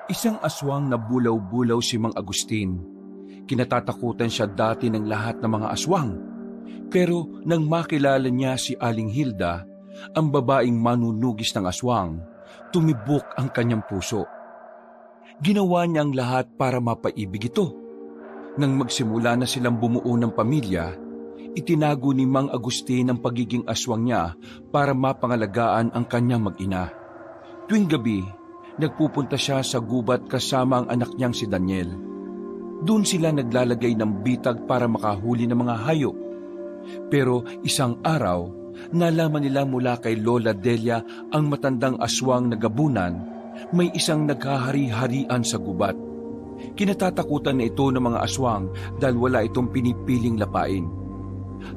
Isang aswang na bulaw-bulaw si Mang Agustin. Kinatatakutan siya dati ng lahat ng mga aswang. Pero nang makilala niya si Aling Hilda, ang babaeng manunugis ng aswang, tumibok ang kanyang puso. Ginawa niya ang lahat para mapaibig ito. Nang magsimula na silang bumuo ng pamilya, itinago ni Mang Agustin ang pagiging aswang niya para mapangalagaan ang kanyang mag-ina. Tuwing gabi, nagpupunta siya sa gubat kasama ang anak niyang si Daniel. Doon sila naglalagay ng bitag para makahuli ng mga hayop. Pero isang araw, nalaman nila mula kay Lola Delia ang matandang aswang na gabunan, may isang naghahari-harian sa gubat. Kinatatakutan na ito ng mga aswang dahil wala itong pinipiling lapain.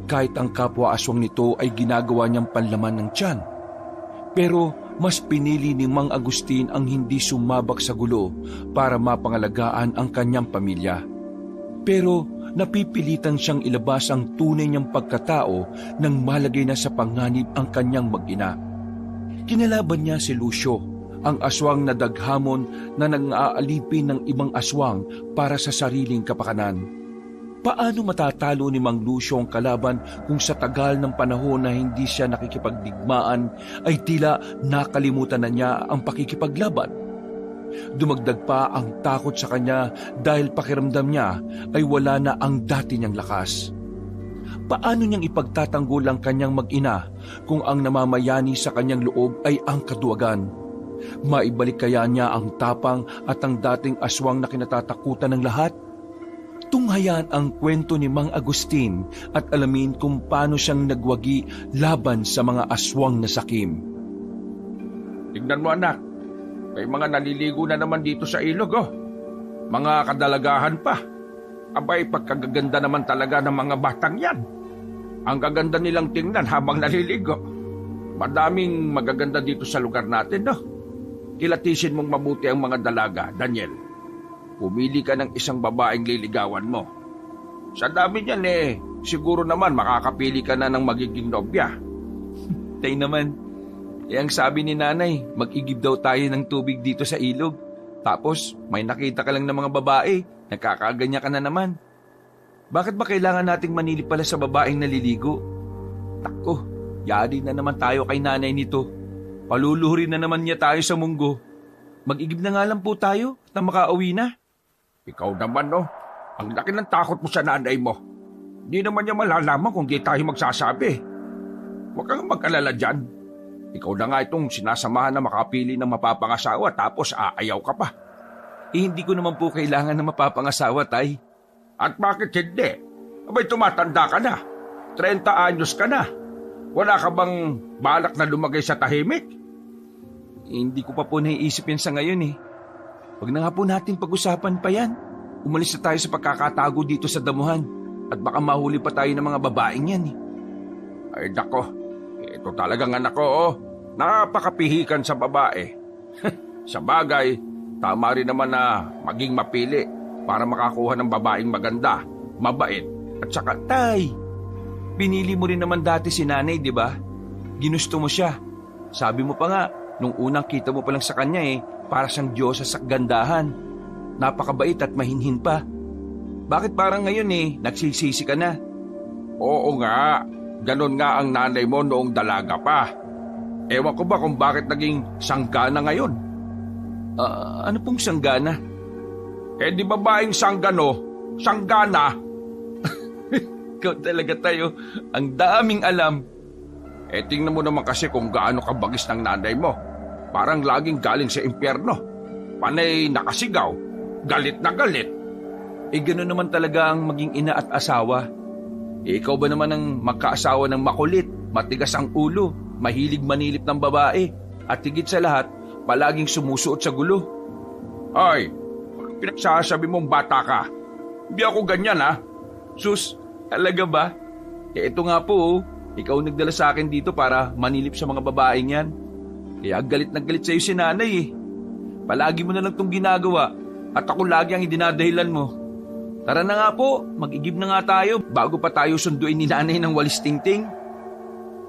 Kahit ang kapwa aswang nito ay ginagawa niyang panlaman ng tiyan. Pero mas pinili ni Mang Agustin ang hindi sumabak sa gulo para mapangalagaan ang kanyang pamilya. Pero napipilitan siyang ilabas ang tunay niyang pagkatao nang malagay na sa panganib ang kanyang mag-ina. Kinalaban niya si Lucio, ang aswang na daghamon na nang-aalipin ng ibang aswang para sa sariling kapakanan. Paano matatalo ni Mang Lucio ang kalaban kung sa tagal ng panahon na hindi siya nakikipagdigmaan ay tila nakalimutan na niya ang pakikipaglaban? Dumagdag pa ang takot sa kanya dahil pakiramdam niya ay wala na ang dati niyang lakas. Paano niyang ipagtatanggol ang kanyang mag-ina kung ang namamayani sa kanyang loob ay ang kaduwagan? Maibalik kaya niya ang tapang at ang dating aswang na kinatatakutan ng lahat? Tunghayan ang kwento ni Mang Agustin at alamin kung paano siyang nagwagi laban sa mga aswang na sakim. Tignan mo anak, may mga naliligo na naman dito sa ilog oh. Mga kadalagahan pa. Abay, pagkagaganda naman talaga ng mga batang yan. Ang gaganda nilang tingnan habang naliligo. Madaming magaganda dito sa lugar natin no. Kilatisin mong mabuti ang mga dalaga, Daniel. Pumili ka ng isang babaeng liligawan mo. Sa dami niyan siguro naman makakapili ka na ng magiging nobya. Tay naman, ang sabi ni nanay, mag-igib daw tayo ng tubig dito sa ilog. Tapos may nakita ka lang ng mga babae, nagkakaganya ka na naman. Bakit ba kailangan nating manilip pala sa babaeng naliligo? Tako, yari na naman tayo kay nanay nito. Paluluhurin na naman niya tayo sa munggo. Mag-igib na nga lang po tayo na makauwi na. Ikaw naman, no? Ang laki ng takot mo sa nanay mo. Di naman niya malalaman kung di tayo magsasabi. Huwag kang mag-alala dyan. Ikaw na nga itong sinasamahan na makapili ng mapapangasawa tapos aayaw ka pa. Hindi ko naman po kailangan ng mapapangasawa, tay. At bakit hindi? Abay, tumatanda ka na. 30 anyos ka na. Wala ka bang balak na lumagay sa tahimik? Hindi ko pa po naiisip yan sa ngayon Huwag na nga po natin pag-usapan pa yan. Umalis na tayo sa pagkakatago dito sa damuhan at baka mahuli pa tayo ng mga babaeng yan Ay dako, ito talagang anak ko napakapihikan sa babae. Sa bagay, tama rin naman na maging mapili para makakuha ng babaeng maganda, mabait at saka tay. Pinili mo rin naman dati si nanay, di ba? Ginusto mo siya. Sabi mo pa nga, nung unang kita mo pa lang sa kanya para siyang Diyosa sa kagandahan. Napakabait at mahinhin pa. Bakit parang ngayon nagsisisi ka na? Oo nga, ganon nga ang nanay mo noong dalaga pa. Ewan ko ba kung bakit naging sanggana ngayon? Ano pong sanggana? Di babaeng sanggano, sanggana. Ikaw talaga tayo, ang daming alam. Tingnan mo naman kasi kung gaano kabagis ng nanay mo. Parang laging galing sa impyerno. Panay nakasigaw, galit na galit. Gano'n naman talaga ang maging ina at asawa. Ikaw ba naman ang magkaasawa ng makulit, matigas ang ulo, mahilig manilip ng babae, at higit sa lahat, palaging sumusuot sa gulo? Ay, pinagsasabi mong bata ka. Hindi ako ganyan Sus, talaga ba? Ito nga po ikaw nagdala sa akin dito para manilip sa mga babaeng yan. Kaya galit na galit sa'yo si nanay Palagi mo na lang itong ginagawa at ako lagi ang idinadahilan mo. Tara na nga po, mag-igib na nga tayo bago pa tayo sunduin ni nanay ng walis tingting.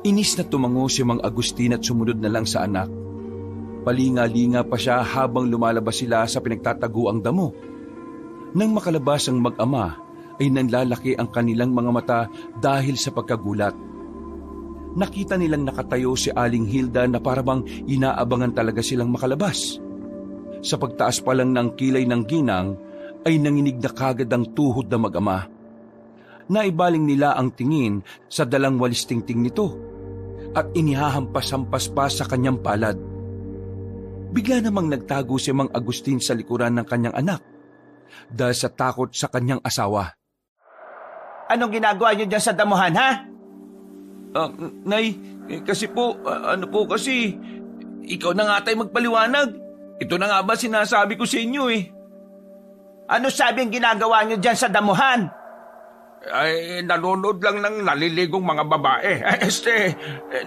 Inis na tumango si Mang Agustin at sumunod na lang sa anak. Palinga-linga pa siya habang lumalabas sila sa pinagtataguang damo. Nang makalabas ang mag-ama, ay nanlalaki ang kanilang mga mata dahil sa pagkagulat. Nakita nilang nakatayo si Aling Hilda na parabang inaabangan talaga silang makalabas. Sa pagtaas pa lang ng kilay ng ginang, ay nanginig na kagad ang tuhod na mag-ama. Naibaling nila ang tingin sa dalang walis tingting nito at inihahampas-hampas pa sa kanyang palad. Bigla namang nagtago si Mang Agustin sa likuran ng kanyang anak dahil sa takot sa kanyang asawa. Anong ginagawa niyo dyan sa damuhan, ha? Nay, kasi po, kasi, ikaw na nga tayo magpaliwanag. Ito na nga ba sinasabi ko sa inyo eh. Ano sabi ang ginagawa niyo dyan sa damuhan? Ay, nanonood lang ng naliligong mga babae.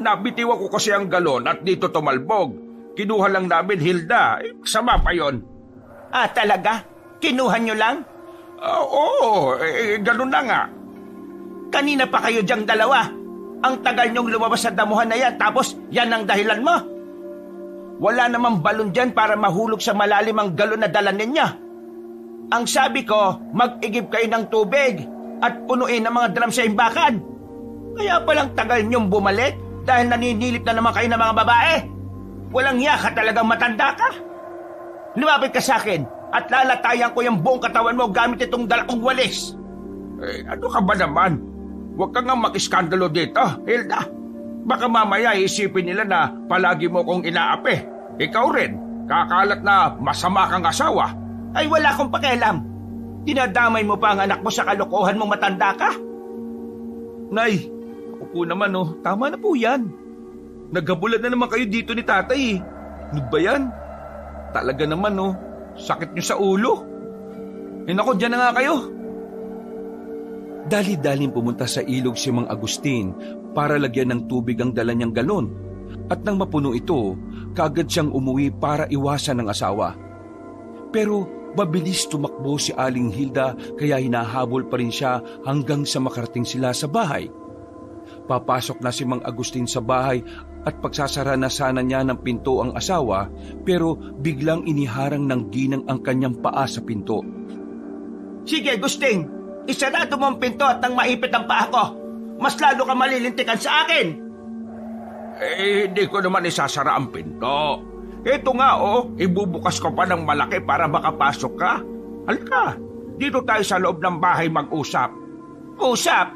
Nabitiw ako kasi ang galon at dito tumalbog. Kinuha lang namin, Hilda. Sama pa yon. Talaga? Kinuha niyo lang? Oo, ganun na nga. Kanina pa kayo diyang dalawa. Ang tagal niyong lumabas sa damuhan na yan, tapos yan ang dahilan mo. Wala namang balon dyan para mahulog sa malalim ang galon na dala ninyo. Ang sabi ko, mag-igib kayo ng tubig at punuin ang mga drum sa imbakan. Kaya palang tagal niyong bumalik dahil naninilip na naman kayo ng mga babae. Walang hiya ka, talagang matanda ka. Lumapit ka sa akin at lalatayan ko yung buong katawan mo gamit itong dalakong walis. Ano ka ba naman? Huwag ka nga mag-iskandalo dito, Hilda. Baka mamaya isipin nila na palagi mo kong inaapi. Ikaw rin, kakalat na masama kang asawa. Ay wala akong pakialam. Dinadamay mo pa ang anak mo sa kalokohan mong matanda ka. Nay, ako po naman tama na po yan. Naghabulan na naman kayo dito ni tatay. Ano ba yan? Talaga naman sakit nyo sa ulo. Naku, dyan na nga kayo. Dali-daling pumunta sa ilog si Mang Agustin para lagyan ng tubig ang dala niyang galon. At nang mapuno ito, kaagad siyang umuwi para iwasan ng asawa. Pero mabilis tumakbo si Aling Hilda kaya hinahabol pa rin siya hanggang sa makarating sila sa bahay. Papasok na si Mang Agustin sa bahay at pagsasara na sana niya ng pinto ang asawa pero biglang iniharang ng ginang ang kanyang paa sa pinto. Sige, Agustin, isarado mo ang pinto at nang maipit ang paa ko. Mas lalo ka malilintikan sa akin. Hindi ko naman isasara ang pinto. Ito nga ibubukas ko pa ng malaki para makapasok ka. Halika, dito tayo sa loob ng bahay mag-usap. Usap?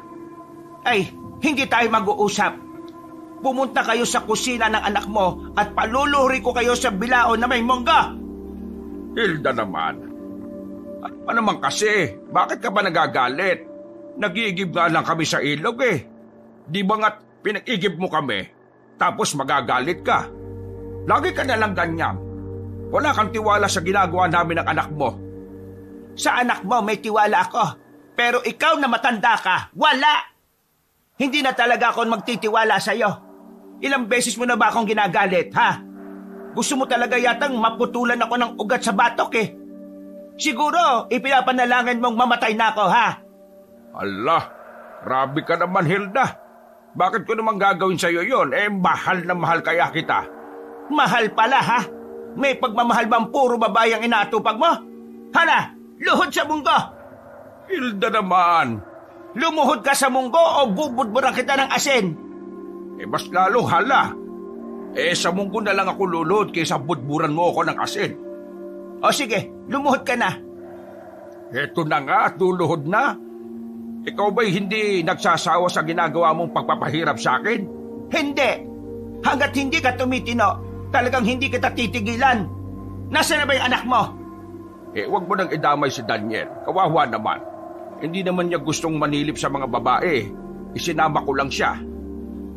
Ay, hindi tayo mag-uusap. Pumunta kayo sa kusina ng anak mo at paluluhuri ko kayo sa bilao na may mongga. Hilda naman. Ano pa naman kasi? Bakit ka ba nagagalit? Nag-iigib nga lang kami sa ilog eh. Di ba nga't pinag-igib mo kami? Tapos magagalit ka. Lagi ka nalang ganyan. Wala kang tiwala sa ginagawa namin ng anak mo. Sa anak mo may tiwala ako. Pero ikaw na matanda ka, wala. Hindi na talaga ako magtitiwala sa'yo. Ilang beses mo na ba akong ginagalit, ha? Gusto mo talaga yatang maputulan ako ng ugat sa batok eh. Siguro, ipinapanalangin mong mamatay na ako, ha? Allah, grabe ka naman, Hilda. Bakit ko naman gagawin sa'yo yon? Mahal na mahal kaya kita. Mahal pala, ha? May pagmamahal bang puro babae ang inaatupag mo? Hala, luhod sa munggo! Hilda naman. Lumuhod ka sa munggo o bubudburan kita ng asin? Mas lalo hala. Sa munggo na lang ako luluhod kaysa budburan mo ako ng asin. O sige, lumuhod ka na. Eto na nga, luluhod na. Ikaw ba'y hindi nagsasawa sa ginagawa mong pagpapahirap sa akin? Hindi. Hanggat hindi ka tumitino, talagang hindi kita titigilan. Nasaan na ba yung anak mo? Wag mo nang idamay si Daniel. Kawawa naman. Hindi naman niya gustong manilip sa mga babae. Isinama ko lang siya.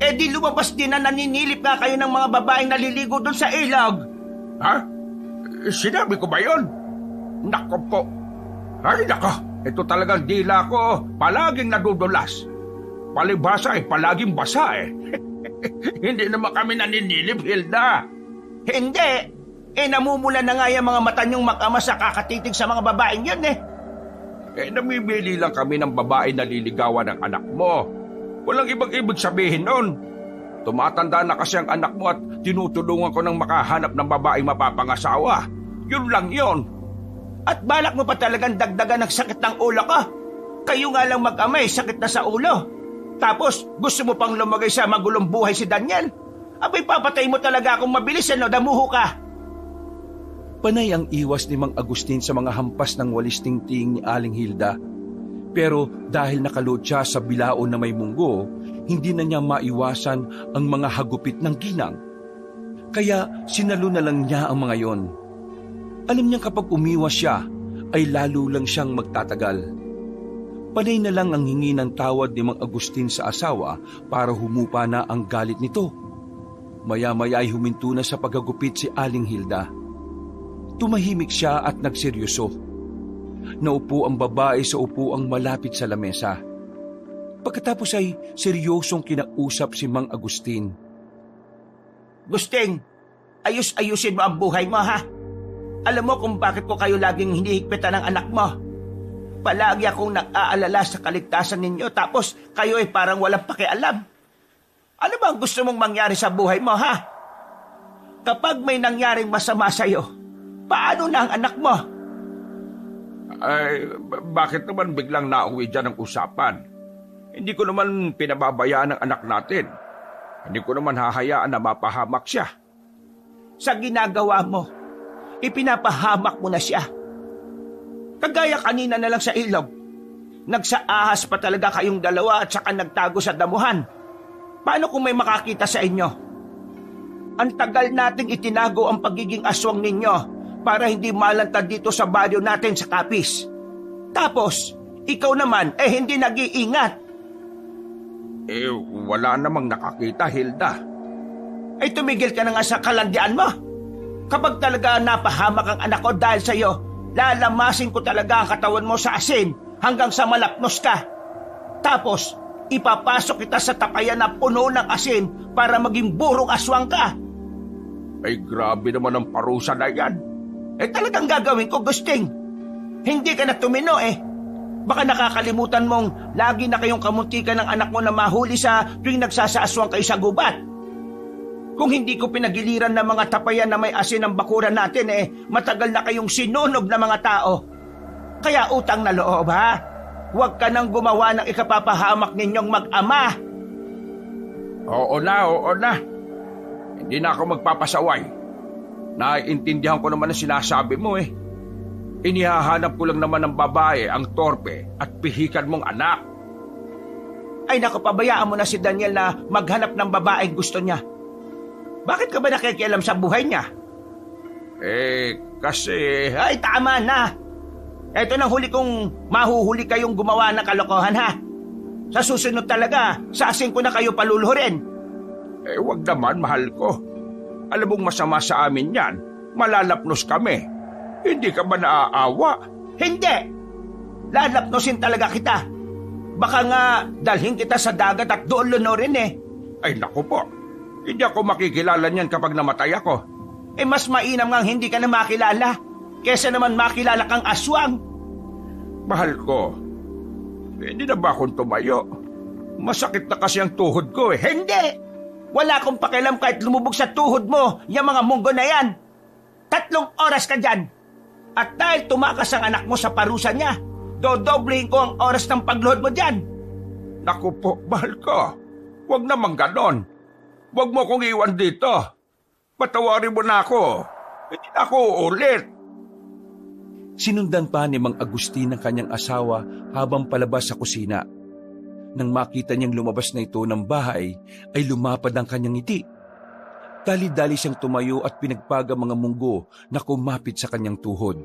Di lumabas din na naninilip nga kayo ng mga babaeng naliligo doon sa ilog. Ha? Sinabi ko ba yun? Nako po. Ay nako, ito talagang dila ko palaging nadudulas. Palibasa palaging basa Hindi naman kami naninilip, Hilda. Hindi. Namumula na nga yung mga mata niyong mag-ama sa kakatitig sa mga babaeng yan Namimili lang kami ng babae na liligawan ng anak mo. Walang ibang ibig sabihin nun. Tumatanda na kasi ang anak mo at tinutulungan ko ng makahanap ng babaeng mapapangasawa. Yun lang yun. At balak mo pa talagang dagdagan ng sakit ng ulo ko? Kayo nga lang mag-amay, sakit na sa ulo. Tapos gusto mo pang lumagay sa magulong buhay si Daniel? Abay, papatay mo talaga akong mabilis, damuho ka. Panay ang iwas ni Mang Agustin sa mga hampas ng walis tingting ni Aling Hilda. Pero dahil nakalood siya sa bilaon na may munggo, hindi na niya maiwasan ang mga hagupit ng ginang. Kaya sinalo na lang niya ang mga yon. Alam niya kapag umiwas siya, ay lalo lang siyang magtatagal. Panay na lang ang hingi ng tawad ni Mang Agustin sa asawa para humupa na ang galit nito. Maya-maya ay huminto na sa paghagupit si Aling Hilda. Tumahimik siya at nagseryoso. Naupo ang babae sa upuang malapit sa lamesa. Pagkatapos ay seryosong kinausap si Mang Agustin. Gusting, ayusin mo ang buhay mo, ha? Alam mo kung bakit ko kayo laging hinihigpitan ng anak mo? Palagi akong nag-aalala sa kaligtasan ninyo, tapos kayo ay parang walang pakialam. Ano ba ang gusto mong mangyari sa buhay mo, ha? Kapag may nangyaring masama sa'yo, paano na ang anak mo? Ay, bakit naman biglang nauwi dyan ang usapan? Hindi ko naman pinababayaan ang anak natin. Hindi ko naman hahayaan na mapahamak siya. Sa ginagawa mo, ipinapahamak mo na siya. Kagaya kanina na lang sa ilog. Nagsaahas pa talaga kayong dalawa at saka nagtago sa damuhan. Paano kung may makakita sa inyo? Ang tagal nating itinago ang pagiging aswang ninyo para hindi malantad dito sa baryo natin sa Capiz. Tapos, ikaw naman hindi nag-iingat. Wala namang nakakita, Hilda. Ay tumigil ka na nga sa kalandian mo. Kapag talaga napahamak ang anak ko dahil sa iyo, lalamasin ko talaga ang katawan mo sa asin hanggang sa malapnos ka. Tapos, ipapasok kita sa tapayan na puno ng asin para maging burong aswang ka. Ay grabe naman ang parusa na yan. Talagang gagawin ko, Gusting. Hindi ka na tumino Baka nakakalimutan mong lagi na kayong kamuntikan ng anak mo na mahuli sa tuwing nagsasaaswang kayo sa gubat. Kung hindi ko pinagiliran ng mga tapayan na may asin ng bakuran natin, matagal na kayong sinunog na mga tao. Kaya utang na loob, ha? Huwag ka nang gumawa ng ikapapahamak ninyong mag-ama. Oo na. Hindi na ako magpapasaway. Naiintindihan ko naman ang sinasabi mo Inihahanap ko lang naman ng babae ang torpe at pihikan mong anak. Ay naku, pabayaan mo na si Daniel na maghanap ng babaeng gusto niya. Bakit ka ba nakikialam sa buhay niya? Kasi... Ay, tama na. Ito nang huli kong mahuhuli kayong gumawa ng kalokohan, ha? Sa susunod talaga, sa asin ko na kayo paluluhurin. Wag naman, mahal ko. Alam mong masama sa amin yan. Malalapnos kami. Hindi ka ba naaawa? Hindi! Lalapnosin talaga kita. Baka nga dalhin kita sa dagat at doon lunurin Ay naku po. Hindi ako makikilala niyan kapag namatay ako. Mas mainam nga hindi ka na makilala kesa naman makilala kang aswang. Mahal ko, hindi na ba akong tumayo? Masakit na kasi ang tuhod ko Hindi! Wala akong pakialam kahit lumubog sa tuhod mo yung mga munggo na yan. 3 oras ka dyan. At dahil tumakas ang anak mo sa parusa niya, dodoblehin ko ang oras ng pagluhod mo dyan. Naku po, mahal ko. Huwag naman ganon. Huwag mo kong iwan dito. Patawarin mo na ako. Hindi na ako uulit. Sinundan pa ni Mang Agustin ang kanyang asawa habang palabas sa kusina. Nang makita niyang lumabas na ito ng bahay, ay lumapad ang kanyang ngiti. Dali-dali siyang tumayo at pinagpaga mga munggo na kumapit sa kanyang tuhod.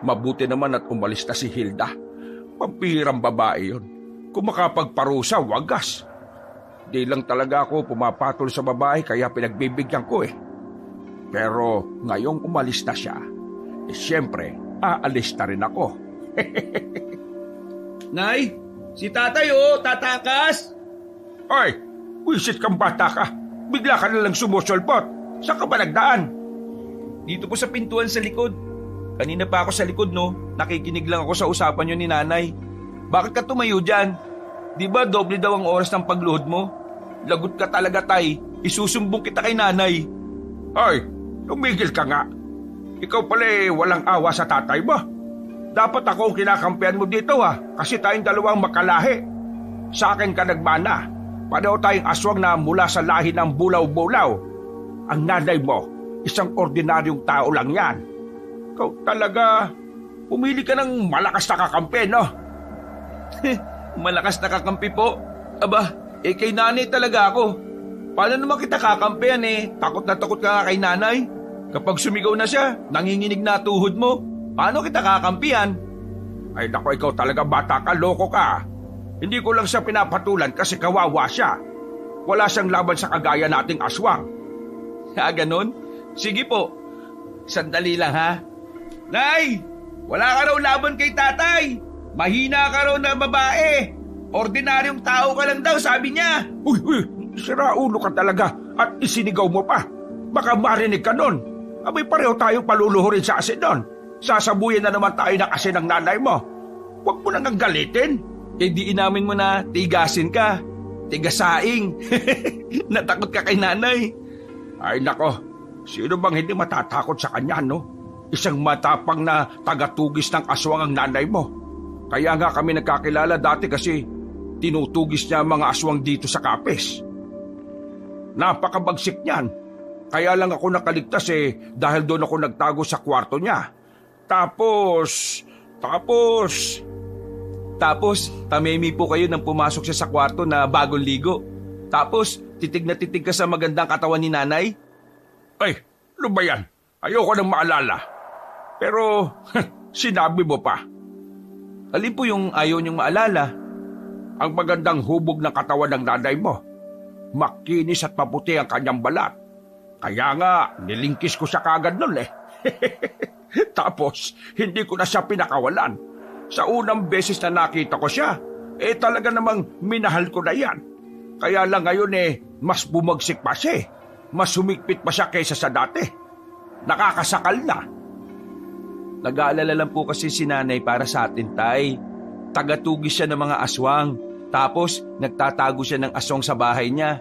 Mabuti naman at umalis na si Hilda. Pampirang babae yun. Kung makapagparusa, wagas. Di lang talaga ako pumapatol sa babae kaya pinagbibigyan ko Pero ngayong umalis na siya, siyempre, aalis na rin ako. Nay, si tatay tatakas. Ay, wisit kang bata ka. Bigla ka nalang sumusulpot. Saan ka ba nagdaan? Dito po sa pintuan sa likod. Kanina pa ako sa likod, Nakikinig lang ako sa usapan niyo ni nanay. Bakit ka tumayo dyan? Di ba doble daw ang oras ng pagluhod mo? Lagot ka talaga, Tay. Isusumbong kita kay nanay. Ay, tumigil ka nga. Ikaw pala walang awa sa tatay mo. Dapat ako ang kinakampihan mo dito kasi tayong dalawang makalahi. Sa akin ka nagmana. Pareho tayong aswang na mula sa lahi ng bulaw-bulaw. Ang nanay mo, isang ordinaryong tao lang yan. Ikaw talaga, pumili ka ng malakas na kakampi, no? Malakas na kakampi po? Aba, kay nanay talaga ako. Paano naman kita kakampihan Takot na takot ka nga kay nanay. Kapag sumigaw na siya, nanginginig na tuhod mo. Paano kita kakampihan? Ay nako, ikaw talaga bata ka, loko ka. Hindi ko lang siya pinapatulan kasi kawawa siya. Wala siyang laban sa kagaya nating aswang. Ganon? Sige po. Sandali lang ha. Nay! Wala ka raw laban kay tatay. Mahina ka raw na babae. Ordinaryong tao ka lang daw, sabi niya. Uy, sira ulo ka talaga at isinigaw mo pa. Baka marinig ka nun. Abay pareho tayong paluluhurin sa asin nun. Sasabuyan na naman tayo ng asin ng nanay mo. Huwag mo nang galitin. Di inamin mo na tigasin ka. Tigasaing. Natakot ka kay nanay. Ay nako, sino bang hindi matatakot sa kanya, no? Isang matapang na tagatugis ng aswang ang nanay mo. Kaya nga kami nagkakilala dati kasi tinutugis niya ang mga aswang dito sa Kapes. Napakabagsik niyan. Kaya lang ako nakaligtas dahil doon ako nagtago sa kwarto niya. Tapos, tamemi po kayo nang pumasok siya sa kwarto na bagong ligo. Tapos, titig na titig ka sa magandang katawan ni nanay? Ay, ano ba yan? Ayoko nang maalala. Pero, sinabi mo pa. Alin po yung ayaw niyong maalala? Ang magandang hubog ng katawan ng nanay mo. Makinis at maputi ang kanyang balat. Kaya nga, nilingkis ko siya kagad nun Tapos, hindi ko na siya pinakawalan. Sa unang beses na nakita ko siya, talaga namang minahal ko na yan. Kaya lang ngayon mas bumagsik pa siya Mas humigpit pa siya kaysa sa dati. Nakakasakal na. Nag-aalala lang po kasi si nanay para sa atin, Tay. Tagatugis siya ng mga aswang. Tapos, nagtatago siya ng aswang sa bahay niya.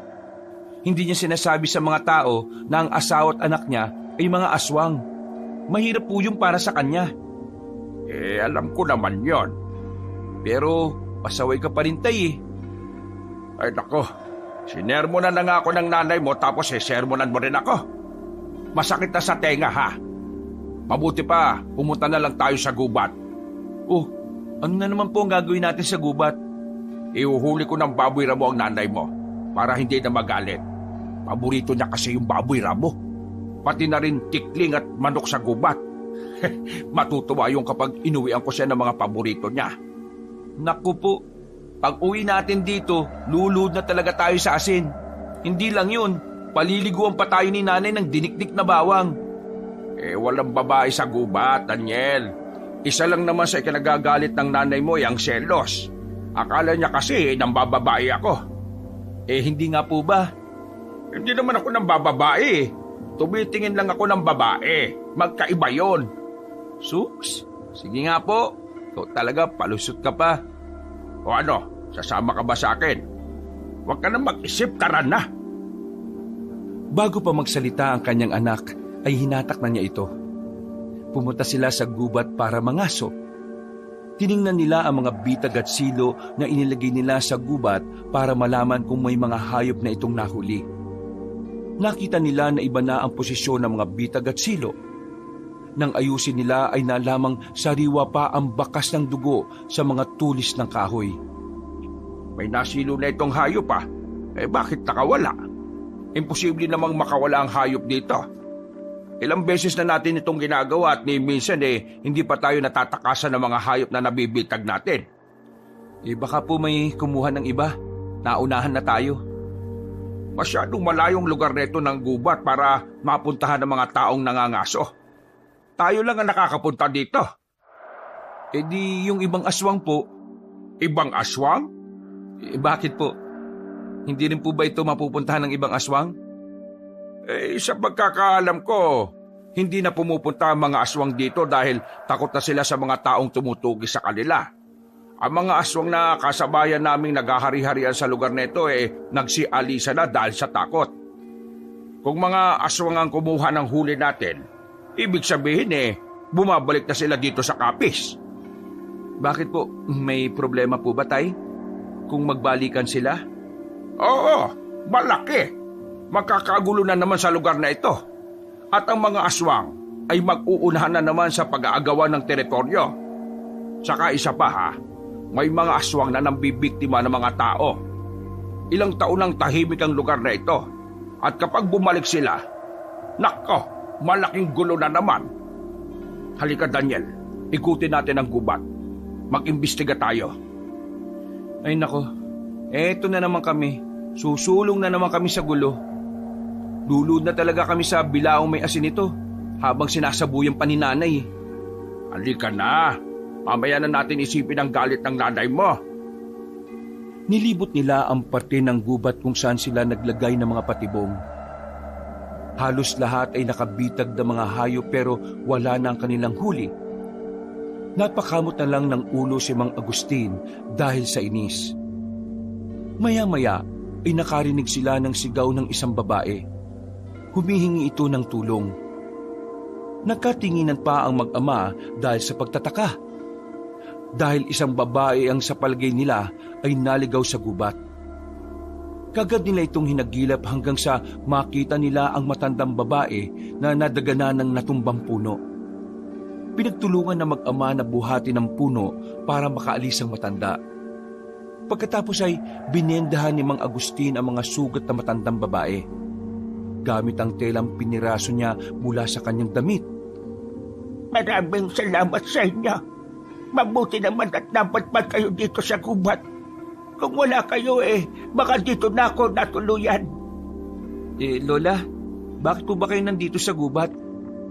Hindi niya sinasabi sa mga tao na ang asawa at anak niya ay mga aswang. Mahirap po yung para sa kanya. Alam ko naman yon. Pero, pasaway ka pa rin, Tay Ay nako, sinermonan na nga ako ng nanay mo tapos sermonan mo rin ako. Masakit na sa tenga Mabuti pa, pumunta na lang tayo sa gubat. Oh, ano na naman po ang gagawin natin sa gubat? Ihuhuli ko ng baboy ramo ang nanay mo para hindi na magalit. Paborito niya kasi yung baboy ramo. Pati na rin tikling at manok sa gubat. Matutuwa yung kapag inuwian ko siya ng mga paborito niya. Naku po, pag uwi natin dito, lulud na talaga tayo sa asin. Hindi lang yun, paliliguan pa tayo ni nanay ng dinikdik na bawang. Walang babae sa gubat, Daniel. Isa lang naman sa ikinagagalit ng nanay mo ang selos. Akala niya kasi nambababae ako. Hindi nga po ba? Hindi naman ako nambababae. Tumitingin lang ako ng babae. Magkaiba yon. Sus, sige nga po. Ikaw talaga, palusot ka pa. O ano, sasama ka ba sa akin? Huwag ka na mag-isip, tara na. Bago pa magsalita ang kanyang anak, ay hinatak na niya ito. Pumunta sila sa gubat para mangaso. Tiningnan nila ang mga bitag at silo na inilagay nila sa gubat para malaman kung may mga hayop na itong nahuli. Nakita nila na iba na ang posisyon ng mga bitag at silo. Nang ayusin nila ay nalamang sariwa pa ang bakas ng dugo sa mga tulis ng kahoy. May nasilo na itong hayop bakit nakawala? Imposible namang makawala ang hayop dito. Ilang beses na natin itong ginagawa at ni minsan hindi pa tayo natatakasan ng mga hayop na nabibitag natin. Baka po may kumuha ng iba. Naunahan na tayo. Masyadong malayong lugar nito ng gubat para mapuntahan ng mga taong nangangaso. Tayo lang ang nakakapunta dito. Di yung ibang aswang po. Ibang aswang? Bakit po? Hindi rin po ba ito mapupuntahan ng ibang aswang? Sa pagkakaalam ko, hindi na pumupunta ang mga aswang dito dahil takot na sila sa mga taong tumutugis sa kanila. Ang mga aswang na kasabayan naming naghahari-harian sa lugar na ito nagsialisa na dahil sa takot. Kung mga aswang ang kumuha ng huli natin, ibig sabihin bumabalik na sila dito sa Kapis. Bakit po? May problema po ba, Tay? Kung magbalikan sila? Oo, malaki. Magkakagulo na naman sa lugar na ito. At ang mga aswang ay mag-uunahan na naman sa pag-aagawa ng teritoryo. Saka isa pa may mga aswang na nambibiktima ng mga tao. Ilang taon nang tahimik ang lugar na ito. At kapag bumalik sila, nako, malaking gulo na naman. Halika Daniel, ikutin natin ang gubat. Mag-imbestiga tayo. Ay nako, eto na naman kami. Susulong na naman kami sa gulo. Lulud na talaga kami sa bilaong may asin ito habang sinasabuyan pa ni nanay. Halika na. Mamaya na natin isipin ang galit ng nanay mo. Nilibot nila ang parte ng gubat kung saan sila naglagay ng mga patibong. Halos lahat ay nakabitag ng mga hayop pero wala na ang kanilang huli. Napakamot na lang ng ulo si Mang Agustin dahil sa inis. Maya-maya ay nakarinig sila ng sigaw ng isang babae. Humihingi ito ng tulong. Nakatinginan pa ang mag-ama dahil sa pagtataka. Dahil isang babae ang sa palagay nila ay naligaw sa gubat. Kagad nila itong hinagilap hanggang sa makita nila ang matandang babae na nadagana ng natumbang puno. Pinagtulungan na mag-ama na buhati ng puno para makaalis ang matanda. Pagkatapos ay binendahan ni Mang Agustin ang mga sugat na matandang babae. Gamit ang telang piniraso niya mula sa kanyang damit. Maraming salamat sa inyo. Mabuti naman at napadpad kayo dito sa gubat. Kung wala kayo baka dito na ako natuluyan. Lola, bakit po ba kayo nandito sa gubat?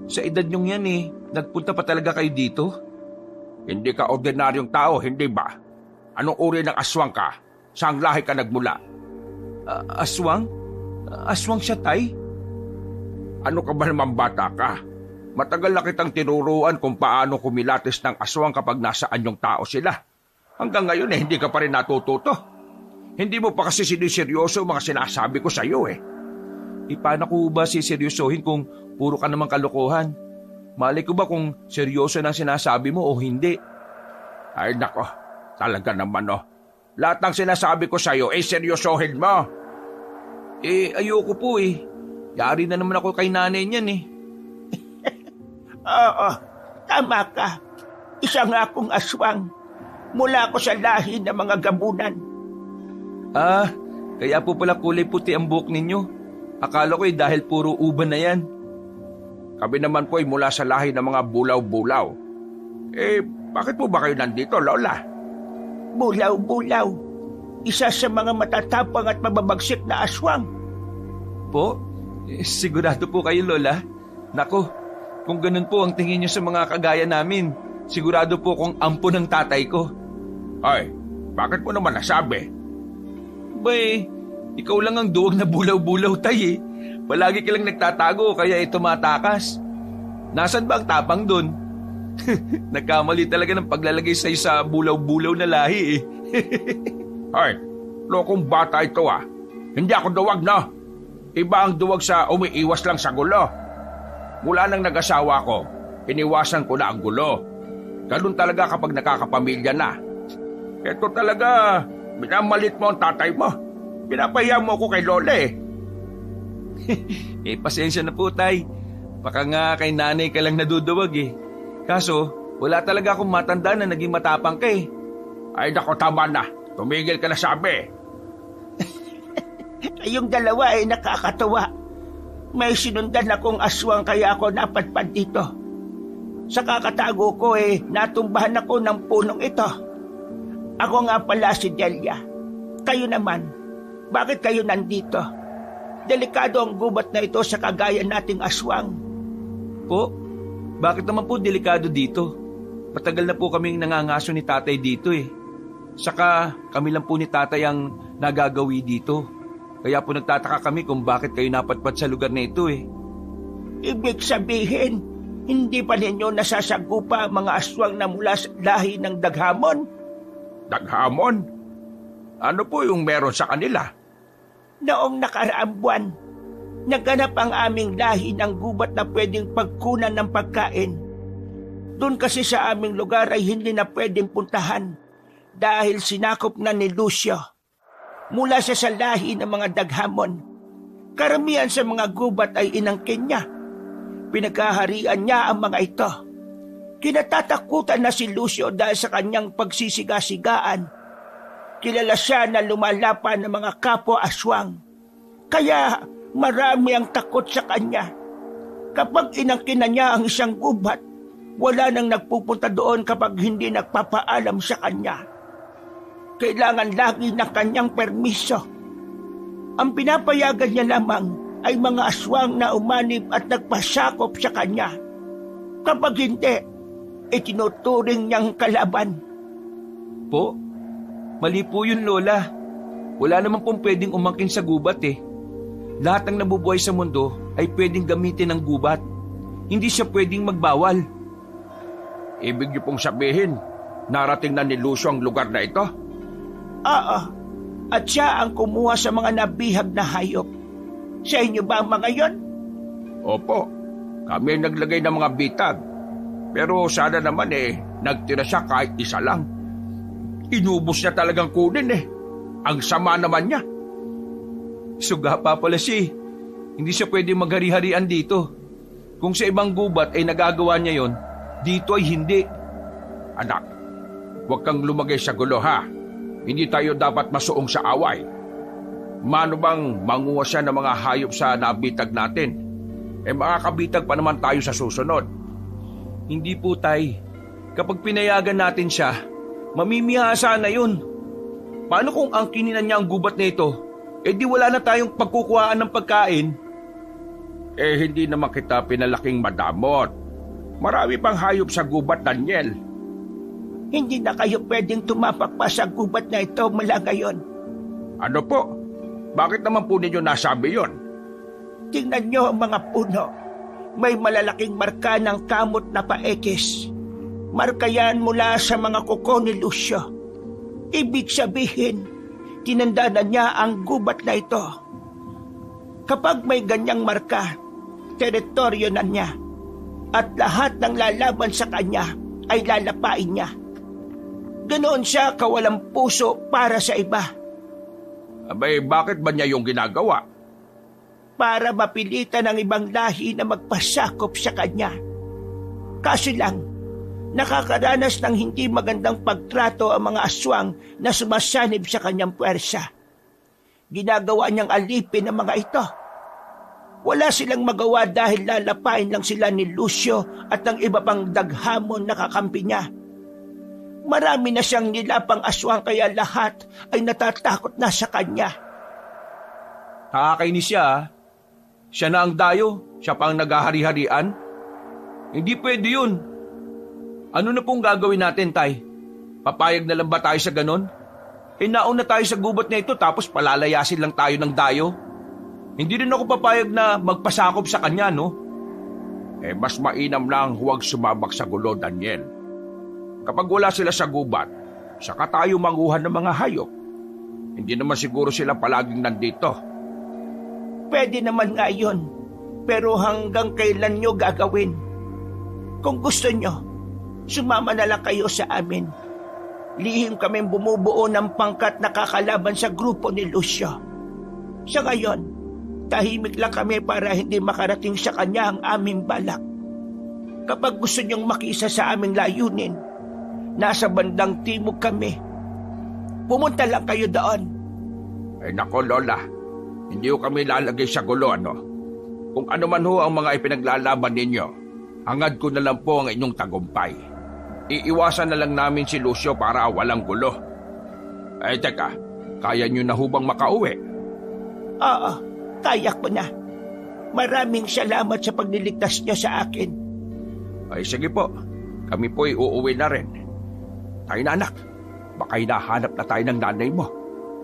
Sa edad niyong yan nagpunta pa talaga kayo dito? Hindi ka ordinaryong tao, hindi ba? Anong uri ng aswang ka? Saang lahi ka nagmula? Aswang? Aswang siya, Tay? Ano ka ba naman bata ka? Matagal na kitang tinuruan kung paano kumilatis ng aswang kapag nasaan yung tao sila. Hanggang ngayon hindi ka pa rin natututo. Hindi mo pa kasi siniseryoso mga sinasabi ko sa iyo Paano ko ba siseryosohin kung puro ka namang kalokohan? Malay ko ba kung seryoso na sinasabi mo o hindi? Ay nako, talaga naman Lahat ng sinasabi ko sa iyo seryosohin mo. Ayoko po Yari na naman ako kay nanay niyan Oo, tama ka. Isa nga akong aswang. Mula ako sa lahi ng mga gabunan. Kaya po pala kulay puti ang buhok ninyo. Akala ko dahil puro uban na yan. Kami naman po mula sa lahi ng mga bulaw-bulaw. Bakit po ba kayo nandito, Lola? Bulaw-bulaw. Isa sa mga matatapang at mababagsik na aswang. Po? Sigurado po kayo, Lola? Nako, kung ganun po ang tingin niyo sa mga kagaya namin, sigurado po kung ampo ng tatay ko. Ay, bakit mo naman nasabi? Ikaw lang ang duwag na bulaw-bulaw, Tay Palagi ka lang nagtatago kaya tumatakas. Nasaan ba ang tapang dun? Nagkamali talaga ng paglalagay sa'yo sa bulaw-bulaw na lahi Ay, lokong bata ito Hindi ako duwag Iba ang duwag sa umiiwas lang sa gulo. Mula nang nag-asawa ko, iniwasan ko na ang gulo. Ganun talaga kapag nakakapamilya na. Ito talaga, minamalit mo ang tatay mo. Pinapahiya mo ako kay Lola Pasensya na po, Tay. Baka nga kay nanay ka lang naduduwag Kaso, wala talaga akong matanda na naging matapang ka Ay nako, tama na. Tumigil ka na sabi. Kayong dalawa nakakatawa. May sinundan akong aswang kaya ako napadpad dito. Sa kakatago ko natumbahan ako ng punong ito. Ako nga pala si Delia. Kayo naman, bakit kayo nandito? Delikado ang gubat na ito sa kagaya nating aswang. Po? Bakit naman po delikado dito? Matagal na po kaming nangangaso ni tatay dito Saka kami lang po ni tatay ang nagagawi dito. Kaya po nagtataka kami kung bakit kayo napadpad sa lugar na ito Ibig sabihin, hindi pa ninyo nasasagupa mga aswang na mula sa lahi ng daghamon? Daghamon? Ano po yung meron sa kanila? Noong nakaraang buwan, naganap ang aming lahi ng gubat na pwedeng pagkunan ng pagkain. Doon kasi sa aming lugar ay hindi na pwedeng puntahan dahil sinakop na ni Lucio. Mula siya sa lahi ng mga Daghamon. Karamihan sa mga gubat ay inangkin niya. Pinagkaharian niya ang mga ito. Kinatatakutan na si Lucio dahil sa kanyang pagsisiga-sigaan. Kilala siya na lumalapan ng mga kapwa aswang. Kaya marami ang takot sa kanya. Kapag inangkin na niya ang isang gubat, wala nang nagpupunta doon kapag hindi nagpapaalam sa kanya. Kailangan lagi ng kanyang permiso. Ang pinapayagan niya lamang ay mga aswang na umanib at nagpasakop sa kanya. Kapag hindi, itinuturing niyang kalaban. Po, mali po yun, Lola. Wala naman pong pwedeng umangkin sa gubat eh. Lahat ng nabubuhay sa mundo ay pwedeng gamitin ng gubat. Hindi siya pwedeng magbawal. Ibig niyo pong sabihin, narating na ni Lucio ang lugar na ito? Oo, at siya ang kumuha sa mga nabihag na hayop. Sa inyo ba ang mga yon? Opo, kami ang naglagay ng mga bitag. Pero sana naman nagtira siya kahit isa lang. Inubos niya talagang kunin Ang sama naman niya. Suga pa pala siya. Hindi siya pwedeng maghari-harian dito. Kung sa ibang gubat ay nagagawa niya yon, dito ay hindi. Anak, huwag kang lumagay sa gulo ha. Hindi tayo dapat masuong sa away. Mano bang manguha siya ng mga hayop sa nabitag natin? Makakabitag pa naman tayo sa susunod. Hindi po, Tay. Kapag pinayagan natin siya, mamimihasa na yun. Paano kung angkinin niya ang gubat na ito? Di wala na tayong pagkukuhaan ng pagkain. Hindi naman kita pinalaking madamot. Marami pang hayop sa gubat, Daniel. Hindi na kayo pwedeng tumapak pa sa gubat na ito mula ngayon. Ano po? Bakit naman po ninyo nasabi yon? Tingnan nyo ang mga puno. May malalaking marka ng kamot na paekis. Marka yan mula sa mga kuko ni Lucio. Ibig sabihin, tinandaan niya ang gubat na ito. Kapag may ganyang marka, teritoryo na niya. At lahat ng lalaban sa kanya ay lalapain niya. Ganoon siya kawalang puso para sa iba. Abay, bakit ba niya yung ginagawa? Para mapilitan ng ibang lahi na magpasakop sa kanya. Kaso lang, nakakaranas ng hindi magandang pagtrato ang mga aswang na sumasanib sa kanyang puwersa. Ginagawa niyang alipin ang mga ito. Wala silang magawa dahil lalapain lang sila ni Lucio at ng iba pang Daghamon na kakampi niya. Marami na siyang nilapang aswang kaya lahat ay natatakot na sa kanya. Nakakainis siya. Siya na ang dayo. Siya pa ang naghahari-harian. Hindi pwede yun. Ano na pong gagawin natin, Tay? Papayag na lang ba tayo sa ganon? Nauna tayo sa gubat na ito tapos palalayasin lang tayo ng dayo. Hindi rin ako papayag na magpasakop sa kanya, no? Mas mainam lang huwag sumabak sa gulo, Daniel. Kapag wala sila sa gubat, saka tayo manguhan ng mga hayop. Hindi naman siguro sila palaging nandito. Pwede naman nga yun, pero hanggang kailan nyo gagawin? Kung gusto nyo, sumama na lang kayo sa amin. Lihim kaming bumubuo ng pangkat na kakalaban sa grupo ni Lucio. Sa ngayon, tahimik lang kami para hindi makarating sa kanya ang aming balak. Kapag gusto nyong makisa sa aming layunin, nasa bandang timog kami. Pumunta lang kayo doon. Nako, Lola. Hindi ko kami lalagay sa gulo, ano? Kung ano man ho ang mga ipinaglalaban ninyo, hangad ko na lang po ang inyong tagumpay. Iiwasan na lang namin si Lucio para walang gulo. Teka, kaya nyo na hubang makauwi? Oo, kaya ko na. Maraming salamat sa pagliligtas niyo sa akin. Sige po, kami po'y uuwi na rin. Tayo na, anak, baka hinahanap na tayo ng nanay mo.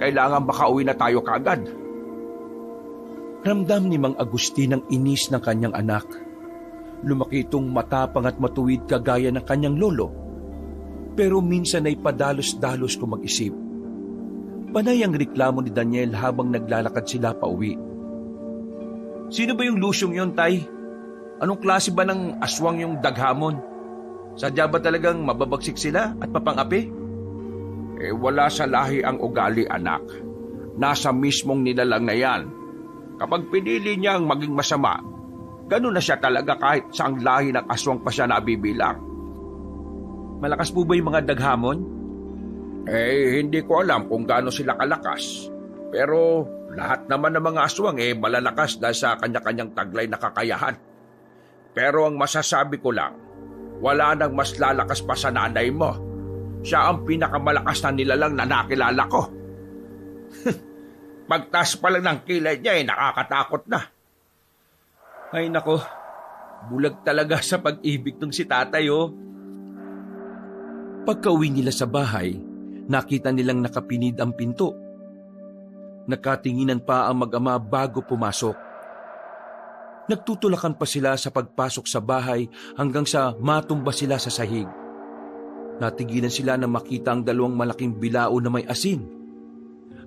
Kailangan makauwi na tayo kaagad. Ramdam ni Mang Agustin ang inis ng kanyang anak. Lumaki itong matapang at matuwid kagaya ng kanyang lolo. Pero minsan ay padalos-dalos ko mag-isip. Panay ang reklamo ni Daniel habang naglalakad sila pauwi. Sino ba yung lusyong yon, Tay? Anong klase ba ng aswang yung daghamon? Sadya ba talagang mababagsik sila at mapangapi? Wala sa lahi ang ugali, anak. Nasa mismong nilalang na yan. Kapag pinili niyang maging masama, ganun na siya talaga kahit saang lahi ng aswang pa siya nabibilang. Malakas po ba yung mga daghamon? Hindi ko alam kung gaano sila kalakas. Pero lahat naman ng mga aswang malalakas dahil sa kanya-kanyang taglay na kakayahan. Pero ang masasabi ko lang, wala nang mas lalakas pa sa nanay mo. Siya ang pinakamalakas na nilalang na nakilala ko. Pagtas pa lang ng kilay niya nakakatakot na. Ay nako, bulag talaga sa pag-ibig ng si tatay, oh. Pagka-uwi nila sa bahay, nakita nilang nakapinid ang pinto. Nakatinginan pa ang mag-ama bago pumasok. Nagtutulakan pa sila sa pagpasok sa bahay hanggang sa matumba sila sa sahig. Natigilan sila na makita ang dalawang malaking bilao na may asin.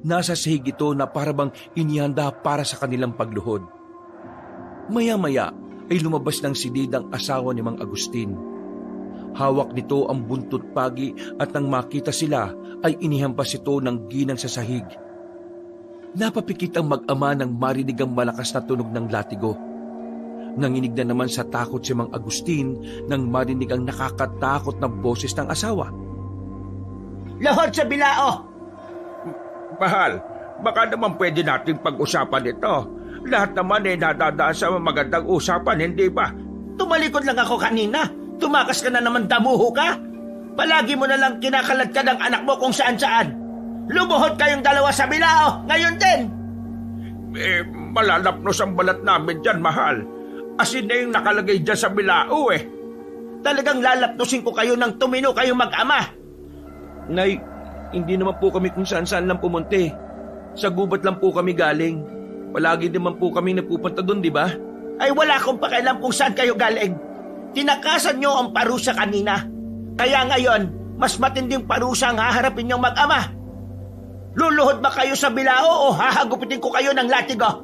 Nasa sahig ito na parabang inihanda para sa kanilang pagluhod. Maya-maya ay lumabas ng silid ang asawa ni Mang Agustin. Hawak nito ang buntot pagi at nang makita sila ay inihampas ito ng ginang sa sahig. Napapikit ang mag-ama nang marinig ang malakas na tunog ng latigo. Nanginig na naman sa takot si Mang Agustin nang marinig ang nakakatakot na boses ng asawa. Luhod sa bilao! Mahal, baka naman pwede nating pag-usapan ito. Lahat naman nadadaan sa magandang usapan, hindi ba? Tumalikod lang ako kanina. Tumakas ka na naman, damuho ka. Palagi mo na lang kinakalat ka ng anak mo kung saan-saan. Lumuhod kayong dalawa sa bilao, ngayon din. Malalapnos ang balat namin dyan, mahal. Asin na yung nakalagay dyan sa bilao Talagang lalapnusin ko kayo ng tumino kayong mag-ama. Nay, hindi naman po kami kung saan-saan lang pumunti. Sa gubat lang po kami galing. Palagi naman po kami napupunta doon, di ba? Ay wala akong pakialam kung saan kayo galing. Tinakasan nyo ang parusa kanina. Kaya ngayon, mas matinding parusa ang haharapin nyong mag-ama. Luluhod ba kayo sa bilao o hahagupitin ko kayo ng latigo?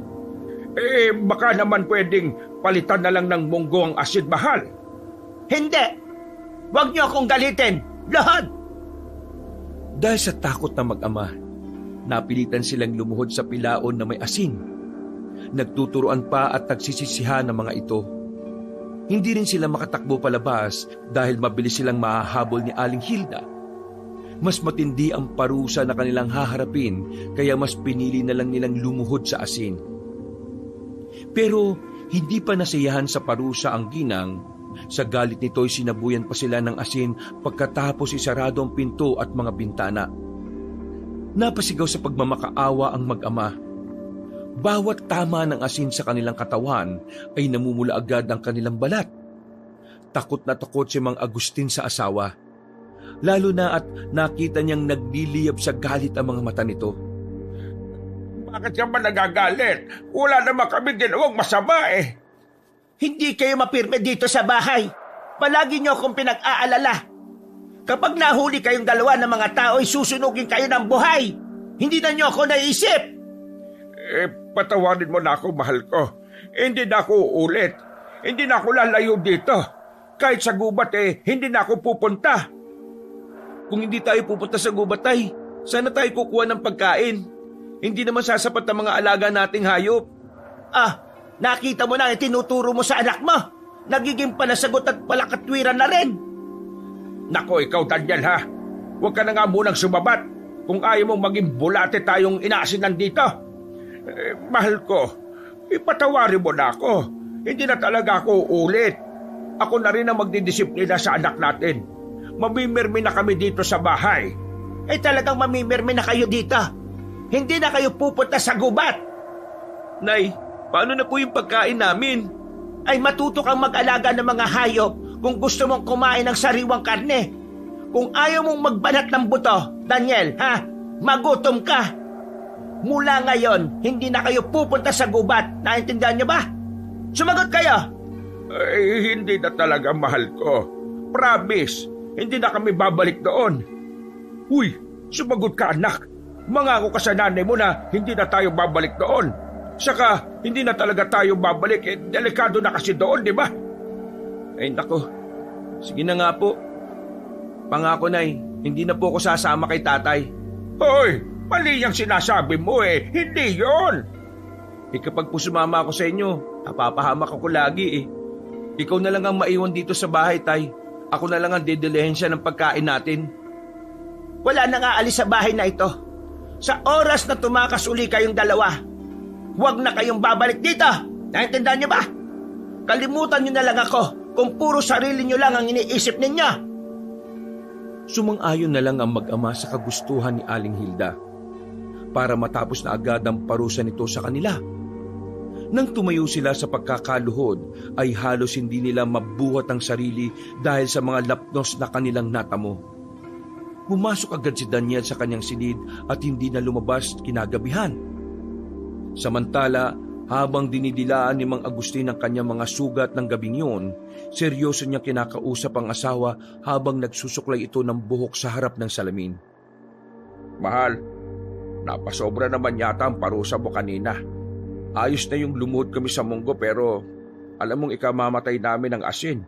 Baka naman pwedeng palitan na lang ng munggo ang asid, mahal. Hindi. Huwag nyo akong galitin. Luhod! Dahil sa takot na mag-ama, napilitan silang lumuhod sa pilaon na may asin. Nagtuturoan pa at nagsisisihan ng mga ito. Hindi rin sila makatakbo palabas dahil mabilis silang mahahabol ni Aling Hilda. Mas matindi ang parusa na kanilang haharapin kaya mas pinili na lang nilang lumuhod sa asin. Pero hindi pa nasiyahan sa parusa ang ginang. Sa galit nito'y sinabuyan pa sila ng asin pagkatapos isarado ang pinto at mga bintana. Napasigaw sa pagmamakaawa ang mag-ama. Bawat tama ng asin sa kanilang katawan ay namumula agad ang kanilang balat. Takot na takot si Mang Agustin sa asawa. Lalo na at nakita niyang nagliliyab sa galit ang mga mata nito. Bakit ka ba nagagalit? Wala naman kami ginawang masama Hindi kayo mapirme dito sa bahay. Palagi niyo akong pinag-aalala. Kapag nahuli kayong dalawa ng mga tao ay susunugin kayo ng buhay. Hindi na niyo ako naisip. Patawarin mo na ako, mahal ko. Hindi na ako uulit. Hindi na ako lalayo dito. Kahit sa gubat hindi na ako pupunta. Kung hindi tayo pupunta sa gubat, Tay, sana tayo kukuha ng pagkain. Hindi naman sasapat ang mga alaga nating hayop. Nakita mo na tinuturo mo sa anak mo. Nagiging panasagot at palakatwiran na rin. Nako, ikaw, Daniel, ha? Huwag ka na nga munang sumabat kung ayaw mong maging bulate tayong inaasinan dito. Mahal ko, ipatawarin mo na ako. Hindi na talaga ako uulit. Ako na rin ang magdidisiplina sa anak natin. Mamimirmi na kami dito sa bahay. Talagang mamimirmi na kayo dito. Hindi na kayo pupunta sa gubat. Nay, paano na po yung pagkain namin? Ay matuto kang mag-alaga ng mga hayop kung gusto mong kumain ng sariwang karne. Kung ayaw mong magbanat ng buto, Daniel, magutom ka. Mula ngayon, hindi na kayo pupunta sa gubat. Naintindihan niyo ba? Sumagot kayo. Hindi na talaga, mahal ko. Promise, hindi na kami babalik doon. Uy, sumagot ka anak. Mangako ka sa nanay mo na hindi na tayo babalik doon. Saka, hindi na talaga tayo babalik. Delikado na kasi doon, di ba? Ay, nako. Sige na nga po. Pangako, Nay, hindi na po ako sasama kay tatay. Hoy, mali yung sinasabi mo eh. Hindi yon. Kapag po sumama ako sa inyo, napapahamak ako lagi eh. Ikaw na lang ang maiwan dito sa bahay, Tay. Ako na lang ang didelehin siya ng pagkain natin. Wala nang aalis sa bahay na ito. Sa oras na tumakas uli kayong dalawa, huwag na kayong babalik dito. Naintindihan niyo ba? Kalimutan niyo na lang ako kung puro sarili niyo lang ang iniisip ninyo. Sumang-ayon na lang ang mag-ama sa kagustuhan ni Aling Hilda para matapos na agad ang parusa nito sa kanila. Nang tumayo sila sa pagkakaluhod ay halos hindi nila mabuhat ang sarili dahil sa mga lapnos na kanilang natamo. Pumasok agad si Daniel sa kanyang silid at hindi na lumabas kinagabihan. Samantala, habang dinidilaan ni Mang Agustin ang kanyang mga sugat ng gabing yun, seryoso niya kinakausap ang asawa habang nagsusuklay ito ng buhok sa harap ng salamin. Mahal, napasobra naman yata ang parusa mo kanina. Ayos na yung lumuhod kami sa munggo pero alam mong ikamamatay namin ng asin.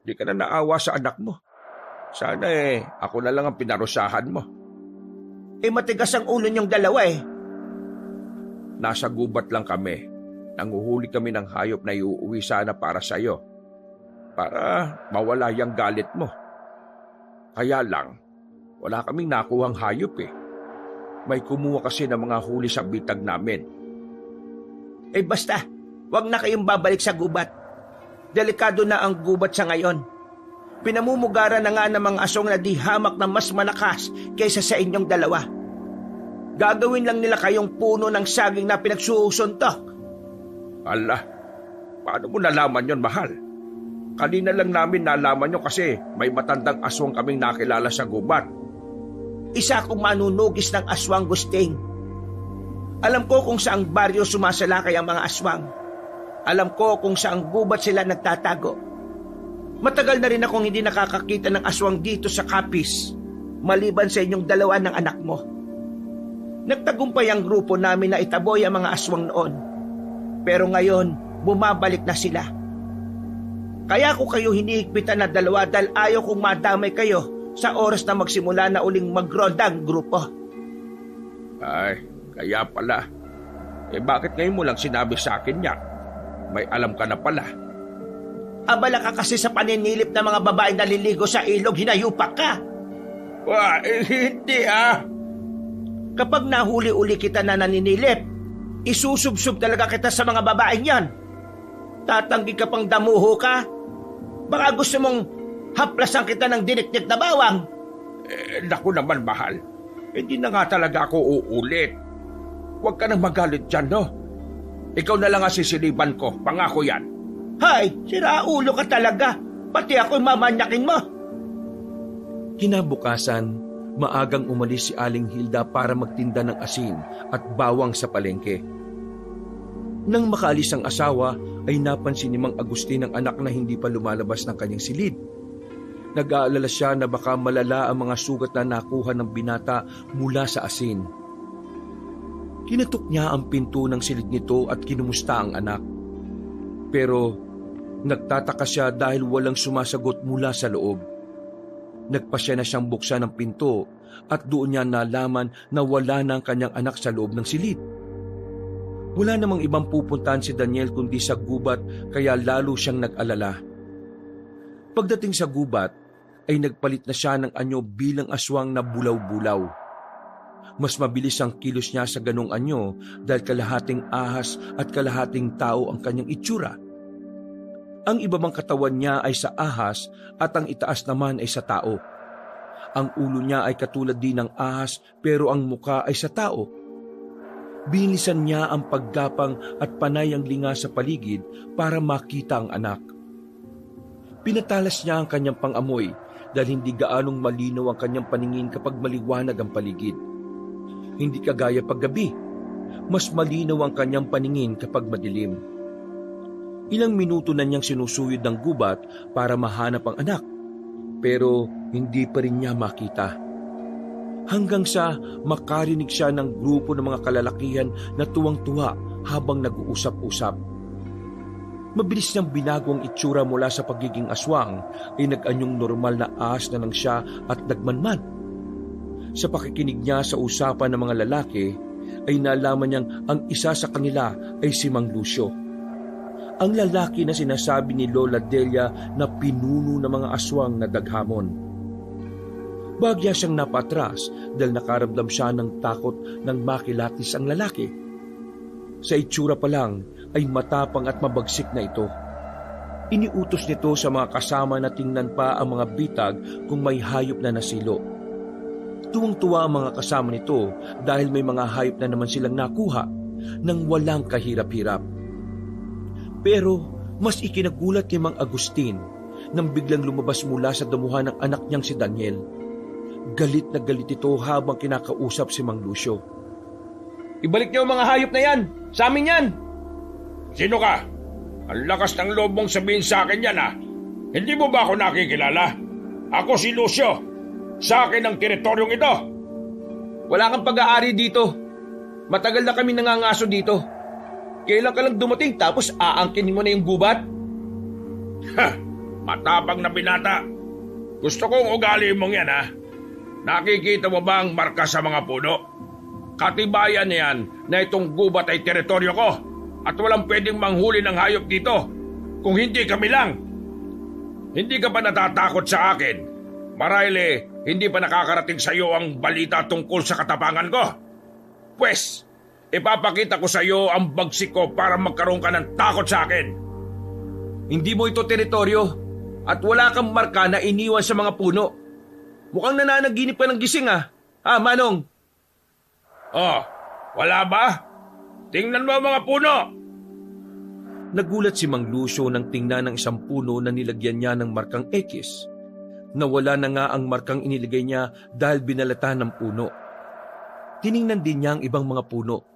Di ka na naawa sa anak mo. Sana ako na lang ang pinarusahan mo. Matigas ang ulo niyong dalawa eh. Nasa gubat lang kami. Nanguhuli kami ng hayop na iuuwi sana para sa'yo. Para mawala yung galit mo. Kaya lang, wala kaming nakuhang hayop eh. May kumuha kasi ng mga huli sa bitag namin. Basta, wag na kayong babalik sa gubat. Delikado na ang gubat sa ngayon. Pinamumugaran na nga ng mga asong na di hamak na mas malakas kaysa sa inyong dalawa. Gagawin lang nila kayong puno ng saging na pinagsusuntok. Ala, paano mo nalaman yon, mahal? Kanina lang namin nalaman nyo kasi may matandang aswang kaming nakilala sa gubat. Isa akong manunugis ng aswang, Gusting. Alam ko kung saang baryo sumasalakay ang mga aswang. Alam ko kung saang gubat sila nagtatago. Matagal na rin akong hindi nakakakita ng aswang dito sa Capiz, maliban sa inyong dalawa ng anak mo. Nagtagumpay ang grupo namin na itaboy ang mga aswang noon. Pero ngayon, bumabalik na sila. Kaya ko kayo hinihigpitan na dalawa dahil ayaw kong madamay kayo sa oras na magsimula na uling magronda ang grupo. Ay, kaya pala. Bakit ngayon mo lang sinabi sa akin niya? May alam ka na pala. Abala ka kasi sa paninilip ng mga babaeng naliligo sa ilog, hinayupak ka. Hindi Kapag nahuli-uli kita na naninilip, isusubsub talaga kita sa mga babaeng yan. Tatanggi ka pang damuho ka? Baka gusto mong haplasan kita ng dinikdik na bawang. Naku naman, mahal. Hindi na nga talaga ako uulit. Huwag ka nang magalit dyan, no? Ikaw na lang ang sisiliban ko. Pangako yan. Hay, siraulo ka talaga. Pati ako'y mamanyakin mo. Kinabukasan, maagang umalis si Aling Hilda para magtinda ng asin at bawang sa palengke. Nang makaalis ang asawa, ay napansin ni Mang Agustin ang anak na hindi pa lumalabas ng kanyang silid. Nag-aalala siya na baka malala ang mga sugat na nakuha ng binata mula sa asin. Kinatok niya ang pinto ng silid nito at kinumusta ang anak. Pero nagtataka siya dahil walang sumasagot mula sa loob. Nagpasya na siyang buksan ang pinto at doon niya nalaman na wala na ang kanyang anak sa loob ng silid. Wala namang ibang pupuntahan si Daniel kundi sa gubat kaya lalo siyang nag-alala. Pagdating sa gubat ay nagpalit na siya ng anyo bilang aswang na bulaw-bulaw. Mas mabilis ang kilos niya sa ganong anyo dahil kalahating ahas at kalahating tao ang kanyang itsura. Ang ibabang katawan niya ay sa ahas at ang itaas naman ay sa tao. Ang ulo niya ay katulad din ng ahas pero ang muka ay sa tao. Binisan niya ang paggapang at panay ang linga sa paligid para makita ang anak. Pinatalas niya ang kanyang pangamoy dahil hindi gaanong malinaw ang kanyang paningin kapag maliwanag ang paligid. Hindi kagaya paggabi, mas malinaw ang kanyang paningin kapag madilim. Ilang minuto na niyang sinusuyod ng gubat para mahanap ang anak. pero hindi pa rin niya makita. Hanggang sa makarinig siya ng grupo ng mga kalalakihan na tuwang-tuwa habang nag-uusap-usap. Mabilis niyang binago ang itsura mula sa pagiging aswang ay nag-anyong normal na ahas na lang siya at nagmanman. Sa pakikinig niya sa usapan ng mga lalaki ay nalaman niyang ang isa sa kanila ay si Mang Lucio. Ang lalaki na sinasabi ni Lola Delia na pinuno ng mga aswang na daghamon. Bagya siyang napatras dahil nakaramdam siya ng takot nang makilatis ang lalaki. Sa itsura pa lang ay matapang at mabagsik na ito. Iniutos nito sa mga kasama na tingnan pa ang mga bitag kung may hayop na nasilo. Tuwang-tuwa ang mga kasama nito dahil may mga hayop na naman silang nakuha nang walang kahirap-hirap. Pero mas ikinagulat ni Mang Agustin nang biglang lumabas mula sa damuhan ng anak niyang si Daniel. Galit na galit ito habang kinakausap si Mang Lucio. Ibalik niyo ang mga hayop na yan! Sa amin yan! Sino ka? Ang lakas ng loob mong sabihin sa akin yan, ha? Hindi mo ba ako nakikilala? Ako si Lucio. Sa akin ang teritoryong ito. Wala kang pag-aari dito. Matagal na kami nangangaso dito. Kailan ka lang dumating tapos aangkinin mo na yung gubat? Ha! Matapang na binata. Gusto kong ugali mong yan, ha? Nakikita mo ba ang marka sa mga puno? Katibayan niyan na itong gubat ay teritoryo ko at walang pwedeng manghuli ng hayop dito kung hindi kami lang. Hindi ka ba natatakot sa akin? Marahil hindi pa nakakarating sa iyo ang balita tungkol sa katapangan ko. Pwes, ipapakita ko sa iyo ang bagsik ko para magkaroon ka ng takot sa akin. Hindi mo ito teritoryo at wala kang marka na iniwan sa mga puno. Mukhang nananaginip ka ng gising, ha? Ha, Manong? Oh, wala ba? Tingnan mo ang mga puno. Nagulat si Mang Lucio nang tingnan ng isang puno na nilagyan niya ng markang X. Nawala na nga ang markang iniligay niya dahil binalatan ng puno. Tiningnan din niya ang ibang mga puno.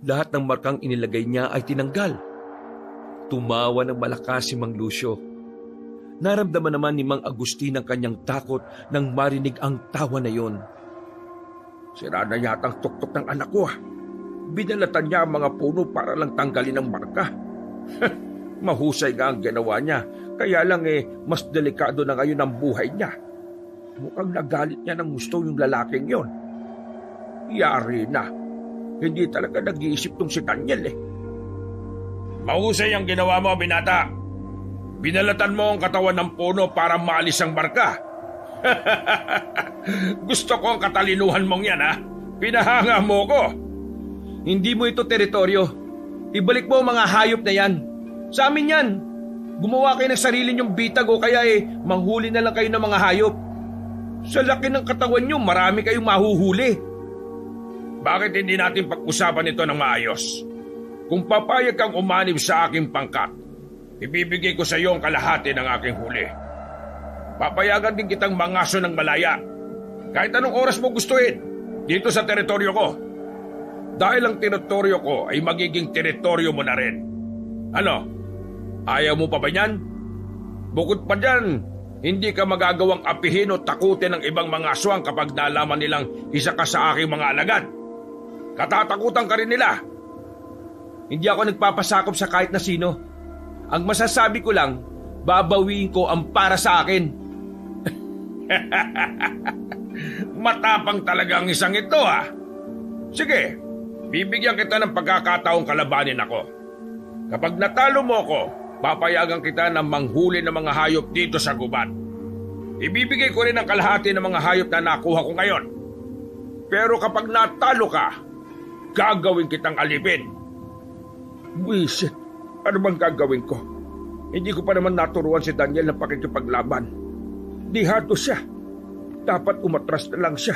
Lahat ng markang inilagay niya ay tinanggal. Tumawa ng malakas si Mang Lucio. Naramdaman naman ni Mang Agustin ang kanyang takot nang marinig ang tawa na yon. Sira na yata ang tuktok ng anak ko. Binalatan niya ang mga puno para lang tanggalin ang marka. Mahusay nga ang ginawa niya. Kaya lang mas delikado na ngayon ang buhay niya. Mukhang nagalit niya ng gusto yung lalaking yon. Yari na. Hindi talaga nag-iisip tong si Daniel Mahusay ang ginawa mo, binata. Binalatan mo ang katawan ng puno para maalis ang marka. Gusto ko ang katalinuhan mong yan, ha? Pinahanga mo ko. Hindi mo ito teritoryo. Ibalik mo ang mga hayop na yan. Sa amin yan. Gumawa kayo ng sarili niyong bitag o kaya manghuli na lang kayo ng mga hayop. Sa laki ng katawan niyo, marami kayong mahuhuli. Bakit hindi natin pag-usapan ito ng maayos? Kung papayag kang umanib sa aking pangkat, ibibigay ko sa iyo ang kalahati ng aking huli. Papayagan din kitang mangaso ng malaya. Kahit anong oras mo gustuhin, dito sa teritoryo ko. Dahil ang teritoryo ko ay magiging teritoryo mo na rin. Ano? Ayaw mo pa ba yan? Bukod pa dyan, hindi ka magagawang apihin o takutin ng ibang mga aswang kapag nalaman nilang isa ka sa aking mga alagad. Katatakutan ka rin nila. Hindi ako nagpapasakop sa kahit na sino. Ang masasabi ko lang, babawiin ko ang para sa akin. Matapang talaga ang isang ito, ha? Sige, bibigyan kita ng pagkakataong kalabanin ako. Kapag natalo mo ko, papayagan kita ng manghuli ng mga hayop dito sa gubat. Ibibigay ko rin ang kalahati ng mga hayop na nakuha ko ngayon. Pero kapag natalo ka, gagawin kitang alipin. Wisit, ano bang gagawin ko? Hindi ko pa naman naturuan si Daniel ng pakikipaglaban. Dihado siya. Dapat umatras na lang siya.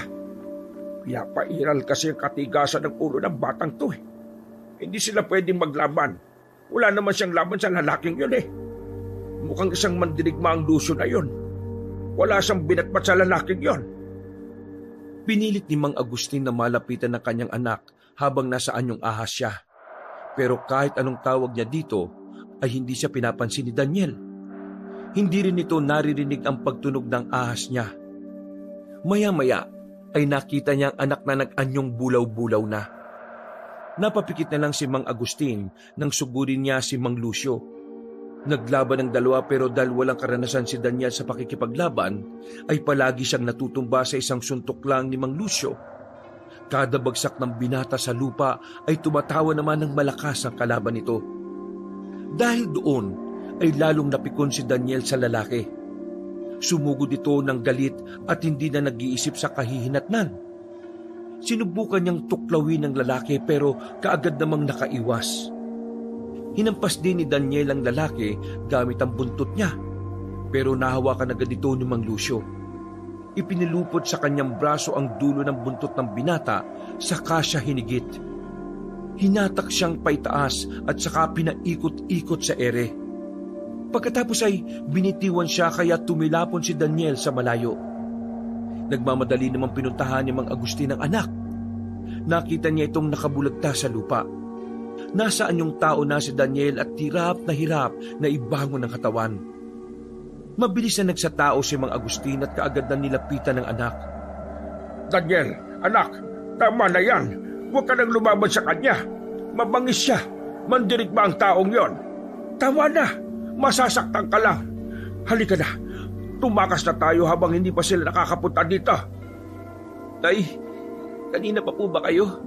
Pinapairal kasi ang katigasan ng ulo ng batang to. Hindi sila pwedeng maglaban. Wala naman siyang laban sa lalaking yun Mukhang isang mandirigma ang Lucio na yun. Wala siyang binatbat sa lalaking yon. Pinilit ni Mang Agustin na malapitan ng kanyang anak habang nasa anyong ahas siya. Pero kahit anong tawag niya dito, ay hindi siya pinapansin ni Daniel. Hindi rin ito naririnig ang pagtunog ng ahas niya. Maya-maya ay nakita niya ang anak na nag-anyong bulaw-bulaw na. Napapikit na lang si Mang Agustin nang sugurin niya si Mang Lucio. Naglaban ang dalawa pero dahil walang karanasan si Daniel sa pakikipaglaban, ay palagi siyang natutumba sa isang suntok lang ni Mang Lucio. Kada bagsak ng binata sa lupa ay tumatawa naman ng malakas ang kalaban nito. Dahil doon ay lalong napikon si Daniel sa lalaki. Sumugod ito ng galit at hindi na nag-iisip sa kahihinatnan. Sinubukan niyang tuklawin ng lalaki pero kaagad namang nakaiwas. Hinampas din ni Daniel ang lalaki gamit ang buntot niya, pero nahawakan agad ito ni Mang Lucio. Ipinilupot sa kanyang braso ang dulo ng buntot ng binata, saka siya hinigit. Hinatak siyang paitaas at saka pinaikot-ikot sa ere. Pagkatapos ay binitiwan siya kaya tumilapon si Daniel sa malayo. Nagmamadali namang pinuntahan ni Mang Agustin ang anak. Nakita niya itong nakabulagta sa lupa. Nasaan yung tao na si Daniel at hirap na ibangon ng katawan. Mabilis na nagsatao si Mang Agustin at kaagad na nilapitan ng anak. Daniel, anak, tama na yan. Huwag ka nang lumaban sa kanya. Mabangis siya. Mandirig ba ang taong yon? Tawa na. Masasaktan ka lang. Halika na. Tumakas na tayo habang hindi pa sila nakakapunta dito. Tay, kanina pa po ba kayo?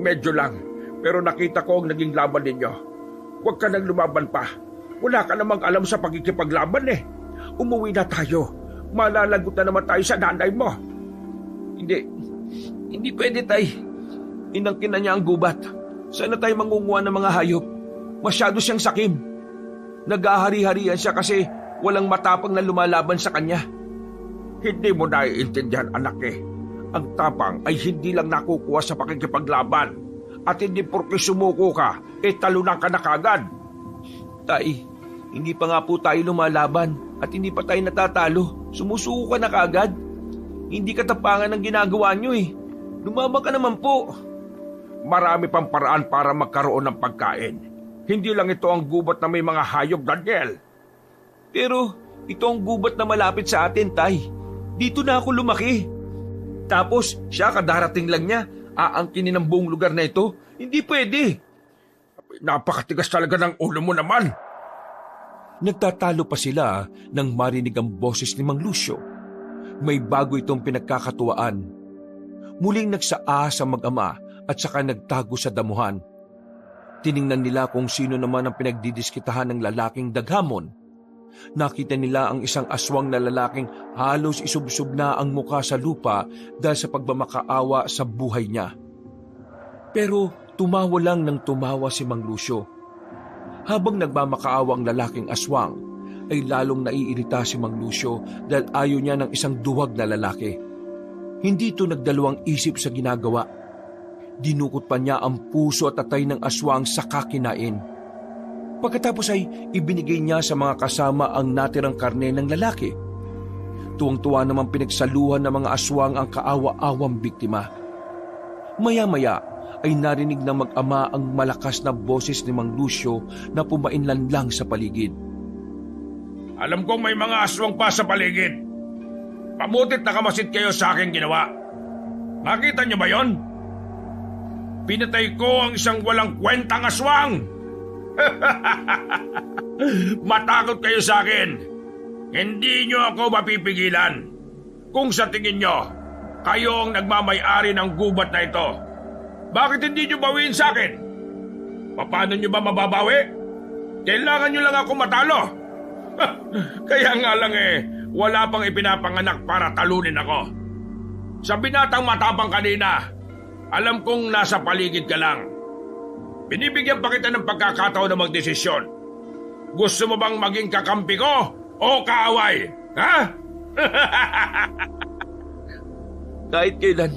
Medyo lang, pero nakita ko ang naging laban ninyo. Huwag ka nang lumaban pa. Wala ka namang alam sa pagkikipaglaban eh. Umuwi na tayo. Malalagot na naman tayo sa nanay mo. Hindi pwede, tay. Inangkin na niya ang gubat. Sana tayo mangunguha ng mga hayop. Masyado siyang sakim. Nag-ahari-harian siya kasi walang matapang na lumalaban sa kanya. Hindi mo naiintindihan, anak eh. Ang tapang ay hindi lang nakukuha sa pakikipaglaban. At hindi porke sumuko ka, talunan ka na kagad. Tay, hindi pa nga po tayo lumalaban at hindi pa tayo natatalo. Sumusuko ka na kagad. Hindi katapangan ang ginagawa niyo eh. Lumaba ka naman po. Marami pang paraan para magkaroon ng pagkain. Hindi lang ito ang gubat na may mga hayop, Daniel. Pero ito ang gubat na malapit sa atin, tay. Dito na ako lumaki. Tapos siya kadarating lang niya, aangkinin ang buong lugar na ito. Hindi pwede. Napakatigas talaga ng ulo mo naman. Nagtatalo pa sila nang marinig ang boses ni Mang Lucio. May bago itong pinagkakatuwaan. Muling nagsaa sa mag-ama at saka nagtago sa damuhan. Tiningnan nila kung sino naman ang pinagdidiskitahan ng lalaking daghamon. Nakita nila ang isang aswang na lalaking halos isubsob na ang muka sa lupa dahil sa pagmamakaawa sa buhay niya. Pero tumawa lang ng tumawa si Mang Lucio. Habang nagmamakaawa ang lalaking aswang, ay lalong naiirita si Mang Lucio dahil ayaw niya ng isang duwag na lalaki. Hindi ito nagdalawang isip sa ginagawa. Dinukot pa niya ang puso at atay ng aswang sa kakinain. Pagkatapos ay ibinigay niya sa mga kasama ang natirang karne ng lalaki. Tuwang-tuwa namang pinagsaluhan ng mga aswang ang kaawa-awang biktima. Maya-maya ay narinig ng mag-ama ang malakas na boses ni Mang Lucio na pumainlan lang sa paligid. Alam kong may mga aswang pa sa paligid. Pamutit na kamasit kayo sa aking ginawa. Nakita niyo ba yon? Pinatay ko ang isang walang kwentang aswang. Matakot kayo sa akin. Hindi nyo ako mapipigilan. Kung sa tingin nyo, kayo ang nagmamay-ari ng gubat na ito, bakit hindi nyo bawiin sa akin? Paano nyo ba mababawi? Kailangan nyo lang ako matalo. Kaya nga lang wala pang ipinapanganak para talunin ako. Sa binatang matapang kanina, alam kong nasa paligid ka lang. Binibigyan pa kita ng pagkakataon na magdesisyon. Gusto mo bang maging kakampi ko o kaaway? Ha? Kahit kailan,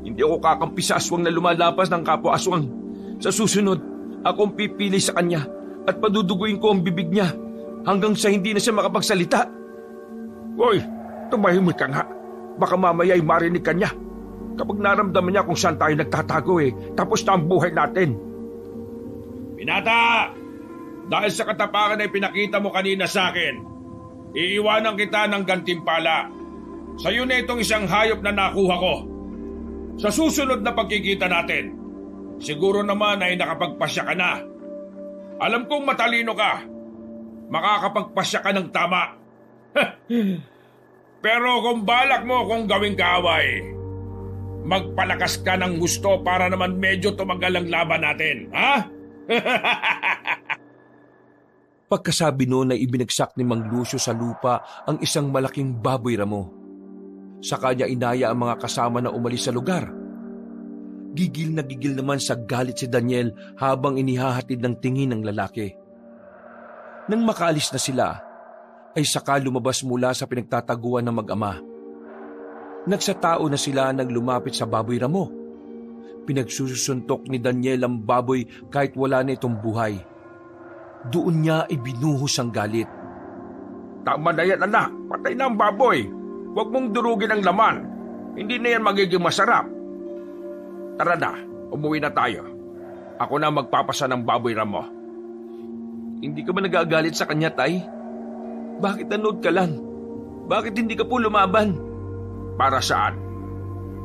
hindi ako kakampi sa aswang na lumalapas ng kapwa aswang. Sa susunod, akong pipili sa kanya at paduduguin ko ang bibig niya hanggang sa hindi na siya makapagsalita. Hoy, tumahimik ka nga. Baka mamaya ay marinig ka niya. Kapag naramdaman niya kung saan tayo nagtatago tapos na ang buhay natin. Binata! Dahil sa katapangan ay pinakita mo kanina sa akin, iiwanan kita ng gantimpala. Sa'yo na itong isang hayop na nakuha ko. Sa susunod na pagkikita natin, siguro naman ay nakapagpasya ka na. Alam kong matalino ka. Makakapagpasya ka ng tama. Pero kung balak mo kung gawing kaaway, magpalakas ka ng gusto para naman medyo tumagal ang laban natin, ha? Pagkasabi noon ay ibinagsak ni Mang Lucio sa lupa ang isang malaking baboy ramo. Sa kanya inaya ang mga kasama na umalis sa lugar. Gigil na gigil naman sa galit si Daniel habang inihahatid ng tingin ng lalaki. Nang makaalis na sila, ay saka lumabas mula sa pinagtataguan ng mag-ama. Nagsatao na sila nang lumapit sa baboy ramo. Pinagsusuntok ni Daniel ang baboy kahit wala na itong buhay. Doon niya ibinuhos ang galit. Tama na yan, anak. Patay na ang baboy. Huwag mong durugin ang laman. Hindi na yan magiging masarap. Tara na, umuwi na tayo. Ako na magpapasa ng baboy ramo. Hindi ka ba nagagalit sa kanya, Tay? Bakit nanood ka lang? Bakit hindi ka po lumaban? Para saan?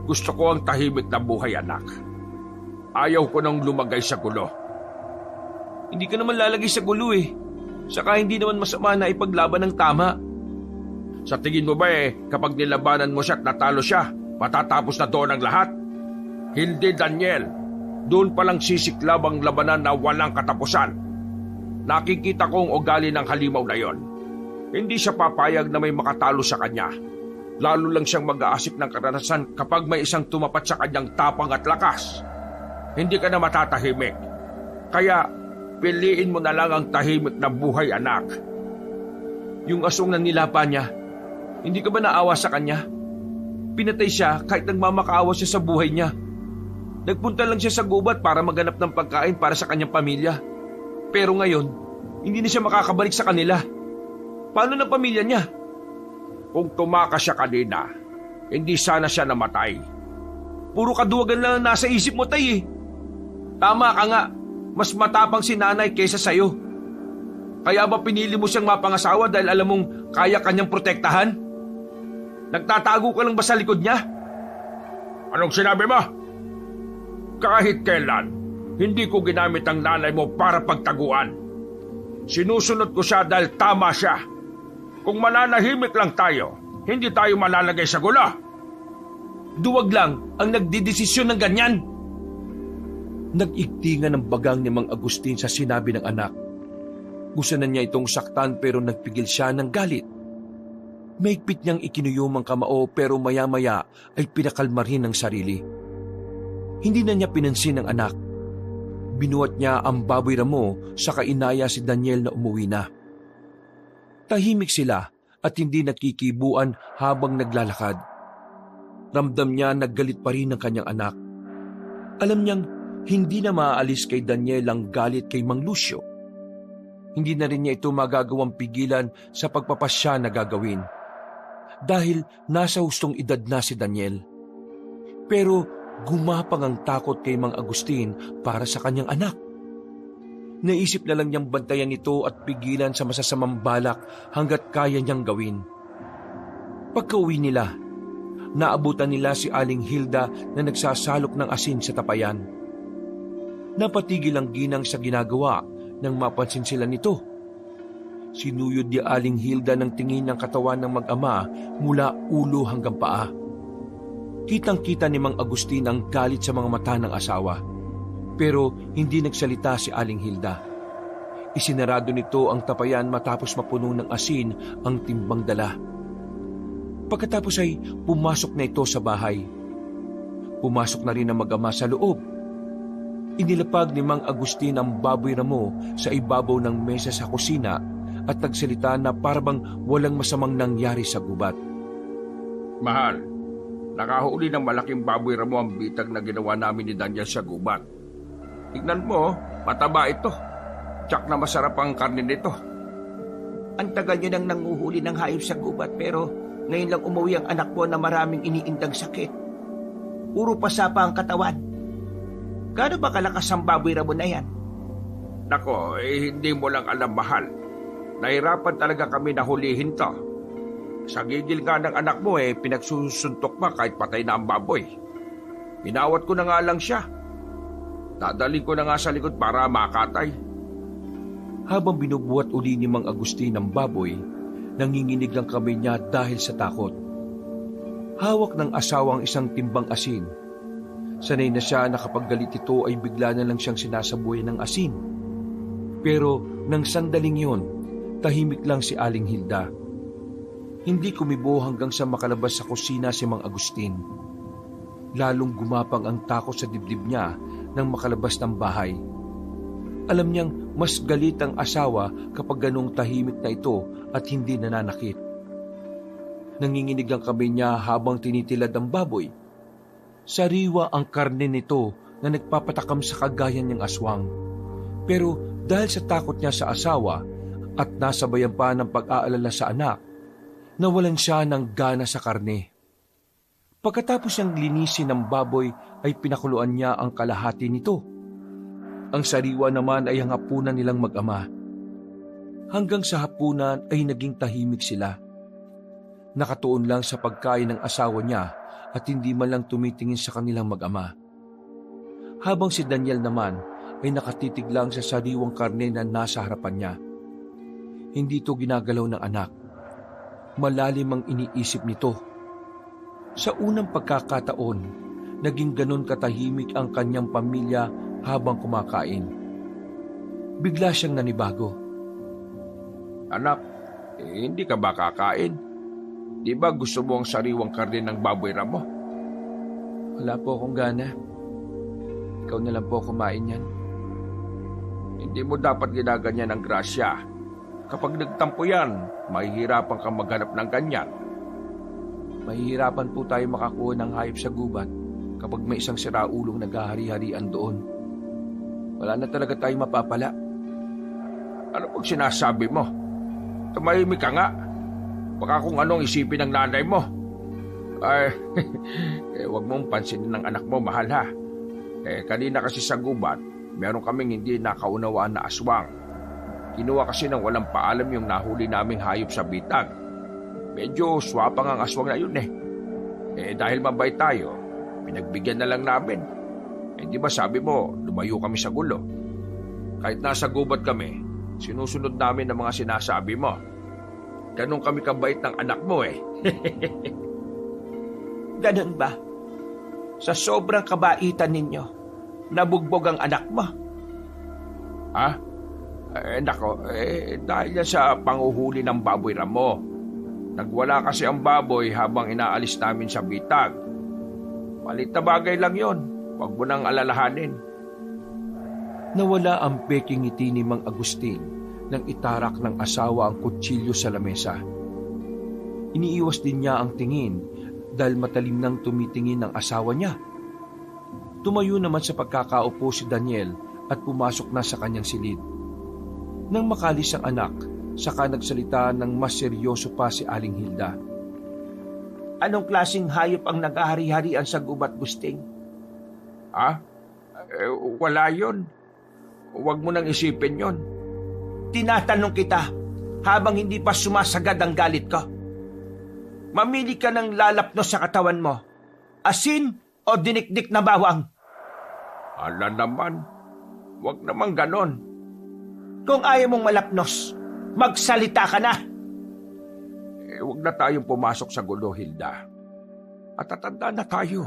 Gusto ko ang tahimik na buhay, anak. Ayaw ko nang lumagay sa gulo. Hindi ka naman lalagay sa gulo eh. Saka hindi naman masama na ipaglaban ng tama. Sa tingin mo ba kapag nilabanan mo siya at natalo siya, matatapos na doon ang lahat? Hindi, Daniel. Doon palang sisiklab ang labanan na walang katapusan. Nakikita ko ang ugali ng halimaw na yon. Hindi siya papayag na may makatalo sa kanya. Lalo lang siyang mag-aasik ng karanasan kapag may isang tumapat sa kanyang tapang at lakas. Hindi ka na matatahimik. Kaya, piliin mo na lang ang tahimik na buhay, anak. Yung asong na nilapa niya, hindi ka ba naawa sa kanya? Pinatay siya kahit nagmamakaawa siya sa buhay niya. Nagpunta lang siya sa gubat para maghanap ng pagkain para sa kanyang pamilya. Pero ngayon, hindi na siya makakabalik sa kanila. Paano ng pamilya niya? Kung tumakas siya kanina, hindi sana siya namatay. Puro kaduwagan lang ang nasa isip mo, Tay eh. Tama ka nga, mas matapang si nanay kaysa sayo. Kaya ba pinili mo siyang mapangasawa dahil alam mong kaya kanyang protektahan? Nagtatago ka lang ba sa likod niya? Anong sinabi mo? Kahit kailan, hindi ko ginamit ang nanay mo para pagtaguan. Sinusunod ko siya dahil tama siya. Kung mananahimik lang tayo, hindi tayo malalagay sa gulo. Duwag lang ang nagdidesisyon ng ganyan. Nag-igtingan ng bagang ni Mang Agustin sa sinabi ng anak. Gusto na niya itong saktan pero nagpigil siya ng galit. Mahigpit niyang ikinuyom ang kamao pero maya-maya ay pinakalma rin ang sarili. Hindi na niya pinansin ang anak. Binuhat niya ang baboy ramo sa kainaya si Daniel na umuwi na. Tahimik sila at hindi nakikibuan habang naglalakad. Ramdam niya naggalit pa rin ang kanyang anak. Alam niyang hindi na maaalis kay Daniel ang galit kay Mang Lucio. Hindi na rin niya ito magagawang pigilan sa pagpapasya na gagawin. Dahil nasa hustong edad na si Daniel. Pero gumapang ang takot kay Mang Agustin para sa kanyang anak. Naisip na lang niyang bantayan ito at pigilan sa masasamang balak hanggat kaya niyang gawin. Pagka-uwi nila, naabutan nila si Aling Hilda na nagsasalok ng asin sa tapayan. Napatigil ang ginang sa ginagawa nang mapansin sila nito. Sinuyod ni Aling Hilda ng tingin ng katawan ng mag-ama mula ulo hanggang paa. Kitang-kita ni Mang Agustin ang galit sa mga mata ng asawa. Pero hindi nagsalita si Aling Hilda. Isinarado nito ang tapayan matapos mapuno ng asin ang timbang dala. Pagkatapos ay pumasok na ito sa bahay. Pumasok na rin ang mag-ama sa loob. Inilapag ni Mang Agustin ang baboy ramo sa ibabaw ng mesa sa kusina at nagsalita na parabang walang masamang nangyari sa gubat. Mahal, nakahuli ng malaking baboy ramo ang bitag na ginawa namin ni Daniel sa gubat. Tignan mo, mataba ito. Tsak na masarap ang karne nito. Ang tagal niyo nang nanguhuli ng hayop sa gubat pero ngayon lang umuwi ang anak mo na maraming iniindang sakit. Puro pasa pa ang katawan. Gaano ba kalakas ang baboy ramo na yan? Nako, hindi mo lang alam, mahal. Nahirapan talaga kami na hulihin to. Sa gigil nga ng anak mo pinagsusuntok pa kahit patay na ang baboy. Inawat ko na nga lang siya. Dadaling ko na nga sa likod para makatay. Habang binubuhat uli ni Mang Agustin ang baboy, nanginginig ang kamay niya dahil sa takot. Hawak ng asawang isang timbang asin. Sanay na siya na kapag galit ito ay bigla na lang siyang sinasabuhay ng asin. Pero nang sandaling yun, tahimik lang si Aling Hilda. Hindi kumibo hanggang sa makalabas sa kusina si Mang Agustin. Lalong gumapang ang takot sa dibdib niya nang makalabas ng bahay. Alam niyang mas galit ang asawa kapag ganong tahimik na ito at hindi nananakit. Nanginginig ang kamay niya habang tinitilad ang baboy. Sariwa ang karne nito na nagpapatakam sa kagayan niyang aswang. Pero dahil sa takot niya sa asawa at nasabayan pa ng pag-aalala sa anak, nawalan siya ng gana sa karne. Pagkatapos niyang linisin ng baboy ay pinakuluan niya ang kalahati nito. Ang sariwa naman ay ang hapunan nilang mag-ama. Hanggang sa hapunan ay naging tahimik sila. Nakatuon lang sa pagkain ng asawa niya at hindi man lang tumitingin sa kanilang mag-ama. Habang si Daniel naman ay nakatitig lang sa sariwang karne na nasa harapan niya. Hindi ito ginagalaw ng anak. Malalim ang iniisip nito. Sa unang pagkakataon, naging ganon katahimik ang kanyang pamilya habang kumakain. Bigla siyang nanibago. Anak, hindi ka ba kakain? Di ba gusto mo ang sariwang karne ng baboy ramo? Wala po akong gana. Ikaw na lang po kumain yan. Hindi mo dapat ginaganyan ng grasya. Kapag nagtampo yan, mahihirapan kang maghanap ng ganyan. Mahihirapan po tayo makakuha ng hayop sa gubat kapag may isang siraulong naghahari-harian doon. Wala na talaga tayo mapapala. Ano pag sinasabi mo? Tumahimik ka nga. Baka kung anong isipin ng nanay mo. Ay, wag mong pansinin ng anak mo, mahal ha. Kanina kasi sa gubat, meron kaming hindi nakaunawaan na aswang. Kinuha kasi ng walang paalam yung nahuli naming hayop sa bitag. Medyo swapang ang aswang na yun dahil mabait tayo, pinagbigyan na lang namin. Di ba sabi mo, lumayo kami sa gulo. Kahit nasa gubat kami, sinusunod namin ang mga sinasabi mo. Ganun kami kabait ng anak mo Ganun ba? Sa sobrang kabaitan ninyo, nabugbog ang anak mo? Ha? Nako, dahil yan sa panguhuli ng baboy ramo. Nagwala kasi ang baboy habang inaalis namin sa bitag. Malit na bagay lang yon. Huwag mo nang alalahanin. Nawala ang peking ngiti ni Mang Agustin nang itarak ng asawa ang kutsilyo sa lamesa. Iniiwas din niya ang tingin dahil matalim nang tumitingin ang asawa niya. Tumayo naman sa pagkakaupo si Daniel at pumasok na sa kanyang silid. Nang makalis ang anak, saka nagsalita ng mas seryoso pa si Aling Hilda. Anong klaseng hayop ang naghahari-harian sa gubat, Gusting? Wala yon. Huwag mo nang isipin yon. Tinatanong kita habang hindi pa sumasagad ang galit ko. Mamili ka ng lalapnos sa katawan mo. Asin o dinikdik na bawang? Ala naman. Huwag naman ganon. Kung ayaw mong malapnos, magsalita ka na. Huwag na tayong pumasok sa gulo, Hilda. At tatanda na tayo.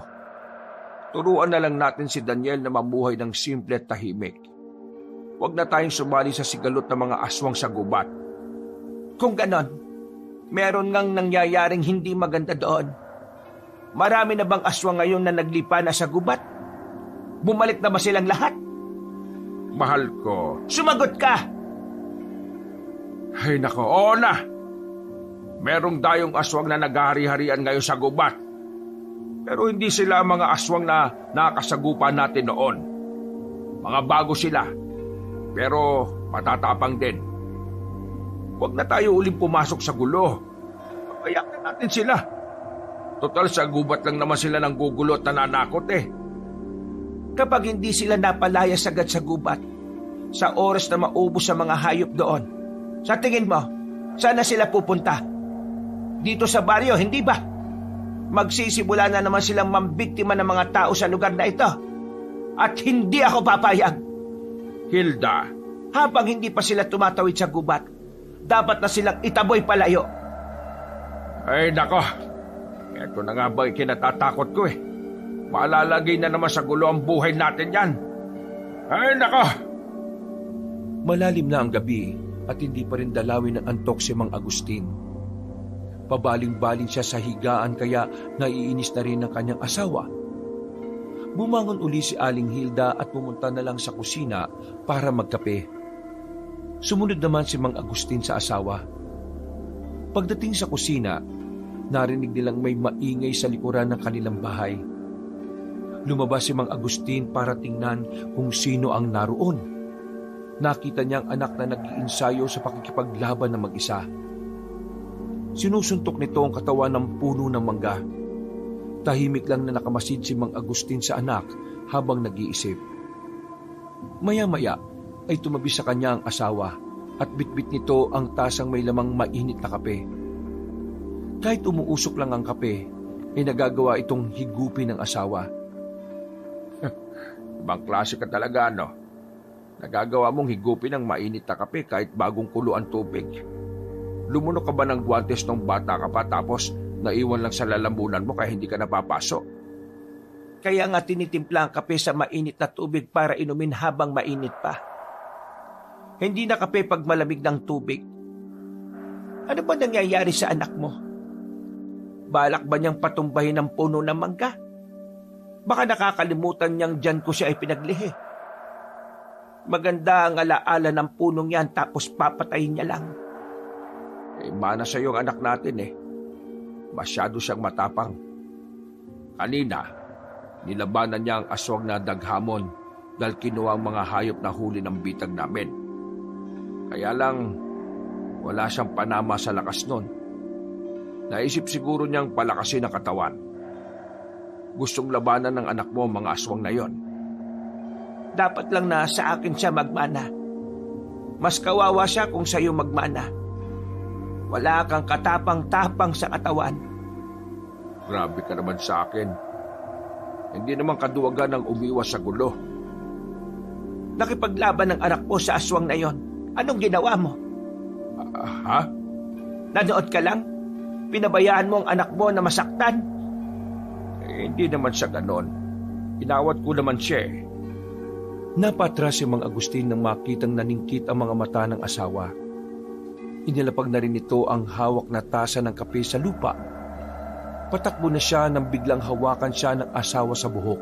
Turuan na lang natin si Daniel na mamuhay ng simple at tahimik. Huwag na tayong sumali sa sigalot ng mga aswang sa gubat. Kung ganon, meron ngang nangyayaring hindi maganda doon. Marami na bang aswang ngayon na naglipa na sa gubat? Bumalik na ba silang lahat? Mahal ko. Sumagot ka! Ay nako, oo na. Merong dayong aswang na naghahari-harian ngayon sa gubat. Pero hindi sila mga aswang na nakasagupan natin noon. Mga bago sila. Pero matatapang din. Huwag na tayo uling pumasok sa gulo. Papayak na natin sila. Total sa gubat lang naman sila ng gugulo at nananakot Kapag hindi sila napalaya sagad sa gubat, sa oras na maubos sa mga hayop doon, Sa tingin mo, saan na sila pupunta? Dito sa baryo, hindi ba? Magsisimula na naman silang mambiktima ng mga tao sa lugar na ito. At hindi ako papayag. Hilda, Habang hindi pa sila tumatawid sa gubat, dapat na silang itaboy palayo. ay nako. Ito na nga ba kinatatakot ko eh. Malalagay na naman sa gulo ang buhay natin yan. Ay nako. Malalim na ang gabi at hindi pa rin dalawin ng antok si Mang Agustin. Pabaling-baling siya sa higaan kaya naiinis na rin ang kanyang asawa. Bumangon uli si Aling Hilda at pumunta na lang sa kusina para magkape. Sumunod naman si Mang Agustin sa asawa. Pagdating sa kusina, narinig nilang may maingay sa likuran ng kanilang bahay. Lumabas si Mang Agustin para tingnan kung sino ang naroon. Nakita niya ang anak na nag-iinsayo sa pakikipaglaban ng mag-isa. Sinusuntok nito ang katawan ng puno ng mangga. Tahimik lang na nakamasid si Mang Agustin sa anak habang nag-iisip. Maya-maya ay tumabi sa kanya ang asawa at bitbit nito ang tasang may lamang mainit na kape. Kahit umuusok lang ang kape, ay nagagawa itong higupin ng asawa. Ibang klase ka talaga, no? Nagagawa mong higupin ng mainit na kape kahit bagong kulo ang tubig. Lumunok ka ba ng guwantes nung bata ka pa tapos naiwan lang sa lalamunan mo kaya hindi ka napapasok? Kaya nga tinitimpla ang kape sa mainit na tubig para inumin habang mainit pa. Hindi na kape pag malamig ng tubig. Ano ba nangyayari sa anak mo? Balak ba niyang patumbahin ang puno ng mangga? Baka nakakalimutan niyang dyan ko siya ay pinaglihi. Maganda ang alaala ng punong yan tapos papatayin niya lang. Mana sa yung anak natin eh. Masyado siyang matapang. Kanina, nilabanan niya ang aswang na daghamon dahil kinuha ang mga hayop na huli ng bitag namin. Kaya lang, wala siyang panama sa lakas nun. Naisip siguro niyang palakasin ang katawan. Gustong labanan ng anak mo ang mga aswang na yon. Dapat lang na sa akin siya magmana. Mas kawawa siya kung sa'yo magmana. Wala kang katapang-tapang sa katawan. Grabe ka naman sa akin. Hindi naman kaduwagan ang umiwas sa gulo. Nakipaglaban ng anak mo sa aswang na yon. Anong ginawa mo? Ha? Nanood ka lang? Pinabayaan mo ang anak mo na masaktan? Hindi naman siya ganon. Inawat ko naman siya eh. Napatras si Mang Agustin nang makitang naningkit ang mga mata ng asawa. Inilapag na rin ito ang hawak na tasa ng kape sa lupa. Patakbo na siya nang biglang hawakan siya ng asawa sa buhok.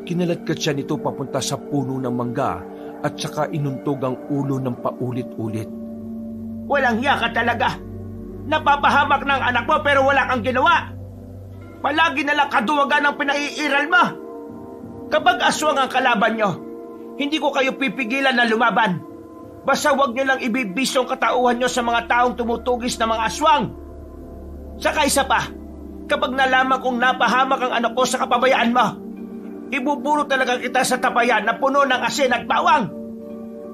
Kinaladkad siya nito papunta sa puno ng mangga at saka inuntog ang ulo ng paulit-ulit. Walang hiya ka talaga! Napapahamak ng anak mo pero wala kang ginawa! Palagi na lang kaduwagan ang pinaiiral mo! Kapag aswang ang kalaban nyo, hindi ko kayo pipigilan na lumaban. Basta huwag nyo lang ibibisyo ang katauhan nyo sa mga taong tumutugis na mga aswang. Saka isa pa, kapag nalaman kong napahamak ang anak ko sa kapabayaan mo, ibuburo talaga kita sa tapayan na puno ng asin at bawang.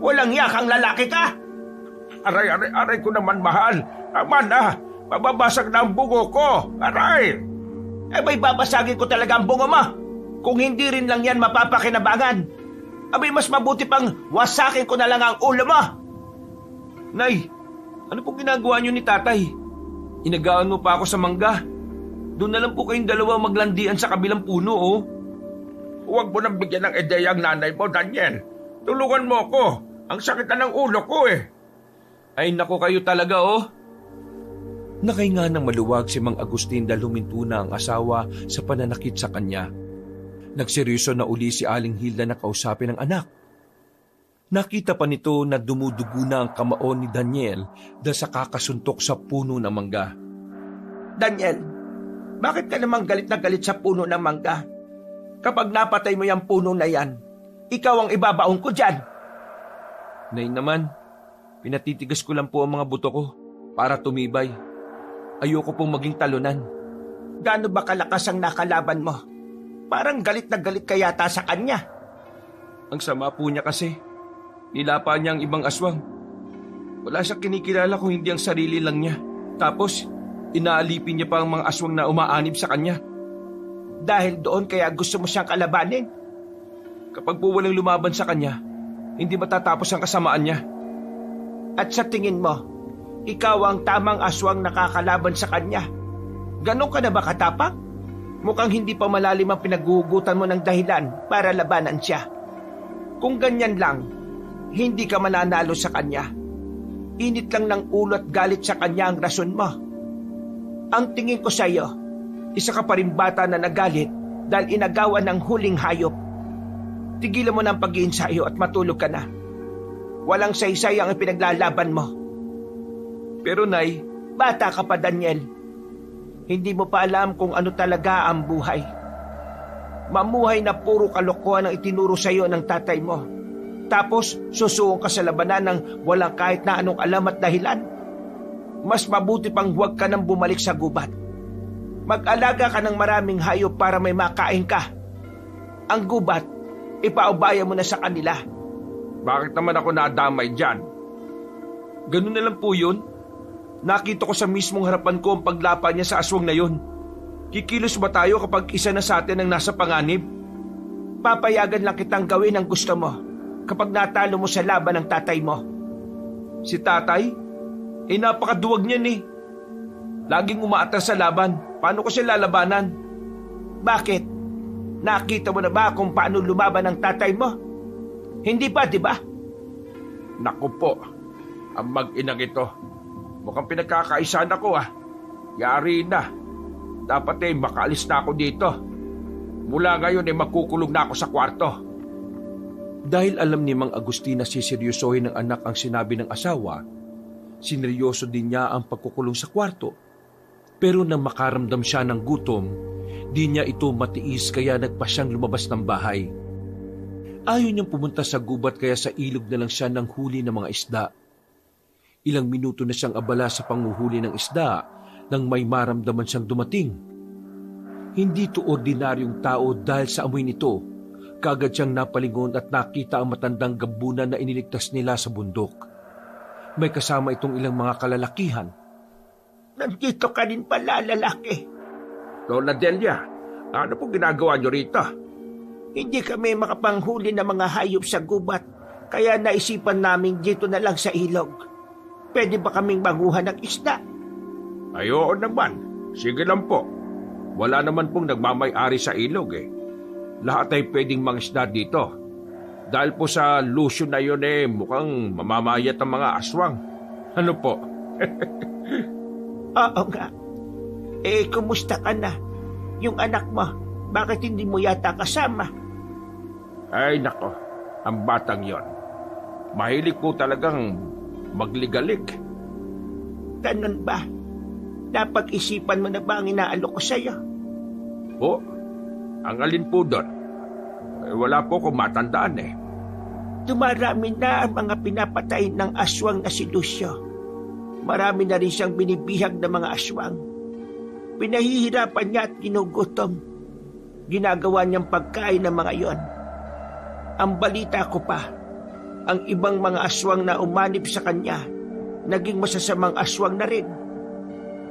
Walang hiya kang lalaki ka. Aray ko naman, mahal. Tama na. Mababasag na ang bungo ko. Aray! May babasagin ko talaga ang bungo mo. Kung hindi rin lang yan mapapakinabangan, mas mabuti pang wasakin ko na lang ang ulo mo. Nay, ano pong ginagawa niyo ni tatay? Inagaan mo pa ako sa mangga. Doon na lang po kayong dalawa maglandian sa kabilang puno, oh. Huwag mo nang bigyan ng ideya ang nanay mo, Daniel. Tulungan mo ako. Ang sakit na ng ulo ko eh. Ay nako kayo talaga, oh. Nakahinga ng maluwag si Mang Agustin dahil huminto na ang asawa sa pananakit sa kanya. Nagseryoso na uli si Aling Hilda na kausapin ang anak. Nakita pa nito na dumudugo na ang kamao ni Daniel dahil sa kakasuntok sa puno ng mangga. Daniel, bakit ka namang galit na galit sa puno ng mangga? Kapag napatay mo yung puno na yan, ikaw ang ibabaon ko dyan. Nay naman, pinatitigas ko lang po ang mga buto ko para tumibay. Ayoko pong maging talunan. Gaano ba kalakas ang nakalaban mo? Parang galit na galit ka yata sa kanya. Ang sama po niya kasi. Nilapa niya ang ibang aswang. Wala siyang kinikilala kung hindi ang sarili lang niya. Tapos, inaalipin niya pa ang mga aswang na umaanib sa kanya. Dahil doon kaya gusto mo siyang kalabanin? Kapag po walang lumaban sa kanya, hindi matatapos ang kasamaan niya. At sa tingin mo, ikaw ang tamang aswang nakakalaban sa kanya. Ganon ka na ba katapang? Mukhang hindi pa malalim ang pinaghuhugutan mo ng dahilan para labanan siya. Kung ganyan lang, hindi ka mananalo sa kanya. Init lang ng ulo at galit sa kanya ang rason mo. Ang tingin ko sa iyo, isa ka pa rin bata na nagalit dahil inagawan ng huling hayop. Tigilan mo ng pag-iinsayo at matulog ka na. Walang saysay ang ipinaglalaban mo. Pero Nay, bata ka pa, Daniel. Hindi mo pa alam kung ano talaga ang buhay. Mamuhay na puro kalokohan ang itinuro sa iyo ng tatay mo. Tapos susuong ka sa labanan ng walang kahit na anong alam at dahilan. Mas mabuti pang huwag ka nang bumalik sa gubat. Mag-alaga ka ng maraming hayop para may makain ka. Ang gubat, ipaubaya mo na sa kanila. Bakit naman ako nadamay dyan? Ganun na lang po yun. Nakita ko sa mismong harapan ko ang paglapa niya sa aswang na yun. Kikilos ba tayo kapag isa na sa atin ang nasa panganib? Papayagan lang kitang gawin ang gusto mo kapag natalo mo sa laban ng tatay mo. Si tatay? Napakaduwag niyan eh. Laging umaatras sa laban. Paano ko siya lalabanan? Bakit? Nakita mo na ba kung paano lumaban ng tatay mo? Hindi pa, di ba? Naku po, ang mag-inang ito. Mukhang pinagkakaisan ako Yari na. Dapat makaalis na ako dito. Mula ngayon makukulong na ako sa kwarto. Dahil alam ni Mang Agustin na siseryosohin ng anak ang sinabi ng asawa, sineryoso din niya ang pagkukulong sa kwarto. Pero nang makaramdam siya ng gutom, di niya ito matiis kaya nagpa siyang lumabas ng bahay. Ayaw niyang pumunta sa gubat kaya sa ilog na lang siya nang huli ng mga isda. Ilang minuto na siyang abala sa panguhuli ng isda nang may maramdaman siyang dumating. Hindi ito ordinaryong tao dahil sa amoy nito. Kagad siyang napalingon at nakita ang matandang gabunan na iniligtas nila sa bundok. May kasama itong ilang mga kalalakihan. Nandito ka rin pala, lalaki. Lola Delia, ano po ginagawa niyo rito? Hindi kami makapanghuli ng mga hayop sa gubat, kaya naisipan namin dito na lang sa ilog. Pwede ba kaming manguha ng isda? Ay, oo naman. Sige lang po. Wala naman pong nagmamay-ari sa ilog Lahat ay pwedeng mangisda dito. Dahil po sa lusyon na yun mukhang mamamayat ang mga aswang. Ano po? Oo nga. Kumusta ka na? Yung anak mo, bakit hindi mo yata kasama? Ay, nako. Ang batang yon. Mahilig po talagang magligalig. Ganun ba? Napag-isipan mo na ba ang inaalok ko sa'yo? Po? Ang alin po doon? Wala po kung matandaan Dumarami na ang mga pinapatay ng aswang na si Lucio. Marami na rin siyang binibihag ng mga aswang. Pinahihirapan niya at ginugutom. Ginagawa niyang pagkain ng mga yon. Ang balita ko pa, ang ibang mga aswang na umanib sa kanya, naging masasamang aswang na rin.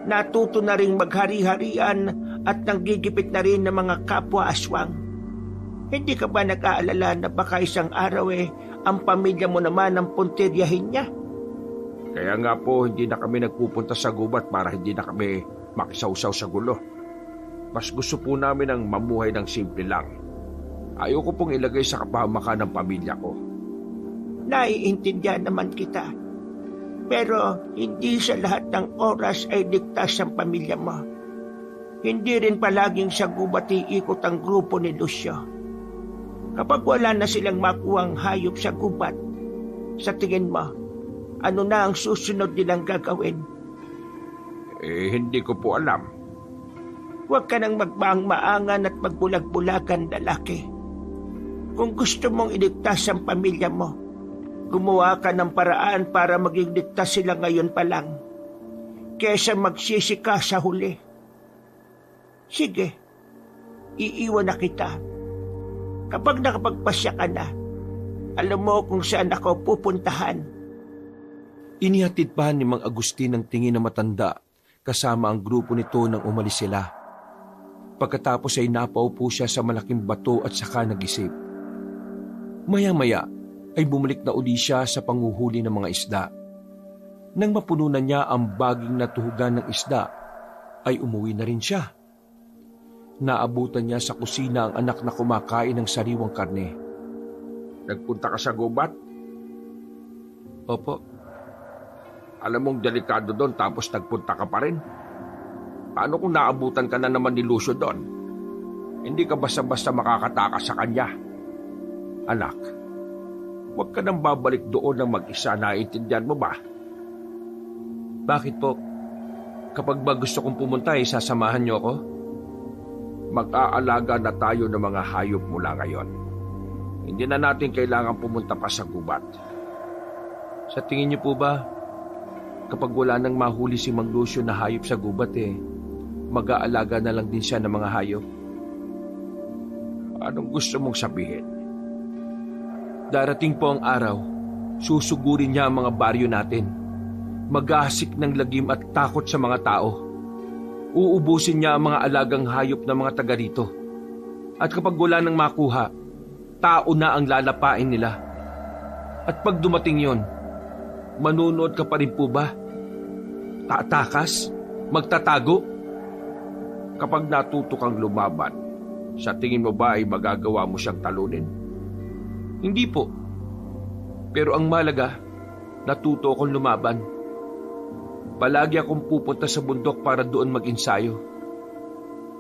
Natuto na rin maghari-harian at nanggigipit na rin ng mga kapwa aswang. Hindi ka ba nag-aalala na baka isang araw ang pamilya mo naman ang puntiryahin niya? Kaya nga po hindi na kami nagpupunta sa gubat para hindi na kami makisawsaw sa gulo. Mas gusto po namin ang mamuhay ng simple lang. Ayoko pong ilagay sa kapahamakan ng pamilya ko. Naiintindihan naman kita. Pero hindi sa lahat ng oras ay ligtas ang pamilya mo. Hindi rin palaging sa gubat iikot ang grupo ni Lucio. Kapag wala na silang makuhang hayop sa gubat, sa tingin mo, ano na ang susunod nilang gagawin? Hindi ko po alam. Huwag ka nang magmaang-maangan at magbulag-bulagan, lalaki. Kung gusto mong iligtas ang pamilya mo, gumawa ka ng paraan para maging ligtas sila ngayon pa lang, kesa magsisi ka sa huli. Sige, iiwan na kita. Kapag nakapagpasya ka na, alam mo kung saan ako pupuntahan. Inihatid pa ni Mang Agustin ng tingin na matanda kasama ang grupo nito nang umalis sila. Pagkatapos ay napaupo siya sa malaking bato at saka nag-isip. Maya-maya ay bumalik na uli siya sa panguhuli ng mga isda. Nang mapununan niya ang baging natuhugan ng isda, ay umuwi na rin siya. Naabutan niya sa kusina ang anak na kumakain ng sariwang karne. Nagpunta ka sa gubat? Opo. Alam mong delikado doon tapos nagpunta ka pa rin. Paano kung naabutan ka na naman ni Lucio doon? Hindi ka basta-basta makakatakas sa kanya. Anak, huwag ka nang babalik doon ng mag-isa, naiintindihan mo ba? Bakit po? Kapag ba gusto kong pumunta ay sasamahan niyo ako? Mag-aalaga na tayo ng mga hayop mula ngayon. Hindi na natin kailangan pumunta pa sa gubat. Sa tingin niyo po ba, kapag wala nang mahuli si Mang Lucio na hayop sa gubat mag-aalaga na lang din siya ng mga hayop? Anong gusto mong sabihin? Darating po ang araw, susugurin niya ang mga baryo natin. Mag-ahasik ng lagim at takot sa mga tao. Uubusin niya ang mga alagang hayop ng mga taga rito. At kapag wala nang makuha, tao na ang lalapain nila. At pag dumating yon, manunood ka pa rin po ba? Tatakas? Magtatago? Kapag natuto kang lumaban, sa tingin mo ba ay magagawa mo siyang talunin? Hindi po. Pero ang malaga, natuto akong lumaban. Palagi akong pupunta sa bundok para doon mag-ensayo.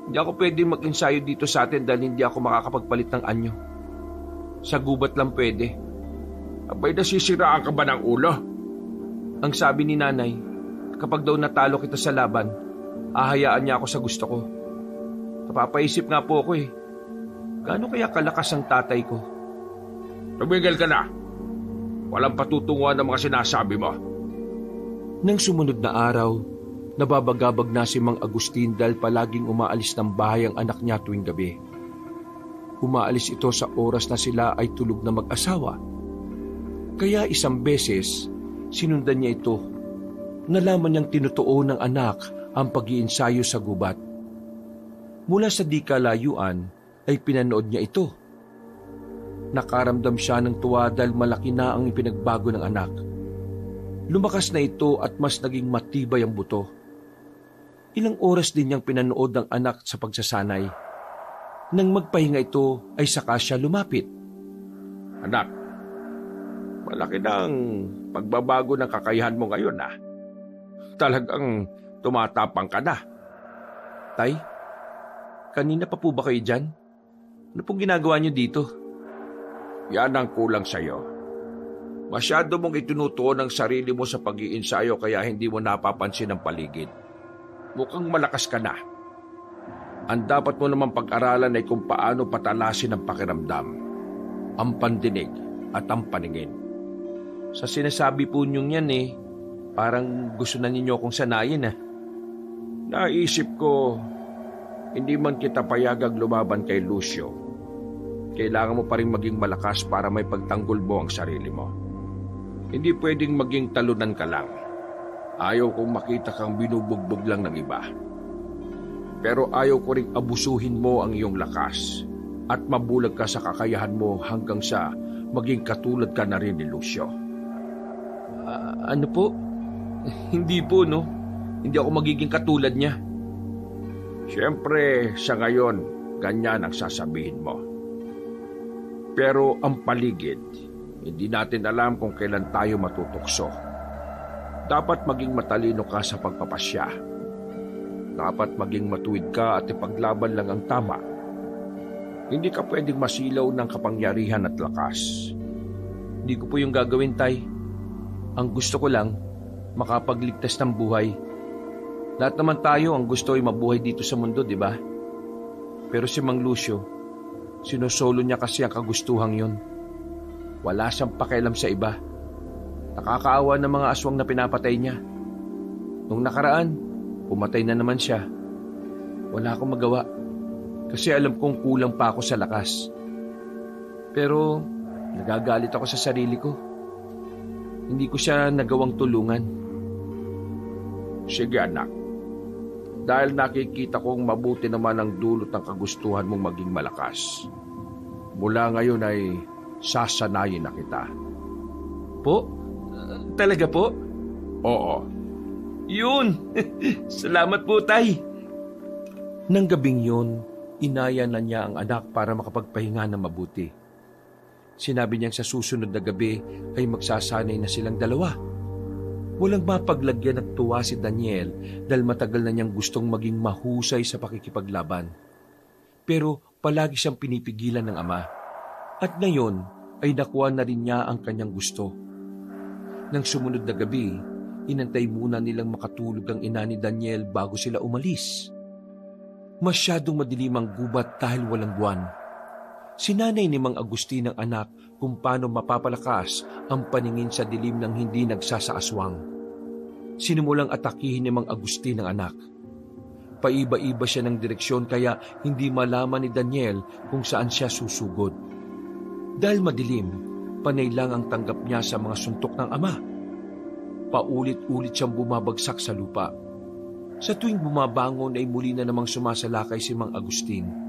Hindi ako pwedeng mag-ensayo dito sa atin dahil hindi ako makakapagpalit ng anyo. Sa gubat lang pwede. Abay, nasisiraan ka ba ng ulo? Ang sabi ni nanay, kapag daw natalo kita sa laban, ahayaan niya ako sa gusto ko. Napapaisip nga po ako gaano kaya kalakas ang tatay ko? Tumigil ka na. Walang patutunguhan ng mga sinasabi mo. Nang sumunod na araw, nababagabag na si Mang Agustin dahil palaging umaalis ng bahay ang anak niya tuwing gabi. Umaalis ito sa oras na sila ay tulog na mag-asawa. Kaya isang beses, sinundan niya ito. Nalaman niyang tinutuo ng anak ang pag-iensayo sa gubat. Mula sa di kalayuan ay pinanood niya ito. Nakaramdam siya ng tuwa dahil malaki na ang ipinagbago ng anak. Lumakas na ito at mas naging matibay ang buto. Ilang oras din niyang pinanood ng anak sa pagsasanay. Nang magpahinga ito ay saka siya lumapit. Anak, malaki na ang pagbabago ng kakayahan mo ngayon Talagang tumatapang ka na. Tay, kanina pa po ba kayo dyan? Ano pong ginagawa niyo dito? Yan ang kulang sa'yo. Masyado mong itinutuon ang sarili mo sa pag-iinsayo kaya hindi mo napapansin ang paligid. Mukhang malakas ka na. Ang dapat mo naman pag-aralan ay kung paano patalasin ang pakiramdam, ang pandinig at ang paningin. Sa sinasabi po niyong yan parang gusto na ninyo akong sanayin Naisip ko, hindi man kita payagang lumaban kay Lucio. Kailangan mo pa rin maging malakas para may pagtanggol mo ang sarili mo. Hindi pwedeng maging talunan ka lang. Ayaw kong makita kang binubugbog lang ng iba. Pero ayaw ko ring abusuhin mo ang iyong lakas at mabulag ka sa kakayahan mo hanggang sa maging katulad ka na rin ni Lucio. Ano po? Hindi po, no? Hindi ako magiging katulad niya. Siyempre, sa ngayon, ganyan ang sasabihin mo. Pero ang paligid, hindi natin alam kung kailan tayo matutukso. Dapat maging matalino ka sa pagpapasya. Dapat maging matuwid ka at ipaglaban lang ang tama. Hindi ka pwedeng masilaw ng kapangyarihan at lakas. Hindi ko po yung gagawin, Tay. Ang gusto ko lang, makapagligtas ng buhay. Lahat naman tayo ang gusto ay mabuhay dito sa mundo, di ba? Pero si Mang Lucio, sinusolo niya kasi ang kagustuhang yun. Wala siyang pakialam sa iba. Nakakaawa ng mga aswang na pinapatay niya. Nung nakaraan, pumatay na naman siya. Wala akong magawa kasi alam kong kulang pa ako sa lakas. Pero nagagalit ako sa sarili ko. Hindi ko siya nagawang tulungan. Sige anak, dahil nakikita kong mabuti naman ang dulot ng kagustuhan mong maging malakas. Mula ngayon ay sasanayin na kita. Po? Talaga po? Oo. Yun! Salamat po, Tay! Nang gabing yun, inaya na niya ang anak para makapagpahinga ng mabuti. Sinabi niyang sa susunod na gabi ay magsasanay na silang dalawa. Walang mapaglagyan at tuwa si Daniel dahil matagal na niyang gustong maging mahusay sa pakikipaglaban. Pero palagi siyang pinipigilan ng ama. At ngayon ay nakuha na rin niya ang kanyang gusto. Nang sumunod na gabi, inantay muna nilang makatulog ang ina ni Daniel bago sila umalis. Masyadong madilim ang gubat dahil walang buwan. Sinanay ni Mang Agustin ang anak kung paano mapapalakas ang paningin sa dilim ng hindi nagsasaaswang. Sinimulang atakihin ni Mang Agustin ang anak. Paiba-iba siya ng direksyon kaya hindi malaman ni Daniel kung saan siya susugod. Dahil madilim, panay lang ang tanggap niya sa mga suntok ng ama. Paulit-ulit siyang bumabagsak sa lupa. Sa tuwing bumabangon ay muli na namang sumasalakay si Mang Agustin.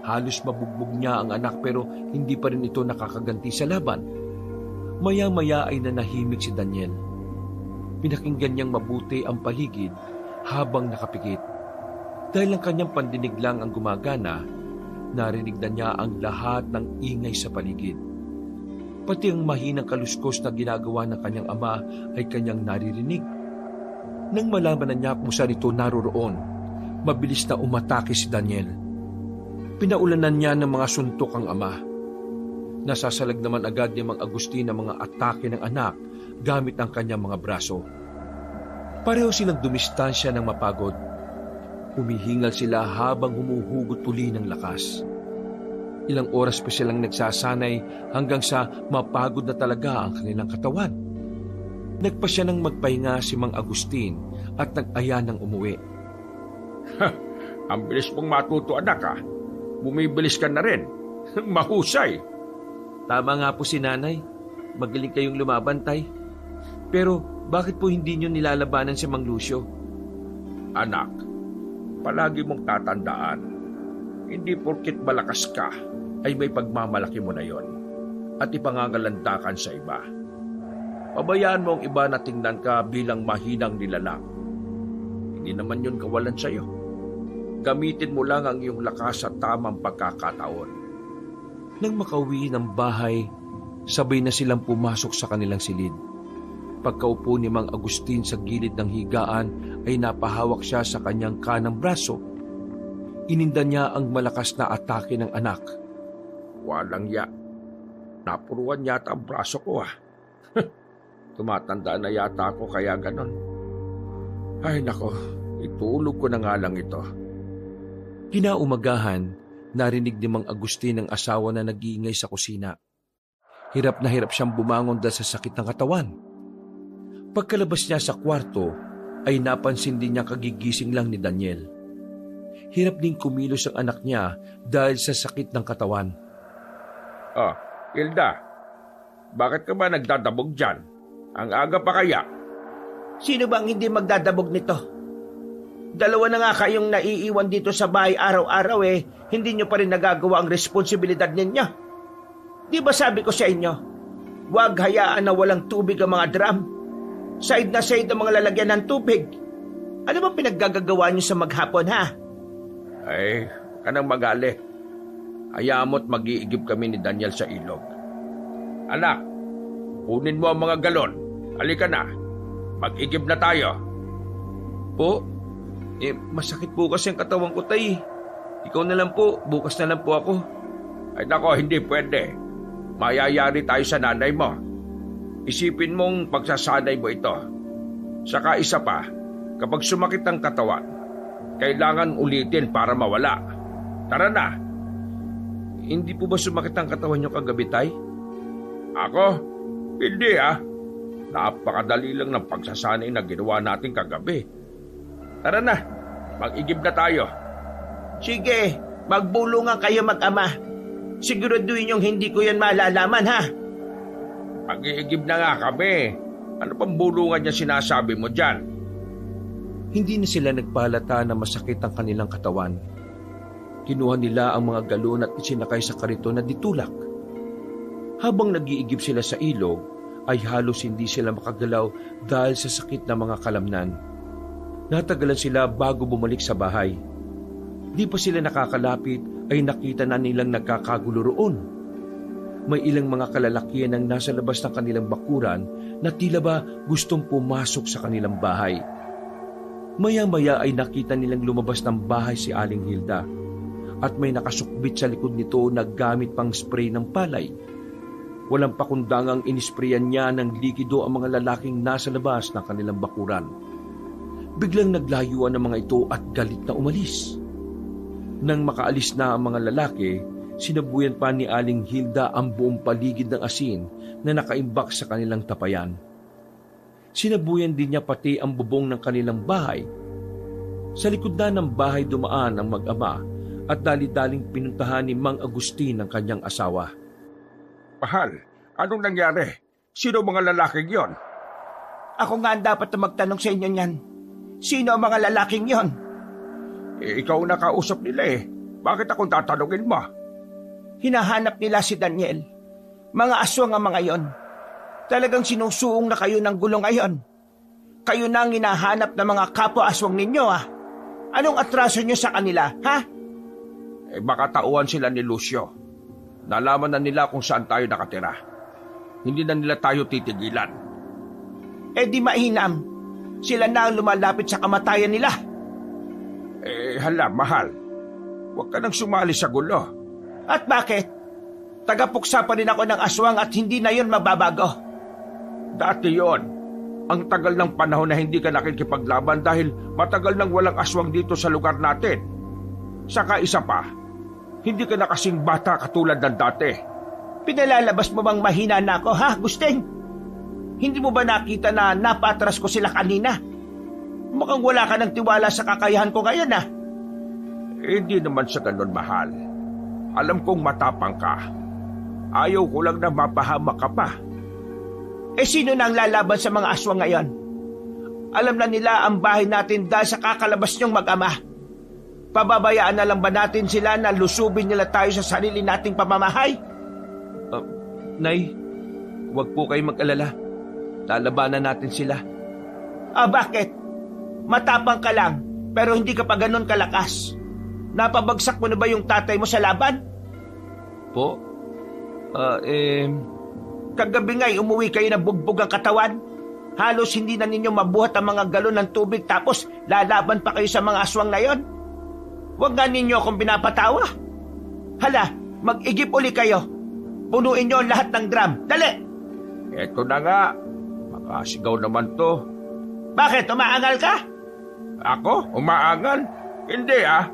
Halos mabugbog niya ang anak pero hindi pa rin ito nakakaganti sa laban. Maya-maya ay nanahimik si Daniel. Pinakinggan niyang mabuti ang paligid habang nakapikit. Dahil ang kanyang pandinig lang ang gumagana, narinig na niya ang lahat ng ingay sa paligid. Pati ang mahinang kaluskos na ginagawa ng kanyang ama ay kanyang naririnig. Nang malaman na niya kung saan ito naroroon, mabilis na umatake si Daniel. Pinaulanan niya ng mga suntok ang ama. Nasasalag naman agad ni Mang Agustin ang mga atake ng anak gamit ang kanyang mga braso. Pareho silang dumistansya ng mapagod. Humihingal sila habang humuhugot uli ng lakas. Ilang oras pa silang nagsasanay hanggang sa mapagod na talaga ang kanilang katawan. Nagpa siya ng magpahinga si Mang Agustin at nag-aya ng umuwi. Ang bilis mong matuto anak ha. Bumibilis ka na rin. Mahusay. Tama nga po si nanay. Magaling kayong lumaban, Tay. Pero bakit po hindi nyo nilalabanan si Mang Lucio? Anak, palagi mong tatandaan, hindi porkit malakas ka ay may pagmamalaki mo na yon at ipangangalandakan sa iba. Pabayaan mo ang iba na tingnan ka bilang mahinang nilalang. Hindi naman yun kawalan sa'yo. Gamitin mo lang ang iyong lakas sa tamang pagkakataon. Nang makauwi ng bahay, sabay na silang pumasok sa kanilang silid. Pagkaupo ni Mang Agustin sa gilid ng higaan ay napahawak siya sa kanyang kanang braso. Ininda niya ang malakas na atake ng anak. Walang ya. Napuruan yata ang braso ko ah. Tumatanda na yata ako kaya ganon. Ay nako, itulog ko na nga lang ito. Kinaumagahan, narinig ni Mang Agustin ang asawa na nag-iingay sa kusina. Hirap na hirap siyang bumangon dahil sa sakit ng katawan. Pagkalabas niya sa kwarto, ay napansin din niya kagigising lang ni Daniel. Hirap din kumilos ang anak niya dahil sa sakit ng katawan. Hilda, bakit ka ba nagdadabog dyan? Ang aga pa kaya? Sino bang hindi magdadabog nito? Dalawa na nga kayong naiiwan dito sa bahay araw-araw hindi nyo pa rin nagagawa ang responsibilidad ninyo. Di ba sabi ko sa inyo, huwag hayaan na walang tubig ang mga drum. Side na side ang mga lalagyan ng tubig. Ano ba pinaggagawa nyo sa maghapon ha? Ay, kanang magali. Hayaan mo't mag-iigib kami ni Daniel sa ilog. Anak, kunin mo ang mga galon. Halika na. Mag-igib na tayo. Po, masakit po kasi ang katawan ko, Tay. Ikaw na lang po, bukas na lang po ako. Ay nako, hindi pwede. Mayayari tayo sa nanay mo. Isipin mong pagsasanay mo ito. Saka isa pa, kapag sumakit ang katawan, kailangan ulitin para mawala. Tara na. Hindi po ba sumakit ang katawan niyo kagabi, Tay? Ako? Hindi Napakadali lang ng pagsasanay na ginawa natin kagabi. Tara na, mag-igib na tayo. Sige, magbulungan kayo mag-ama. Siguraduhin yung hindi ko yan malalaman ha. Mag-iigib na nga kami. Ano pang bulungan niya sinasabi mo dyan? Hindi na sila nagpahalata na masakit ang kanilang katawan. Kinuha nila ang mga galon at isinakay sa kariton na ditulak. Habang nag-iigib sila sa ilog, ay halos hindi sila makagalaw dahil sa sakit na mga kalamnan. Natagalan sila bago bumalik sa bahay. Di pa sila nakakalapit ay nakita na nilang nagkakagulo roon. May ilang mga kalalakihan ang nasa labas ng kanilang bakuran na tila ba gustong pumasok sa kanilang bahay. Maya-maya ay nakita nilang lumabas ng bahay si Aling Hilda at may nakasukbit sa likod nito na gamit pang spray ng palay. Walang pakundangang inisprayan niya ng likido ang mga lalaking nasa labas ng kanilang bakuran. Biglang naglayuan ang mga ito at galit na umalis. Nang makaalis na ang mga lalaki, sinabuyan pa ni Aling Hilda ang buong paligid ng asin na nakaimbak sa kanilang tapayan. Sinabuyan din niya pati ang bubong ng kanilang bahay. Sa likod na ng bahay dumaan ang mag-ama at dali-daling pinuntahan ni Mang Agustin ang kanyang asawa. Mahal, anong nangyari? Sino mga lalaking yon? Ako nga ang dapat na magtanong sa inyo niyan. Sino ang mga lalaking yon? Ikaw na kausap nila eh. Bakit akong tatanungin mo? Hinahanap nila si Daniel. Mga aswang ang mga yon. Talagang sinusuong na kayo ng gulo ngayon. Kayo na ang hinahanap ng mga kapwa-aswang ninyo ah. Anong atraso nyo sa kanila, ha? Baka tauhan sila ni Lucio. Nalaman na nila kung saan tayo nakatira. Hindi na nila tayo titigilan. Di mainam. Sila na ang lumalapit sa kamatayan nila. Hala, mahal. Huwag ka nang sumali sa gulo. At bakit? Tagapuksa pa rin ako ng aswang at hindi na yon mababago. Dati yon. Ang tagal ng panahon na hindi ka nakikipaglaban dahil matagal nang walang aswang dito sa lugar natin. Saka isa pa, hindi ka na kasing bata katulad ng dati. Pinalalabas mo bang mahina na ako, ha, Gusting? Hindi mo ba nakita na napatras ko sila kanina? Mukhang wala ka ng tiwala sa kakayahan ko ngayon, ha? Hindi naman sa ganun, mahal. Alam kong matapang ka. Ayaw ko lang na mapahamak ka pa. Sino na ang lalaban sa mga aswang ngayon? Alam na nila ang bahay natin dahil sa kakalabas niyong mag-ama. Pababayaan na lang ba natin sila na lusubin nila tayo sa sarili nating pamamahay? Nay, huwag po kayo mag-alala. Lalabanan natin sila. Bakit? Matapang ka lang, pero hindi ka pa ganun kalakas. Napabagsak mo na ba yung tatay mo sa laban? Po? Kagabi nga'y umuwi kayo na bugbog ang katawan. Halos hindi na ninyo mabuhat ang mga galon ng tubig tapos lalaban pa kayo sa mga aswang na yon. Huwag nga ninyo akong pinapatawa. Hala, mag-igip uli kayo. Punuin nyo lahat ng drum. Dali! Eto na nga. Makasigaw naman to. Bakit? Umaangal ka? Ako? Umaangal? Hindi ah.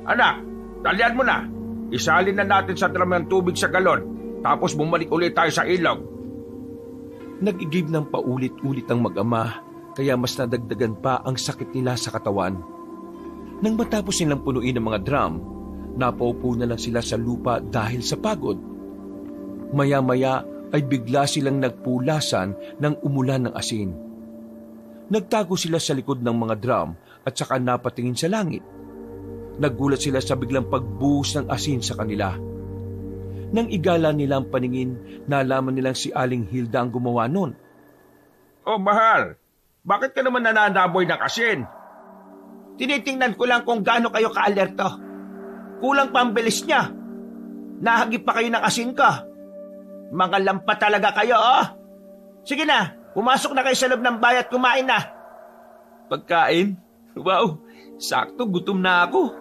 Anak, dalian mo na. Isalin na natin sa drum ng tubig sa galon. Tapos bumalik ulit tayo sa ilog. Nag-igib ng paulit-ulit ang mag-ama, kaya mas nadagdagan pa ang sakit nila sa katawan. Nang matapos nilang punuin ang mga drum, napaupo na lang sila sa lupa dahil sa pagod. Maya-maya ay bigla silang nagpulasan ng umulan ng asin. Nagtago sila sa likod ng mga drum at saka napatingin sa langit. Nagulat sila sa biglang pagbuhos ng asin sa kanila. Nang igala nila ang paningin, nalaman nilang si Aling Hilda ang gumawa nun. Oh, mahal. Bakit ka naman nananaboy ng asin? Tinitingnan ko lang kung gaano kayo ka-alerto. Kulang pa ang bilis niya. Nahagip pa kayo ng asin ko. Mga lampa talaga kayo, oh. Sige na, pumasok na kayo sa loob ng bahay at kumain na. Pagkain? Wow, sakto gutom na ako.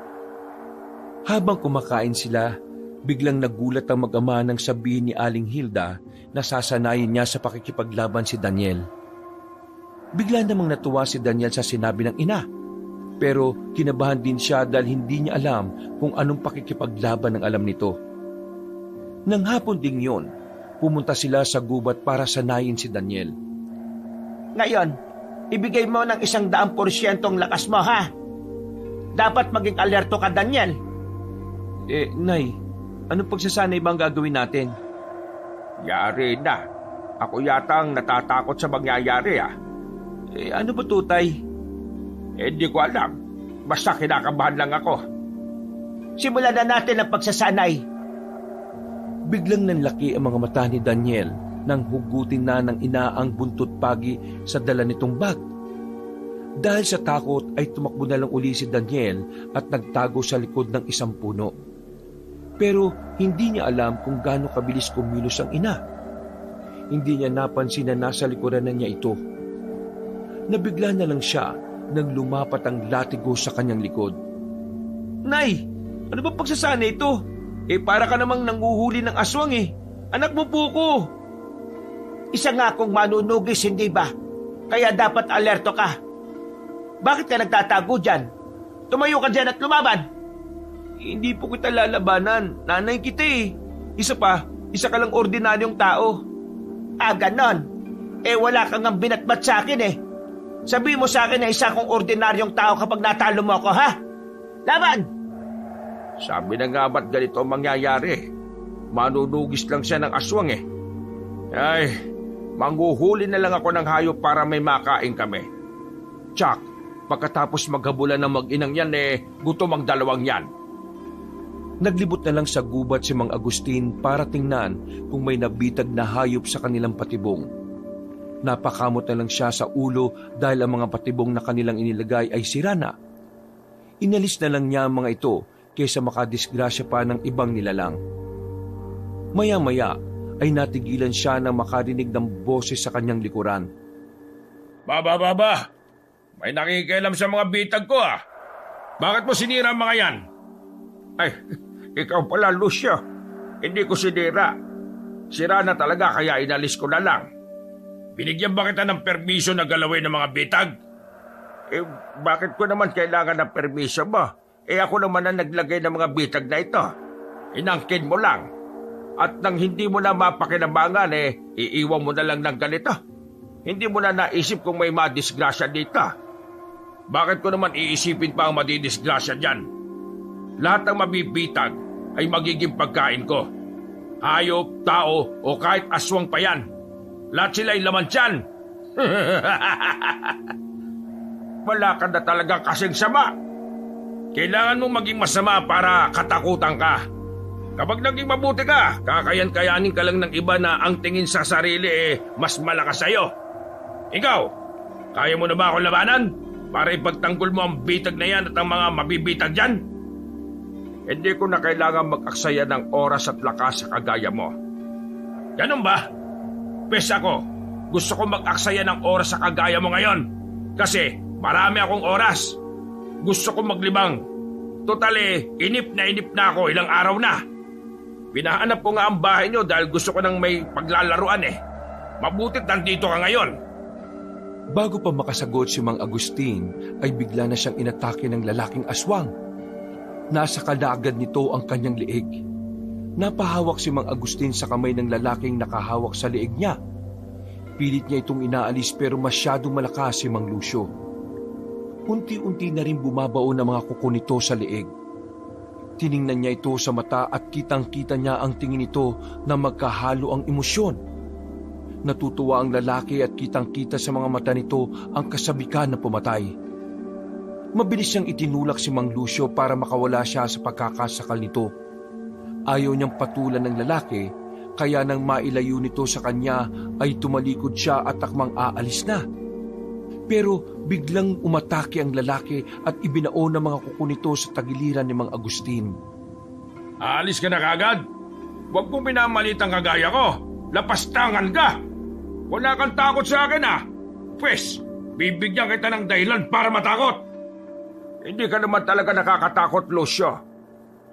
Habang kumakain sila, biglang nagulat ang mag-ama nang sabihin ni Aling Hilda na sasanayin niya sa pakikipaglaban si Daniel. Bigla namang natuwa si Daniel sa sinabi ng ina, pero kinabahan din siya dahil hindi niya alam kung anong pakikipaglaban ang alam nito. Nang hapon ding yun, pumunta sila sa gubat para sanayin si Daniel. Ngayon, ibigay mo ng 100% ang lakas mo, ha? Dapat maging alerto ka, Daniel. Nay, anong pagsasanay ba ang gagawin natin? Yari na. Ako yata ang natatakot sa mangyayari Ano ba to, Tay? Hindi ko alam. Basta kinakabahan lang ako. Simulan na natin ang pagsasanay. Biglang nanlaki ang mga mata ni Daniel nang hugutin na ng ina ang buntot pagi sa dala nitong bag. Dahil sa takot ay tumakbo na lang uli si Daniel at nagtago sa likod ng isang puno. Pero hindi niya alam kung gaano kabilis kumilos ang ina. Hindi niya napansin na nasa likuran na niya ito. Nabigla na lang siya nang lumapat ang latigo sa kanyang likod. Nay, ano ba pagsasana ito? Para ka namang nanguhuli ng aswang Anak mo po ko. Isa nga akong manunugis, hindi ba? Kaya dapat alerto ka. Bakit ka nagtatago dyan? Tumayo ka dyan at lumaban. Hindi po kita lalabanan. Nanay kita Isa ka lang ordinaryong tao. Ganon. Wala kang ang binatbat sa akin Sabi mo sa akin na isa akong ordinaryong tao kapag natalo mo ako, ha? Laban! Sabi na nga ba't ganito ang mangyayari? Manunugis lang siya ng aswang Ay, manghuhuli na lang ako ng hayop para may makain kami. Tsak, pagkatapos maghabulan ng mag-inang yan gutom ang dalawang yan. Naglibot na lang sa gubat si Mang Agustin para tingnan kung may nabitag na hayop sa kanilang patibong. Napakamot na lang siya sa ulo dahil ang mga patibong na kanilang inilagay ay sira na. Inalis na lang niya ang mga ito kaysa makadisgrasya pa ng ibang nilalang. Maya-maya ay natigilan siya nang makarinig ng boses sa kanyang likuran. Baba! May nakikialam sa mga bitag ko Bakit mo sinira ang mga yan? Ay, ikaw pala, Lucio. Hindi ko sinira. Sira na talaga kaya inalis ko na lang. Binigyan ba kita ng permiso na galawin ng mga bitag? Bakit ko naman kailangan ng permiso mo? Ako naman ang naglagay ng mga bitag na ito. Inangkin mo lang. At nang hindi mo na mapakinabangan, iiwan mo na lang ng ganito. Hindi mo na naisip kung may madisgrasya dito. Bakit ko naman iisipin pa ang madidisgrasya dyan? Lahat ng mabibitag ay magiging pagkain ko. Hayop, tao, o kahit aswang pa yan. Lahat sila ay laman tiyan. Wala ka na talaga kasing sama. Kailangan mong maging masama para katakutan ka. Kapag naging mabuti ka, kakayan-kayanin ka lang ng iba na ang tingin sa sarili mas malakas sa'yo. Ikaw, kaya mo na ba ako labanan? Para ipagtanggol mo ang bitag na yan at ang mga mabibitag dyan? Hindi ko na kailangan mag-aksaya ng oras at lakas sa kagaya mo. Ganun ba? Pes ako, gusto ko mag-aksaya ng oras sa kagaya mo ngayon. Kasi marami akong oras. Gusto ko maglibang. Totally, inip na ako ilang araw na. Pinahanap ko nga ang bahay nyo dahil gusto ko nang may paglalaruan Mabutit nandito ka ngayon. Bago pa makasagot si Mang Agustin, ay bigla na siyang inatake ng lalaking aswang. Nasa kalagad nito ang kanyang liig. Napahawak si Mang Agustin sa kamay ng lalaking nakahawak sa liig niya. Pilit niya itong inaalis pero masyadong malakas si Mang Lucio. Unti-unti na rin bumabaon ang mga kuko nito sa liig. Tiningnan niya ito sa mata at kitang-kita niya ang tingin nito na magkahalo ang emosyon. Natutuwa ang lalaki at kitang-kita sa mga mata nito ang kasabikan na pumatay. Mabilis niyang itinulak si Mang Lucio para makawala siya sa pagkakasakal nito. Ayaw niyang patulan ng lalaki, kaya nang mailayo nito sa kanya ay tumalikod siya at takmang aalis na. Pero biglang umatake ang lalaki at ibinaon ang mga kuko nito sa tagiliran ni Mang Agustin. Aalis ka na kagad? Huwag mong pinamalit ang kagaya ko. Lapastangan ka! Wala kang takot sa akin Pwes, bibigyan kita ng dahilan para matakot. Hindi ka naman talaga nakakatakot, Lucio.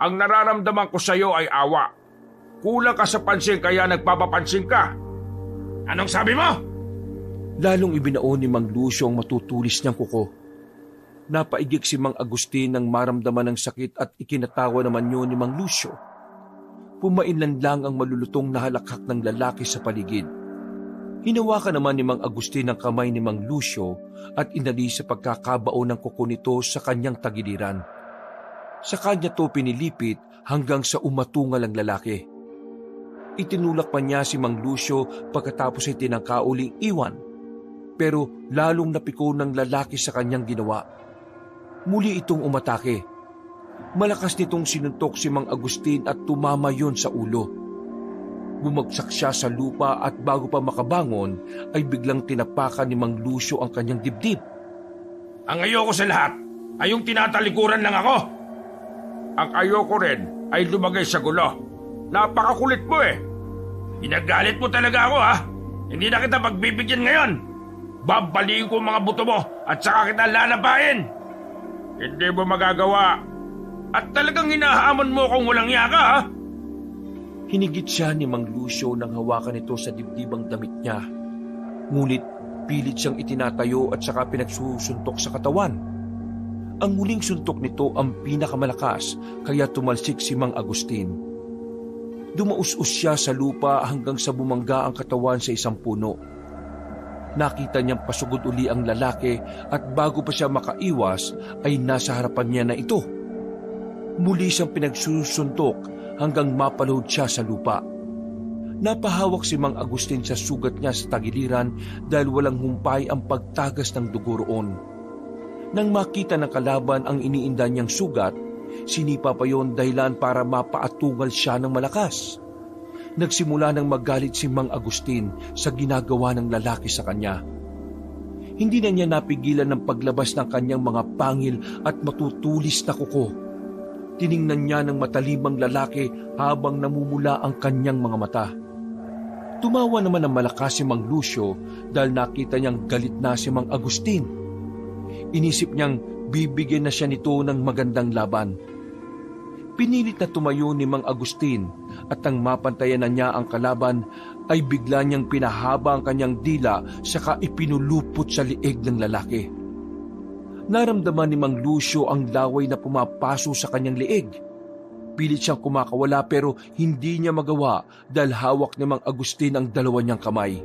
Ang nararamdaman ko sa iyo ay awa. Kulang ka sa pansin kaya nagpapapansin ka. Anong sabi mo? Lalong ibinaon ni Mang Lucio ang matutulis niyang kuko. Napaigik si Mang Agustin nang maramdaman ng sakit at ikinatawa naman yun ni Mang Lucio. Pumainlan lang ang malulutong na halakhak ng lalaki sa paligid. Hinawakan naman ni Mang Agustin ang kamay ni Mang Lucio at inalis sa pagkakabao ng kuko nito sa kanyang tagiliran. Sa kanya to pinilipit hanggang sa umatungal ang lalaki. Itinulak pa niya si Mang Lucio pagkatapos ay tinangka uling iwan. Pero lalong napiko ng lalaki sa kanyang ginawa. Muli itong umatake. Malakas nitong sinuntok si Mang Agustin at tumama yon sa ulo. Bumagsak siya sa lupa at bago pa makabangon ay biglang tinapakan ni Mang Lucio ang kanyang dibdib. Ang ayoko sa lahat ay yung tinatalikuran lang ako. Ang ayoko rin ay lumagay sa gulo. Napakakulit mo eh. Pinagalit mo talaga ako ha. Hindi na kita pagbibigyan ngayon. Babaliin ko mga buto mo at saka kita lalabahin. Hindi mo magagawa. At talagang hinahamon mo kung walang yaka ha. Hinigit siya ni Mang Lucio nang hawakan ito sa dibdibang damit niya. Ngunit pilit siyang itinatayo at saka pinagsusuntok sa katawan. Ang muling suntok nito ang pinakamalakas kaya tumalsik si Mang Agustin. Dumaus-us siya sa lupa hanggang sa bumangga ang katawan sa isang puno. Nakita niyang pasugod uli ang lalaki at bago pa siya makaiwas ay nasa harapan niya na ito. Muli siyang pinagsusuntok hanggang mapalahod siya sa lupa. Napahawak si Mang Agustin sa sugat niya sa tagiliran dahil walang humpay ang pagtagas ng dugo roon. Nang makita ng kalaban ang iniinda niyang sugat, sinipa pa yon dahilan para mapaatungal siya ng malakas. Nagsimula nang magalit si Mang Agustin sa ginagawa ng lalaki sa kanya. Hindi na niya napigilan ng paglabas ng kanyang mga pangil at matutulis na kuko. Tiningnan niya ng matalimang lalaki habang namumula ang kanyang mga mata. Tumawa naman ng malakas si Mang Lucio dahil nakita niyang galit na si Mang Agustin. Inisip niyang bibigyan na siya nito ng magandang laban. Pinilit na tumayo ni Mang Agustin at nang mapantayan na niya ang kalaban ay bigla niyang pinahaba ang kanyang dila saka ipinulupot sa liig ng lalaki. Naramdaman ni Mang Lucio ang laway na pumapaso sa kanyang liig. Pilit siyang kumakawala pero hindi niya magawa dahil hawak ni Mang Agustin ang dalawa niyang kamay.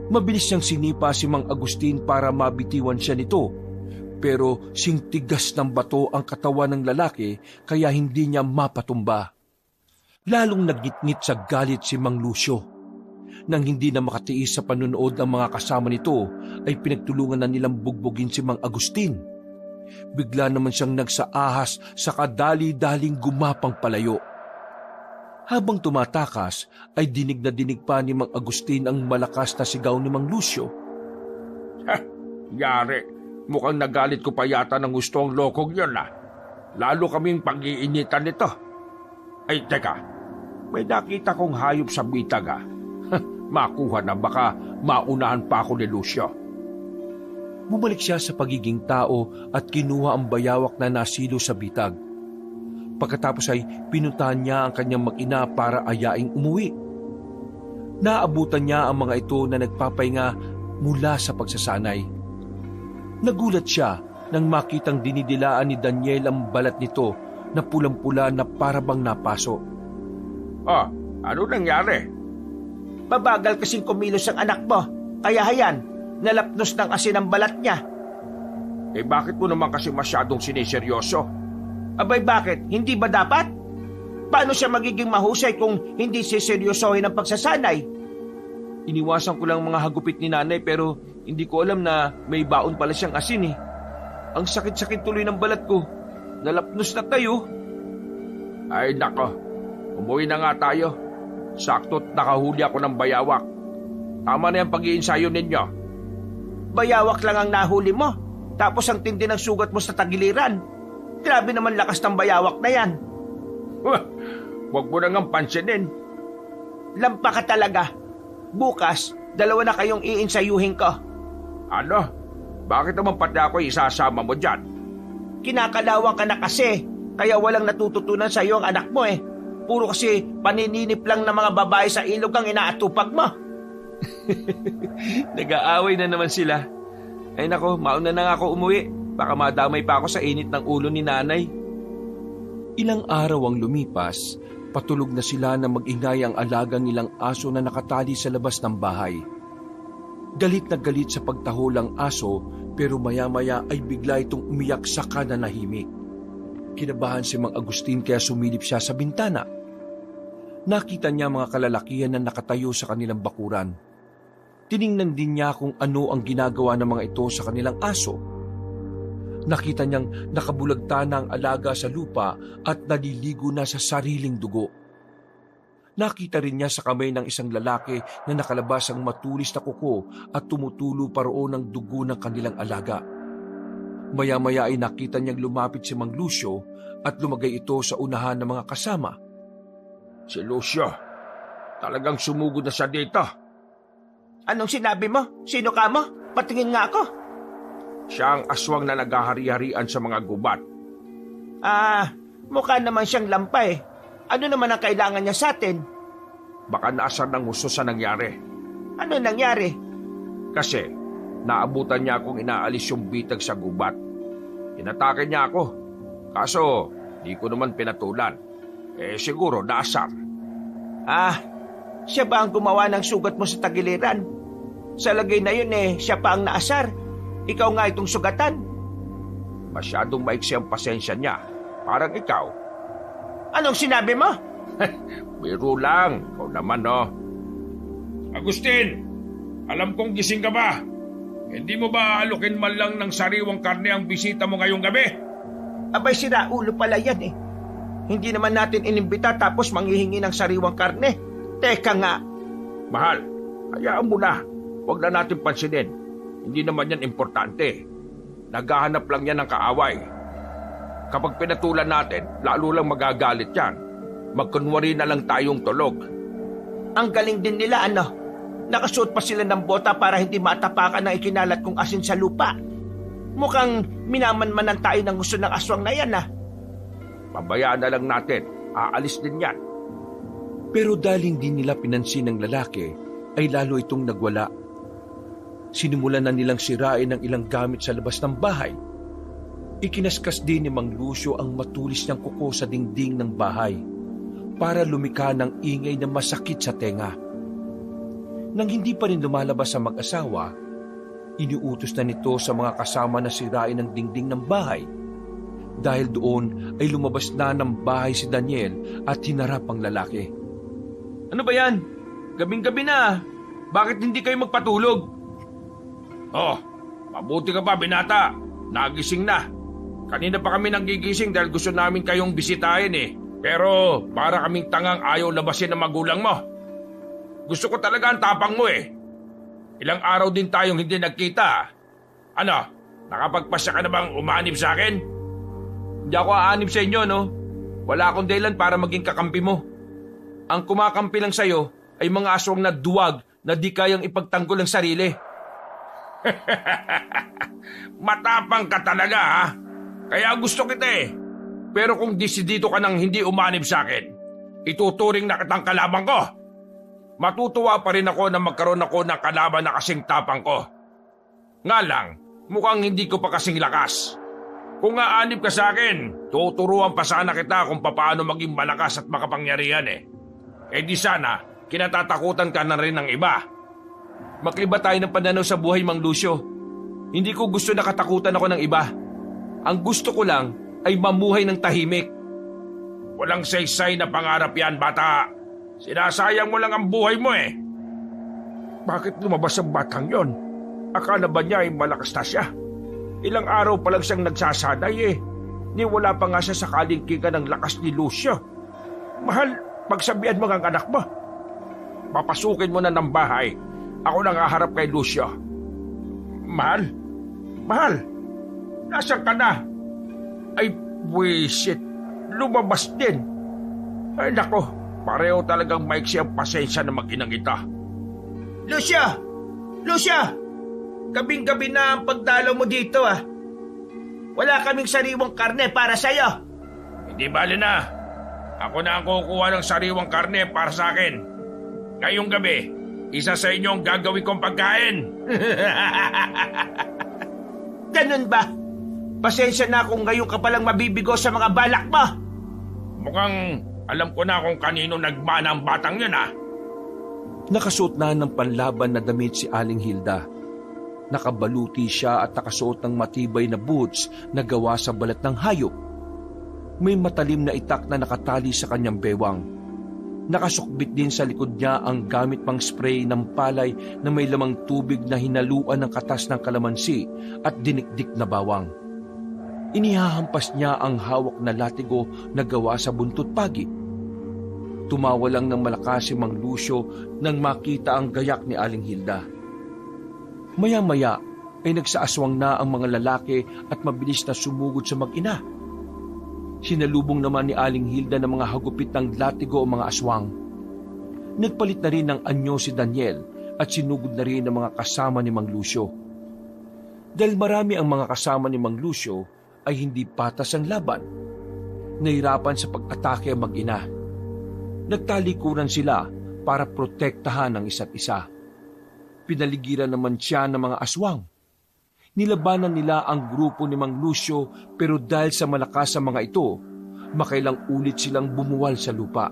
Mabilis siyang sinipa si Mang Agustin para mabitiwan siya nito. Pero singtigas ng bato ang katawan ng lalaki kaya hindi niya mapatumba. Lalong nagngit-ngit sa galit si Mang Lucio. Nang hindi na makatiis sa panunood ng mga kasama nito, ay pinagtulungan na nilang bugbugin si Mang Agustin. Bigla naman siyang nagsaahas sa kadali-daling gumapang palayo. Habang tumatakas, ay dinig na dinig pa ni Mang Agustin ang malakas na sigaw ni Mang Lucio. Ha, yari. Mukhang nagalit ko pa yata ng gusto ang lokong yun ah. Lalo kaming pag-iinitan nito. Ay, teka. May nakita kong hayop sa bitag ah. Makuha na baka maunahan pa ako ni Lucio. Bumalik siya sa pagiging tao at kinuha ang bayawak na nasilo sa bitag. Pagkatapos ay pinuntahan niya ang kanyang mag-ina para ayaing umuwi. Naabutan niya ang mga ito na nagpapahinga mula sa pagsasanay. Nagulat siya nang makitang dinidilaan ni Daniel ang balat nito na pulang-pula na parabang napaso. Oh, ano nangyari? Mabagal kasing kumilos ang anak mo. Kaya hayan, nalapnos ng asin ang balat niya. Eh bakit mo naman kasi masyadong siniseryoso? Abay bakit? Hindi ba dapat? Paano siya magiging mahusay kung hindi siseryosohin ang pagsasanay? Iniwasan ko lang mga hagupit ni nanay pero hindi ko alam na may baon pala siyang asin eh. Ang sakit-sakit tuloy ng balat ko. Nalapnos na tayo. Ay nako, umuwi na nga tayo. Sakto't nakahuli ako ng bayawak. Tama na yung pag-iinsayo ninyo. Bayawak lang ang nahuli mo. Tapos ang tindi ng sugat mo sa tagiliran. Grabe naman lakas ng bayawak na yan. Huwag mo nang pansinin. Lampa ka talaga. Bukas, 2 na kayong iinsayuhin ko. Ano? Bakit naman pati ako isasama mo dyan? Kinakalawang ka na kasi. Kaya walang natututunan sa iyo ang anak mo eh. Puro kasi panininip lang ng mga babae sa ilog ang inaatupag mo. Nag-aaway na naman sila. Ay nako, mauna na nga ako umuwi. Baka madamay pa ako sa init ng ulo ni nanay. Ilang araw ang lumipas, patulog na sila na mag-ingay ang alagang nilang aso na nakatali sa labas ng bahay. Galit na galit sa pagtahol ang aso pero maya-maya ay bigla itong umiyak sa nanahimik. Kinabahan si Mang Agustin kaya sumilip siya sa bintana. Nakita niya mga kalalakihan na nakatayo sa kanilang bakuran. Tiningnan din niya kung ano ang ginagawa ng mga ito sa kanilang aso. Nakita niyang nakabulagta na ang alaga sa lupa at naliligo na sa sariling dugo. Nakita rin niya sa kamay ng isang lalaki na nakalabas ang matulis na kuko at tumutulo pa roon ng dugo ng kanilang alaga. Maya-maya ay nakita niyang lumapit si Mang Lucio at lumagay ito sa unahan ng mga kasama. Si Lucio, talagang sumugod na siya dito. Anong sinabi mo? Sino ka mo? Patingin nga ako. Siya ang aswang na naghahari-harian sa mga gubat. Mukha naman siyang lampay. Ano naman ang kailangan niya sa atin? Baka naasar ng gusto sa nangyari. Ano nangyari? Kasi naabutan niya akong inaalis yung bitag sa gubat. Inatake niya ako. Kaso, di ko naman pinatulan. Siguro naasar. Siya ba ang gumawa ng sugat mo sa tagiliran? Sa lagay na yun siya pa ang naasar. Ikaw nga itong sugatan. Masyadong maiksi ang pasensya niya. Parang ikaw. Anong sinabi mo? Biro lang. Ikaw naman, no? Agustin, alam kong gising ka ba? Hindi mo ba alukin man lang ng sariwang karne ang bisita mo ngayong gabi? Abay, sira ulo pala yan Hindi naman natin inimbita tapos manghihingi ng sariwang karne. Teka nga. Mahal, hayaan mo na. Huwag na natin pansinin. Hindi naman yan importante. Naghahanap lang yan ng kaaway. Kapag pinatulan natin, lalo lang magagalit yan. Magkunwari na lang tayong tulog. Ang galing din nila, Nakasuot pa sila ng bota para hindi matapakan ng ikinalat kong asin sa lupa. Mukhang minamanmanan tayo ng gusto ng aswang na yan, Pabayaan na lang natin. Aalis din yan. Pero dahil hindi nila pinansin ng lalaki, ay lalo itong nagwala. Sinimulan na nilang sirain ang ilang gamit sa labas ng bahay. Ikinaskas din ni Mang Lucio ang matulis niyang kuko sa dingding ng bahay para lumika ng ingay na masakit sa tenga. Nang hindi pa rin lumalabas ang mag-asawa, iniutos na nito sa mga kasama na sirain ang dingding ng bahay. Dahil doon ay lumabas na ng bahay si Daniel at hinarap ang lalaki. Ano ba yan? Gabing-gabi na. Bakit hindi kayo magpatulog? Mabuti ka pa, binata. Nagising na. Kanina pa kami nagigising dahil gusto namin kayong bisitahin Pero para kaming tangang ayaw labasin ng magulang mo. Gusto ko talaga ang tapang mo Ilang araw din tayong hindi nagkita. Ano, nakapagpasya ka na bang umanib sa akin? Hindi ako aanib sa inyo, no? Wala akong dahilan para maging kakampi mo. Ang kumakampi lang sa'yo ay mga aswang na duwag na di kayang ipagtanggol ang sarili. Matapang ka talaga, ha? Kaya gusto kita Pero kung desidido ka nang hindi umanib sa akin, ituturing na kitang kalaban ko. Matutuwa pa rin ako na magkaroon ako ng kalaban na kasing tapang ko. Nga lang, mukhang hindi ko pa kasing lakas. Kung aanib ka sa akin, tuturuan pa sana kita kung paano maging malakas at makapangyarihan di sana, kinatatakutan ka na rin ng iba. Makliba tayo ng pananaw sa buhay, Mang Lucio. Hindi ko gusto na katakutan ako ng iba. Ang gusto ko lang ay mamuhay ng tahimik. Walang saysay na pangarap yan, bata. Sinasayang mo lang ang buhay mo Bakit lumabas ang batang yon? Akala ba niya ay malakas na siya? Ilang araw pa lang siyang nagsasanay Ni wala pa nga siya sa kalingkingan ng lakas ni Lucio. Mahal, pagsabihan mo ang anak mo. Papasukin mo na ng bahay. Ako nang haharap kay Lucio. Mahal? Nasaan ka na? Ay, buwisit. Lumabas din. Ay, nako. Pareho talagang maiksi ang pasensya na mag-inang ita. Lucio! Gabing-gabi na ang pagdalaw mo dito, Wala kaming sariwang karne para sa'yo. Hindi bali na. Ako na ang kukuha ng sariwang karne para sa akin. Ngayong gabi, isa sa inyo ang gagawin kong pagkain. Ganun ba? Pasensya na kung ngayon ka palang mabibigo sa mga balak mo. Mukhang alam ko na kung kanino nagmana ang batang yun, Nakasuot na ng panlaban na damit si Aling Hilda. Nakabaluti siya at nakasuot ng matibay na boots na gawa sa balat ng hayop. May matalim na itak na nakatali sa kanyang bewang. Nakasukbit din sa likod niya ang gamit pang spray ng palay na may lamang tubig na hinaluan ng katas ng kalamansi at dinikdik na bawang. Inihahampas niya ang hawak na latigo na gawa sa buntot pagi. Tumawa lang ng malakas si Mang Lucio nang makita ang gayak ni Aling Hilda. Maya-maya ay nagsaaswang na ang mga lalaki at mabilis na sumugod sa mag-ina. Sinalubong naman ni Aling Hilda ng mga hagupit ng latigo o mga aswang. Nagpalit na rin ng anyo si Daniel at sinugod na rin ng mga kasama ni Mang Lucio. Dahil marami ang mga kasama ni Mang Lucio ay hindi patas ang laban. Nahirapan sa pag-atake ang mag-ina. Nagtalikuran sila para protektahan ang isa't isa. Pinaligiran naman siya ng mga aswang. Nilabanan nila ang grupo ni Mang Lucio pero dahil sa malakas sa mga ito, makailang ulit silang bumuwal sa lupa.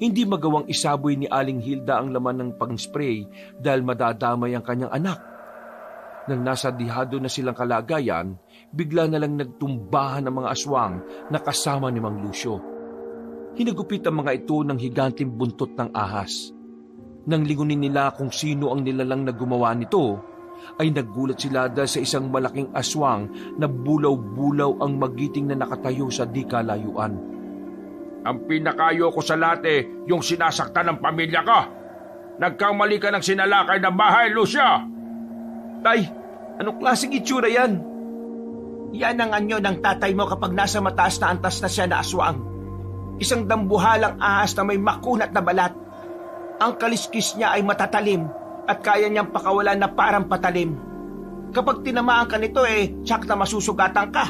Hindi magawang isaboy ni Aling Hilda ang laman ng pang-spray dahil madadamay ang kanyang anak. Nang nasa dihado na silang kalagayan, bigla na lang nagtumbahan ang mga aswang na kasama ni Mang Lucio. Hinagupit ang mga ito ng higanting buntot ng ahas. Nang lingunin nila kung sino ang nilalang na gumawa nito, ay nagulat sila dahil sa isang malaking aswang na bulaw-bulaw ang magiting na nakatayo sa di kalayuan. Ang pinakayo ko sa lahat yung sinasaktan ng pamilya ko. Nagkamali ka ng sinalakay na bahay, Lucio! Tay, anong klaseng itsura yan? Yan ang anyo ng tatay mo kapag nasa mataas na antas na siya na aswang. Isang dambuhalang ahas na may makunat na balat. Ang kaliskis niya ay matatalim at kaya niyang pakawalan na parang patalim. Kapag tinamaan ka nito tsak na masusugatan ka.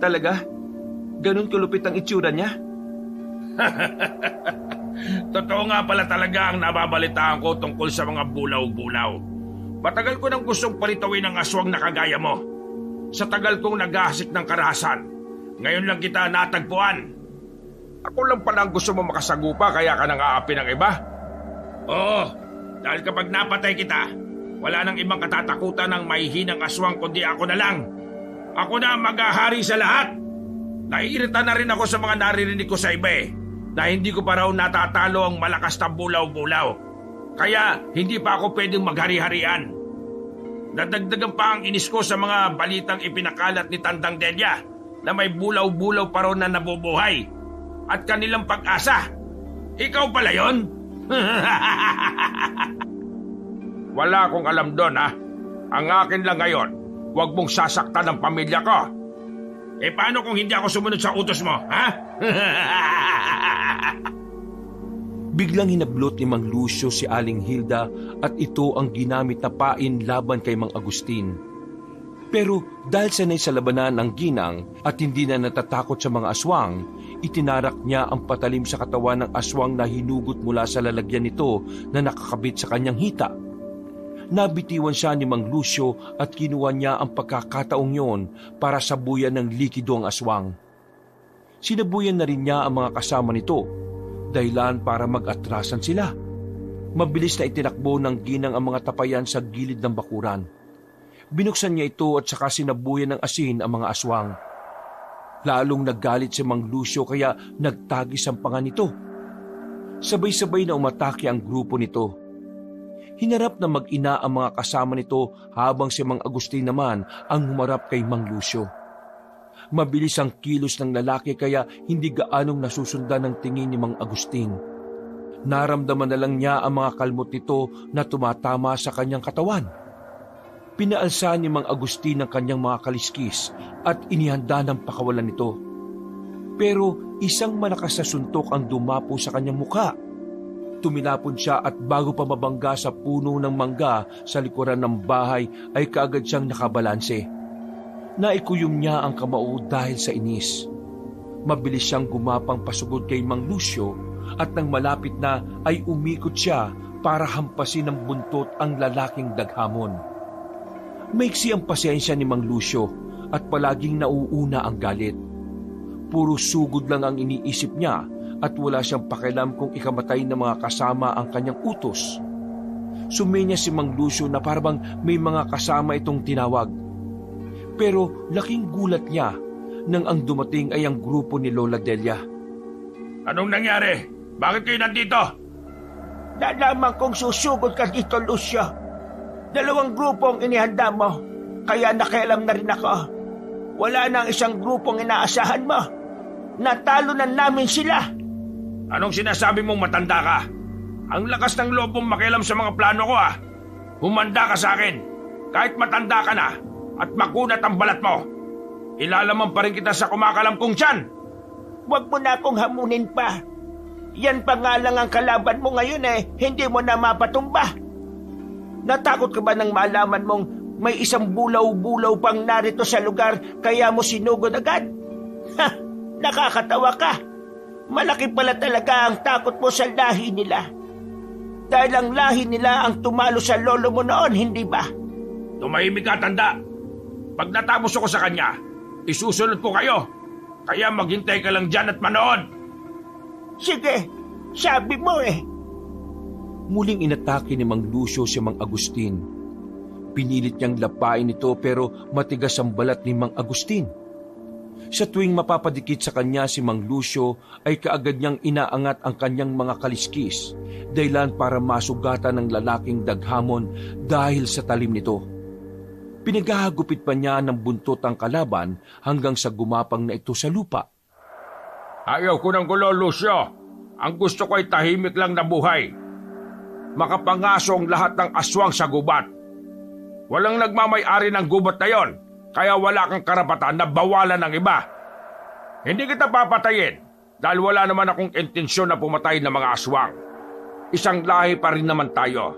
Talaga? Ganun kalupit ang itsura niya? Totoo nga pala talaga ang nababalitaan ko tungkol sa mga bulaw-bulaw. Matagal ko nang gustong palitawin ang aswang na kagaya mo. Sa tagal kong naghahasik ng karahasan, ngayon lang kita natagpuan. Ako lang pala ang gusto mo makasagupa kaya ka nang aapi ng iba? Oo, dahil kapag napatay kita, wala nang ibang katatakutan ng mahihinang aswang kundi ako na lang. Ako na ang maghahari sa lahat. Naiirita na rin ako sa mga naririnig ko sa iba na hindi ko pa raw natatalo ang malakas na bulaw-bulaw. Kaya hindi pa ako pwedeng maghari-harian. Nadagdagan pa ang inis ko sa mga balitang ipinakalat ni Tandang Delia na may bulaw-bulaw pa raw na nabubuhay at kanilang pag-asa. Ikaw pala yon? Wala akong alam doon Ang akin lang ngayon, huwag mong sasaktan ang pamilya ko. Paano kung hindi ako sumunod sa utos mo, Biglang hinablot ni Mang Lucio si Aling Hilda at ito ang ginamit na pain laban kay Mang Agustin. Pero dahil sanay sa labanan ng ginang at hindi na natatakot sa mga aswang, itinarak niya ang patalim sa katawan ng aswang na hinugot mula sa lalagyan nito na nakakabit sa kanyang hita. Nabitiwan siya ni Mang Lucio at kinuha niya ang pagkakataong yon para sabuyan ng likido ang aswang. Sinabuyan na rin niya ang mga kasama nito, dahilan para mag-atrasan sila. Mabilis na itinakbo ng ginang ang mga tapayan sa gilid ng bakuran. Binuksan niya ito at saka sinabuyan ng asin ang mga aswang. Lalong naggalit si Mang Lucio kaya nagtagis ang panga nito. Sabay-sabay na umatake ang grupo nito. Hinarap na mag-ina ang mga kasama nito habang si Mang Agustin naman ang humarap kay Mang Lucio. Mabilis ang kilos ng lalaki kaya hindi gaanong nasusundan ng tingin ni Mang Agustin. Naramdaman na lang niya ang mga kalmot nito na tumatama sa kanyang katawan. Pinaalsa ni Mang Agustin ang kanyang mga kaliskis at inihanda ng pakawalan nito. Pero isang malakas na suntok ang dumapo sa kanyang mukha. Tumilapon siya at bago pa mabangga sa puno ng mangga sa likuran ng bahay ay kaagad siyang nakabalanse. Naikuyom niya ang kamao dahil sa inis. Mabilis siyang gumapang pasugod kay Mang Lucio at nang malapit na ay umikot siya para hampasin ng buntot ang lalaking daghamon. Maiksi ang pasensya ni Mang Lucio at palaging nauuna ang galit. Puro sugod lang ang iniisip niya at wala siyang pakialam kung ikamatay ng mga kasama ang kanyang utos. Sumenya si Mang Lucio na parang may mga kasama itong tinawag. Pero laking gulat niya nang ang dumating ay ang grupo ni Lola Delia. Anong nangyari? Bakit kayo nandito? Nalaman kong susugod ka dito, Lucio. 2 grupong inihanda mo, kaya nakialam na rin ako. Wala nang isang grupong inaasahan mo. Natalo na namin sila. Anong sinasabi mong matanda ka? Ang lakas ng loob mong makialam sa mga plano ko ah. Humanda ka sa akin. Kahit matanda ka na at makunat ang balat mo, ilalaman pa rin kita sa kumakalam kong tiyan. Huwag mo na akong hamunin pa. Yan pa nga lang ang kalaban mo ngayon hindi mo na mapatumba. Natakot ka ba nang malaman mong may isang bulaw-bulaw pang narito sa lugar kaya mo sinugod agad? Ha! Nakakatawa ka. Malaki pala talaga ang takot mo sa lahi nila. Dahil ang lahi nila ang tumalo sa lolo mo noon, hindi ba? Tumahimik ka, tanda. Pag natapos ako sa kanya, isusunod ko kayo. Kaya maghintay ka lang dyan at manood. Sige, sabi mo Muling inatake ni Mang Lucio si Mang Agustin. Pinilit niyang lapain ito pero matigas ang balat ni Mang Agustin. Sa tuwing mapapadikit sa kanya si Mang Lucio ay kaagad niyang inaangat ang kanyang mga kaliskis, dahilan para masugatan ng lalaking daghamon dahil sa talim nito. Pinagahagupit pa niya ng buntot ang kalaban hanggang sa gumapang na ito sa lupa. Ayaw ko ng gulo, Lucio. Ang gusto ko ay tahimik lang na buhay. Makapangaso ang lahat ng aswang sa gubat. Walang nagmamay-ari ng gubat na yon, kaya wala kang karapatan na bawalan ng iba. Hindi kita papatayin dahil wala naman akong intensyon na pumatay ng mga aswang. Isang lahi pa rin naman tayo.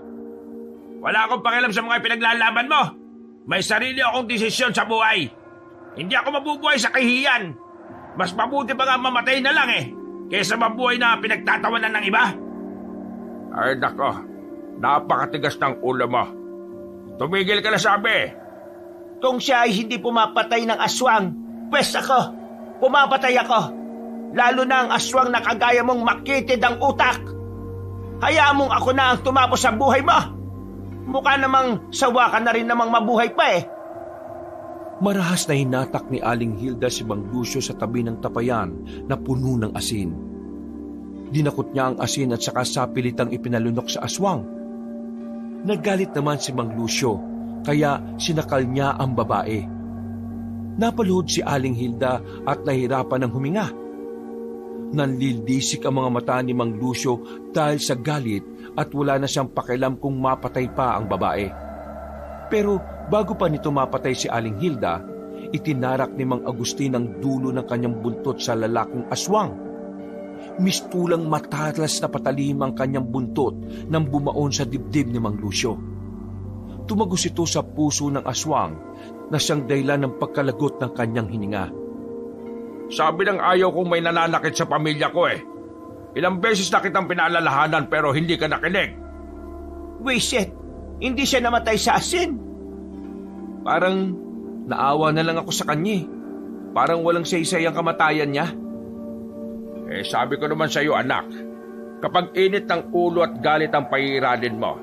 Wala akong pakialam sa mga pinaglalaban mo. May sarili akong desisyon sa buhay. Hindi ako mabubuhay sa kahihiyan. Mas mabuti pa nga mamatay na lang kaysa mabuhay na pinagtatawanan ng iba. Ay nako, napakatigas ng ulo mo. Tumigil ka na sabi. Kung siya ay hindi pumapatay ng aswang, pwes ako, pumapatay ako. Lalo na ang aswang na kagaya mong makitid ang utak. Hayaan mong ako na ang tumapos sa buhay mo. Mukha namang sawa ka na rin namang mabuhay pa Marahas na hinatak ni Aling Hilda si Mang Lucio sa tabi ng tapayan na puno ng asin. Dinakot niya ang asin at saka sapilitang ipinalunok sa aswang. Nagalit naman si Mang Lucio, kaya sinakal niya ang babae. Napaluhod si Aling Hilda at nahirapan ng huminga. Nanlildisik ang mga mata ni Mang Lucio dahil sa galit at wala na siyang pakialam kung mapatay pa ang babae. Pero bago pa nito mapatay si Aling Hilda, itinarak ni Mang Agustin ang dulo ng kanyang buntot sa lalaking aswang. Mistulang matalas na patalim ang kanyang buntot nang bumaon sa dibdib ni Mang Lucio. Tumagos ito sa puso ng aswang na siyang dahilan ng pagkalagot ng kanyang hininga. Sabi ng ayaw kong may nananakit sa pamilya ko Ilang beses na kitang pinaalalahanan pero hindi ka nakinig. Wisit, hindi siya namatay sa asin. Parang naawa na lang ako sa kanya Parang walang saysay ang kamatayan niya. Sabi ko naman sa iyo, anak, kapag init ng ulo at galit ang pahihiranin mo,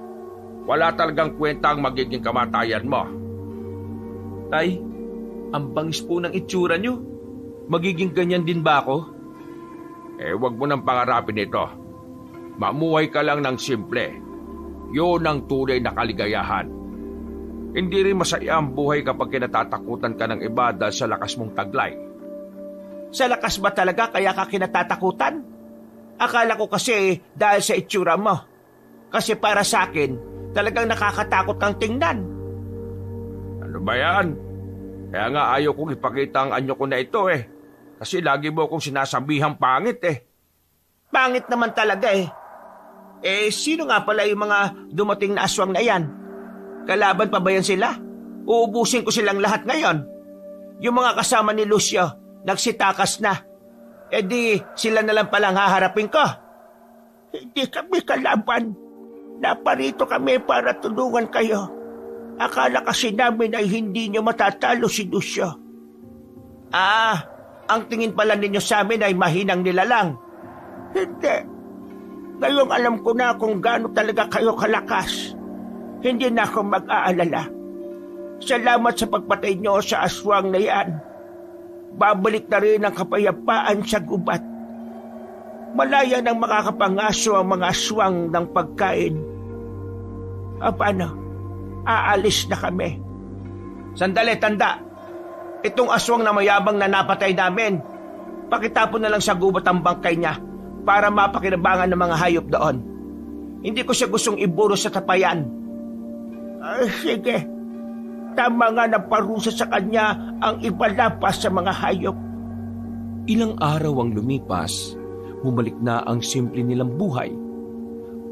wala talagang kwenta ang magiging kamatayan mo. Tay, ang bangis po ng itsura niyo. Magiging ganyan din ba ako? Wag mo nang pangarapin ito. Mamuhay ka lang ng simple. Yun ang tunay na kaligayahan. Hindi rin masaya ang buhay kapag kinatatakutan ka ng iba dahil sa lakas mong taglay. Sa lakas ba talaga kaya ka kinatatakutan? Akala ko kasi dahil sa itsura mo. Kasi para sa akin, talagang nakakatakot kang tingnan. Ano ba yan? Kaya nga ayaw kong ipakita ang anyo ko na ito Kasi lagi mo akong sinasabihang pangit Pangit naman talaga sino nga pala yung mga dumating na aswang na yan? Kalaban pa ba yan sila? Uubusin ko silang lahat ngayon. Yung mga kasama ni Lucio, nagsitakas na. Di sila na lang palang haharapin ko. Hindi kami kalaban. Naparito kami para tulungan kayo. Akala kasi namin ay hindi nyo matatalo si Lucio. Ang tingin pala ninyo sa amin ay mahinang nilalang. Hindi. Ngayong alam ko na kung gaano talaga kayo kalakas. Hindi na ako mag-aalala. Salamat sa pagpatay nyo sa aswang na yan. Babalik na rin ang kapayapaan sa gubat. Malaya nang makakapangaso ang mga aswang ng pagkain. Paano? Aalis na kami. Sandali, tanda. Itong aswang na mayabang na napatay namin, pakitapon na lang sa gubat ang bangkay niya para mapakinabangan ng mga hayop doon. Hindi ko siya gustong iburo sa tapayan. Sige. Tama nga na parusa sa kanya ang ipalapas sa mga hayop. Ilang araw ang lumipas, bumalik na ang simple nilang buhay.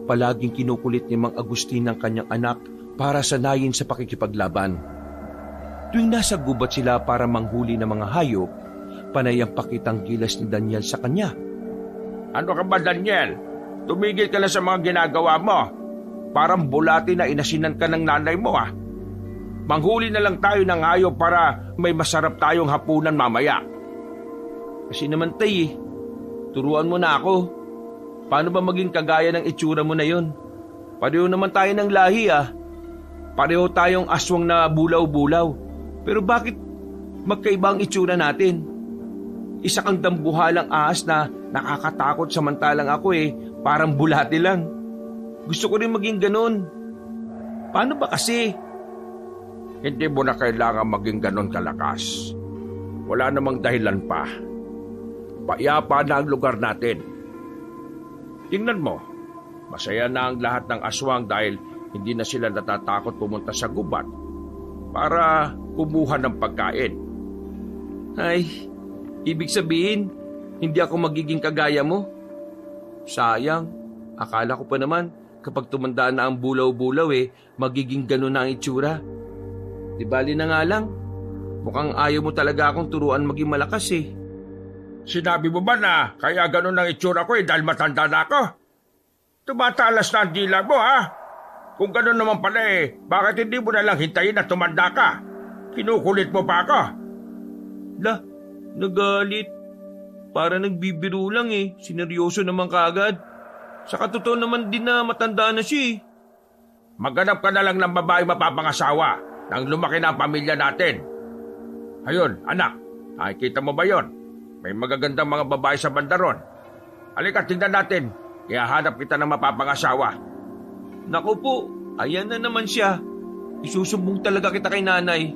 Palaging kinukulit ni Mang Agustin ang kanyang anak para sanayin sa pakikipaglaban. Tuwing nasa gubat sila para manghuli ng mga hayop, panay ang pakitang gilas ni Daniel sa kanya. Ano ka ba, Daniel? Tumigil ka na sa mga ginagawa mo. Parang bulati na inasinan ka ng nanay mo, ah. Manghuli na lang tayo ng hayop para may masarap tayong hapunan mamaya. Kasi naman tay, turuan mo na ako. Paano ba maging kagaya ng itsura mo na yon? Pareho naman tayo ng lahi ah. Pareho tayong aswang na bulaw-bulaw. Pero bakit magkaiba ang itsura natin? Isa kang dambuhalang ahas na nakakatakot samantalang ako parang bulati lang. Gusto ko rin maging ganun. Paano ba kasi? Hindi mo na kailangan maging ganon kalakas. Wala namang dahilan pa. Payapa na ang lugar natin. Tingnan mo, masaya na ang lahat ng aswang dahil hindi na sila natatakot pumunta sa gubat para kumuha ng pagkain. Ay, ibig sabihin, hindi ako magiging kagaya mo? Sayang, akala ko pa naman kapag tumandaan na ang bulaw-bulaw magiging ganun na ang itsura. Di bali na nga lang, mukhang ayaw mo talaga akong turuan maging malakas Sinabi mo ba na kaya ganun ang itsura ko dahil matanda na ako? Tumatalas na ang dila mo, ha? Kung ganun naman pala bakit hindi mo na lang hintayin na tumanda ka? Kinukulit mo pa ako. Lah, nagalit. Para nagbibiro lang Sineryoso naman kaagad. Sa totoo naman din na matanda na siya Maghanap ka na lang ng babae mapapangasawa nang lumaki na ang pamilya natin. Ayun, anak, nakikita mo ba yon? May magagandang mga babae sa bandaron. Halika, tingnan natin. Ihahanap kita ng mapapangasawa. Naku po, ayan na naman siya. Isusumbong talaga kita kay nanay.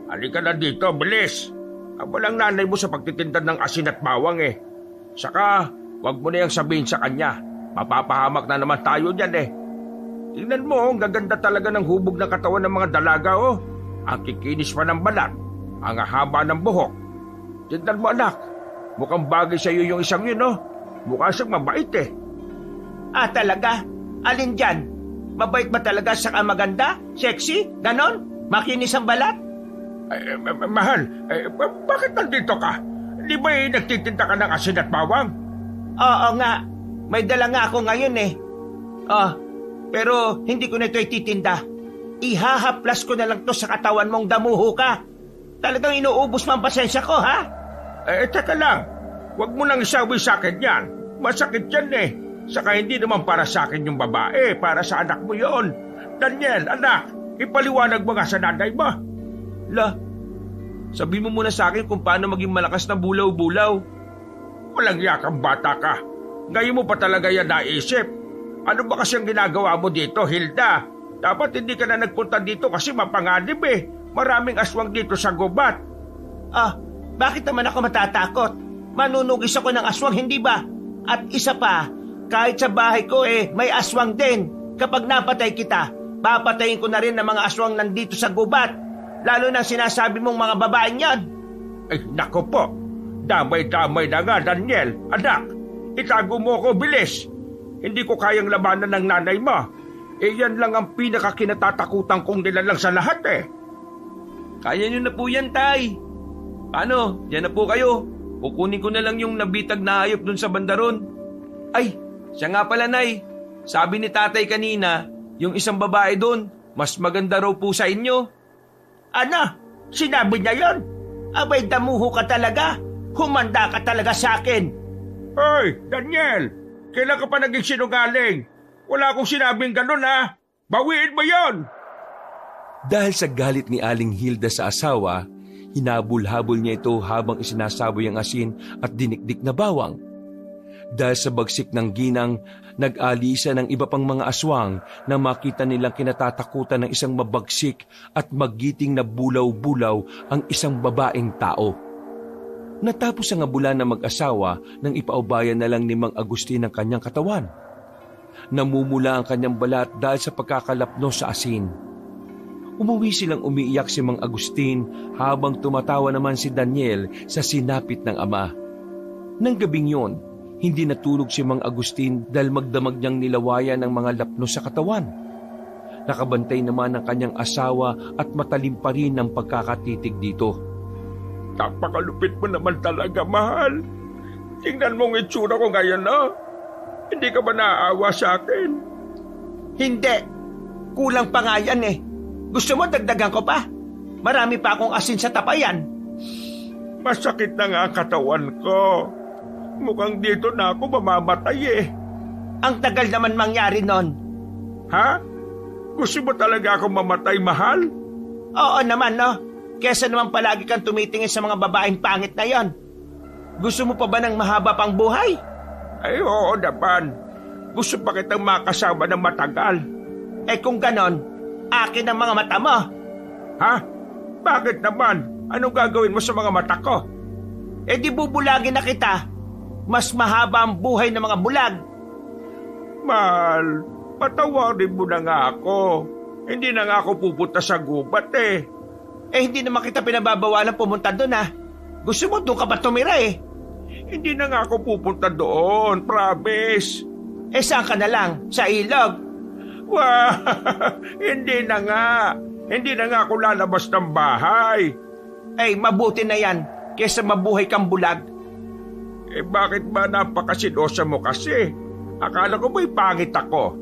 Halika na dito, bilis. Walang nanay mo sa pagtitinda ng asin at bawang Saka, wag mo na yung sabihin sa kanya. Mapapahamak na naman tayo dyan Tingnan mo, ang gaganda talaga ng hubog ng katawan ng mga dalaga Ang kikinis pa ng balat. Ang haba ng buhok. Tingnan mo, anak. Mukhang bagay sa iyo yung isang yun, Mukha siyang mabait Talaga? Alin dyan? Mabait ba talaga saka maganda? Sexy? Ganon? Makinis ang balat? Mahal, bakit nandito ka? Di ba nagtitinda ka ng asin at bawang? Oo nga. May dala nga ako ngayon pero hindi ko na ito ititinda. Ihahaplas ko na lang to sa katawan mong damuho ka. Talagang inuubos mo ang pasensya ko, ha? Teka lang. Huwag mo nang isawi sa akin yan. Masakit yan Saka hindi naman para sa akin yung babae. Para sa anak mo yon. Daniel, anak, ipaliwanag mo nga sa nanay mo. Lah, sabi mo muna sa akin kung paano maging malakas na bulaw-bulaw. Walang yakang bata ka. Ngayon mo pa talaga yan naisip. Ano ba kasi ang ginagawa mo dito, Hilda? Dapat hindi ka na nagpunta dito kasi mapanganib Maraming aswang dito sa gubat. Bakit naman ako matatakot? Manunugis ako ng aswang, hindi ba? At isa pa, kahit sa bahay ko may aswang din. Kapag napatay kita, papatayin ko na rin ng mga aswang nandito sa gubat. Lalo na sinasabi mong mga babaeng yan. Nako po. Damay-damay na nga, Daniel. Anak, itago mo ko, bilis. Hindi ko kayang labanan ng nanay mo. Yan lang ang pinakakinatatakutan kong nilalang sa lahat Kaya nyo na po yan, tay. Paano? Yan na po kayo. Kukunin ko na lang yung nabitag na hayop dun sa bandaron. Ay, siya nga pala, nay. Sabi ni tatay kanina, yung isang babae dun, mas maganda raw po sa inyo. Ano? Sinabi niya yon? Abay, damuho ka talaga. Humanda ka talaga sa akin. Hoy, Daniel! Kailan ka pa naging sinungaling? Wala akong sinabing ganun, ha? Bawiin mo yon! Dahil sa galit ni Aling Hilda sa asawa, hinabol-habol niya ito habang isinasaboy ang asin at dinikdik na bawang. Dahil sa bagsik ng ginang, nag-alisa ng iba pang mga aswang na makita nilang kinatatakutan ng isang mabagsik at magiting na bulaw-bulaw ang isang babaeng tao. Natapos ang abulan ng mag-asawa nang ipaubayan na lang ni Mang Agustin ang kanyang katawan. Namumula ang kanyang balat dahil sa pagkakalapno sa asin. Umuwi silang umiiyak si Mang Agustin habang tumatawa naman si Daniel sa sinapit ng ama. Nang gabing yon, hindi natulog si Mang Agustin dahil magdamag niyang nilawayan ng mga lapno sa katawan. Nakabantay naman ang kanyang asawa at matalim pa rin ang pagkakatitig dito. Napakalupit mo naman talaga, mahal. Tingnan mo ang itsura ko ngayon, no? Hindi ka ba naaawa sa akin? Hindi. Kulang pa nga yan eh. Gusto mo dagdagan ko pa? Marami pa akong asin sa tapayan. Masakit na nga ang katawan ko. Mukhang dito na ako mamamatay eh. Ang tagal naman mangyari nun. Ha? Gusto mo talaga akong mamatay, mahal? Oo naman, no? Kesa naman palagi kang tumitingin sa mga babaeng pangit na yon. Gusto mo pa ba ng mahaba pang buhay? Ay, oo naman. Gusto pa kitang makasama ng matagal. Eh kung ganon, akin ang mga mata mo. Ha? Bakit naman? Anong gagawin mo sa mga mata ko? Eh di bubulagin na kita. Mas mahaba ang buhay ng mga bulag. Mahal, patawarin mo na nga ako. Hindi na nga ako pupunta sa gubat eh. Eh hindi naman kita pinababawalan pumunta doon ah. Gusto mo doon ka pa tumira eh. Hindi na nga ako pupunta doon, promise. Eh saan ka na lang? Sa ilog? Wah, hindi na nga. Hindi na nga ako lalabas ng bahay. Eh mabuti na yan kesa mabuhay kang bulag. Eh bakit ba napakasilosa mo kasi? Akala ko ba'y pangit ako?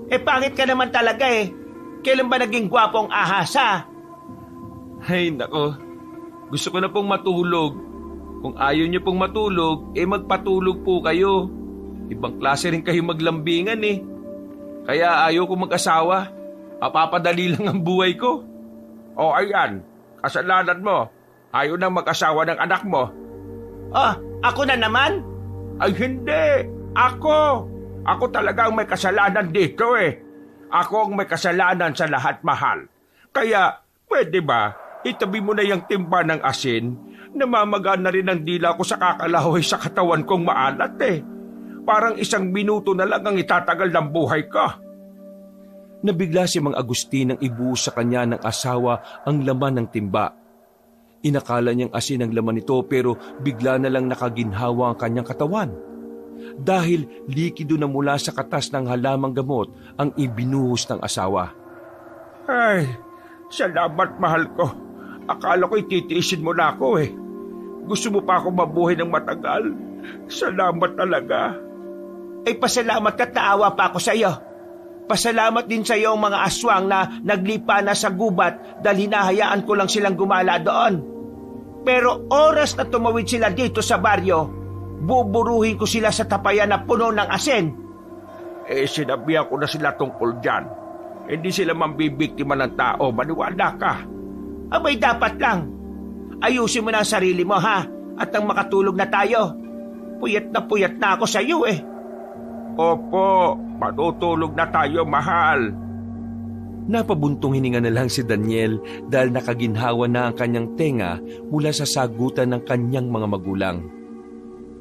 Eh pangit ka naman talaga eh. Kailan ba naging gwapong ahasa? Ay nako, gusto ko na pong matulog. Kung ayaw niyo pong matulog, magpatulog po kayo. Ibang klase rin kayo maglambingan eh. Kaya ayaw ko mag-asawa. Mapapadali lang ang buhay ko. O ayan, kasalanan mo. Ayaw na mag-asawa ng anak mo. Oh, ako na naman? Ay hindi, ako. Ako talaga ang may kasalanan dito eh. Ako ang may kasalanan sa lahat, mahal. Kaya, pwede ba, itabi mo na yung timba ng asin, namamagaan na rin ang dila ko sa kakalahoy sa katawan kong maalat eh. Parang 1 minuto na lang ang itatagal ng buhay ko. Nabigla si Mang Agustin nang ibuhos sa kanya ng asawa ang laman ng timba. Inakala niyang asin ang laman nito pero bigla na lang nakaginhawa ang kanyang katawan. Dahil likido na mula sa katas ng halamang gamot ang ibinuhos ng asawa. Ay, salamat mahal ko. Akala ko ititiisin mo na ako eh. Gusto mo pa ako mabuhay ng matagal. Salamat talaga. Eh pasalamat ka't naawa pa ako sa iyo. Pasalamat din sa iyo ang mga aswang na naglipa na sa gubat dahil hinahayaan ko lang silang gumala doon. Pero oras na tumawid sila dito sa baryo, buburuhin ko sila sa tapayan na puno ng asin. Eh sinabihan ko na sila tungkol dyan. Hindi sila mambibiktima ng tao, maniwala ka. Abay dapat lang. Ayusin mo na ang sarili mo ha, at nang makatulog na tayo. Puyat na ako sa iyo eh. Opo, matutulog na tayo, mahal. Napabuntong hininga na lang si Daniel dahil nakaginhawa na ang kanyang tenga mula sa sagutan ng kanyang mga magulang.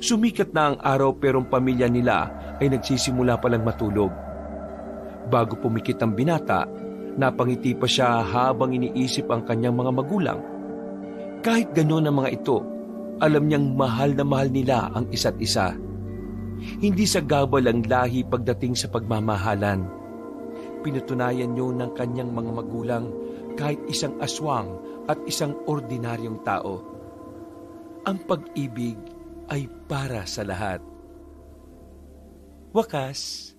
Sumikat na ang araw pero ang pamilya nila ay nagsisimula palang matulog. Bago pumikit ang binata, napangiti pa siya habang iniisip ang kanyang mga magulang. Kahit gano'n ang mga ito, alam niyang mahal na mahal nila ang isa't isa. Hindi sa gabal ang lahi pagdating sa pagmamahalan. Pinatunayan niyo ng kanyang mga magulang kahit isang aswang at isang ordinaryong tao. Ang pag-ibig ay para sa lahat. Wakas,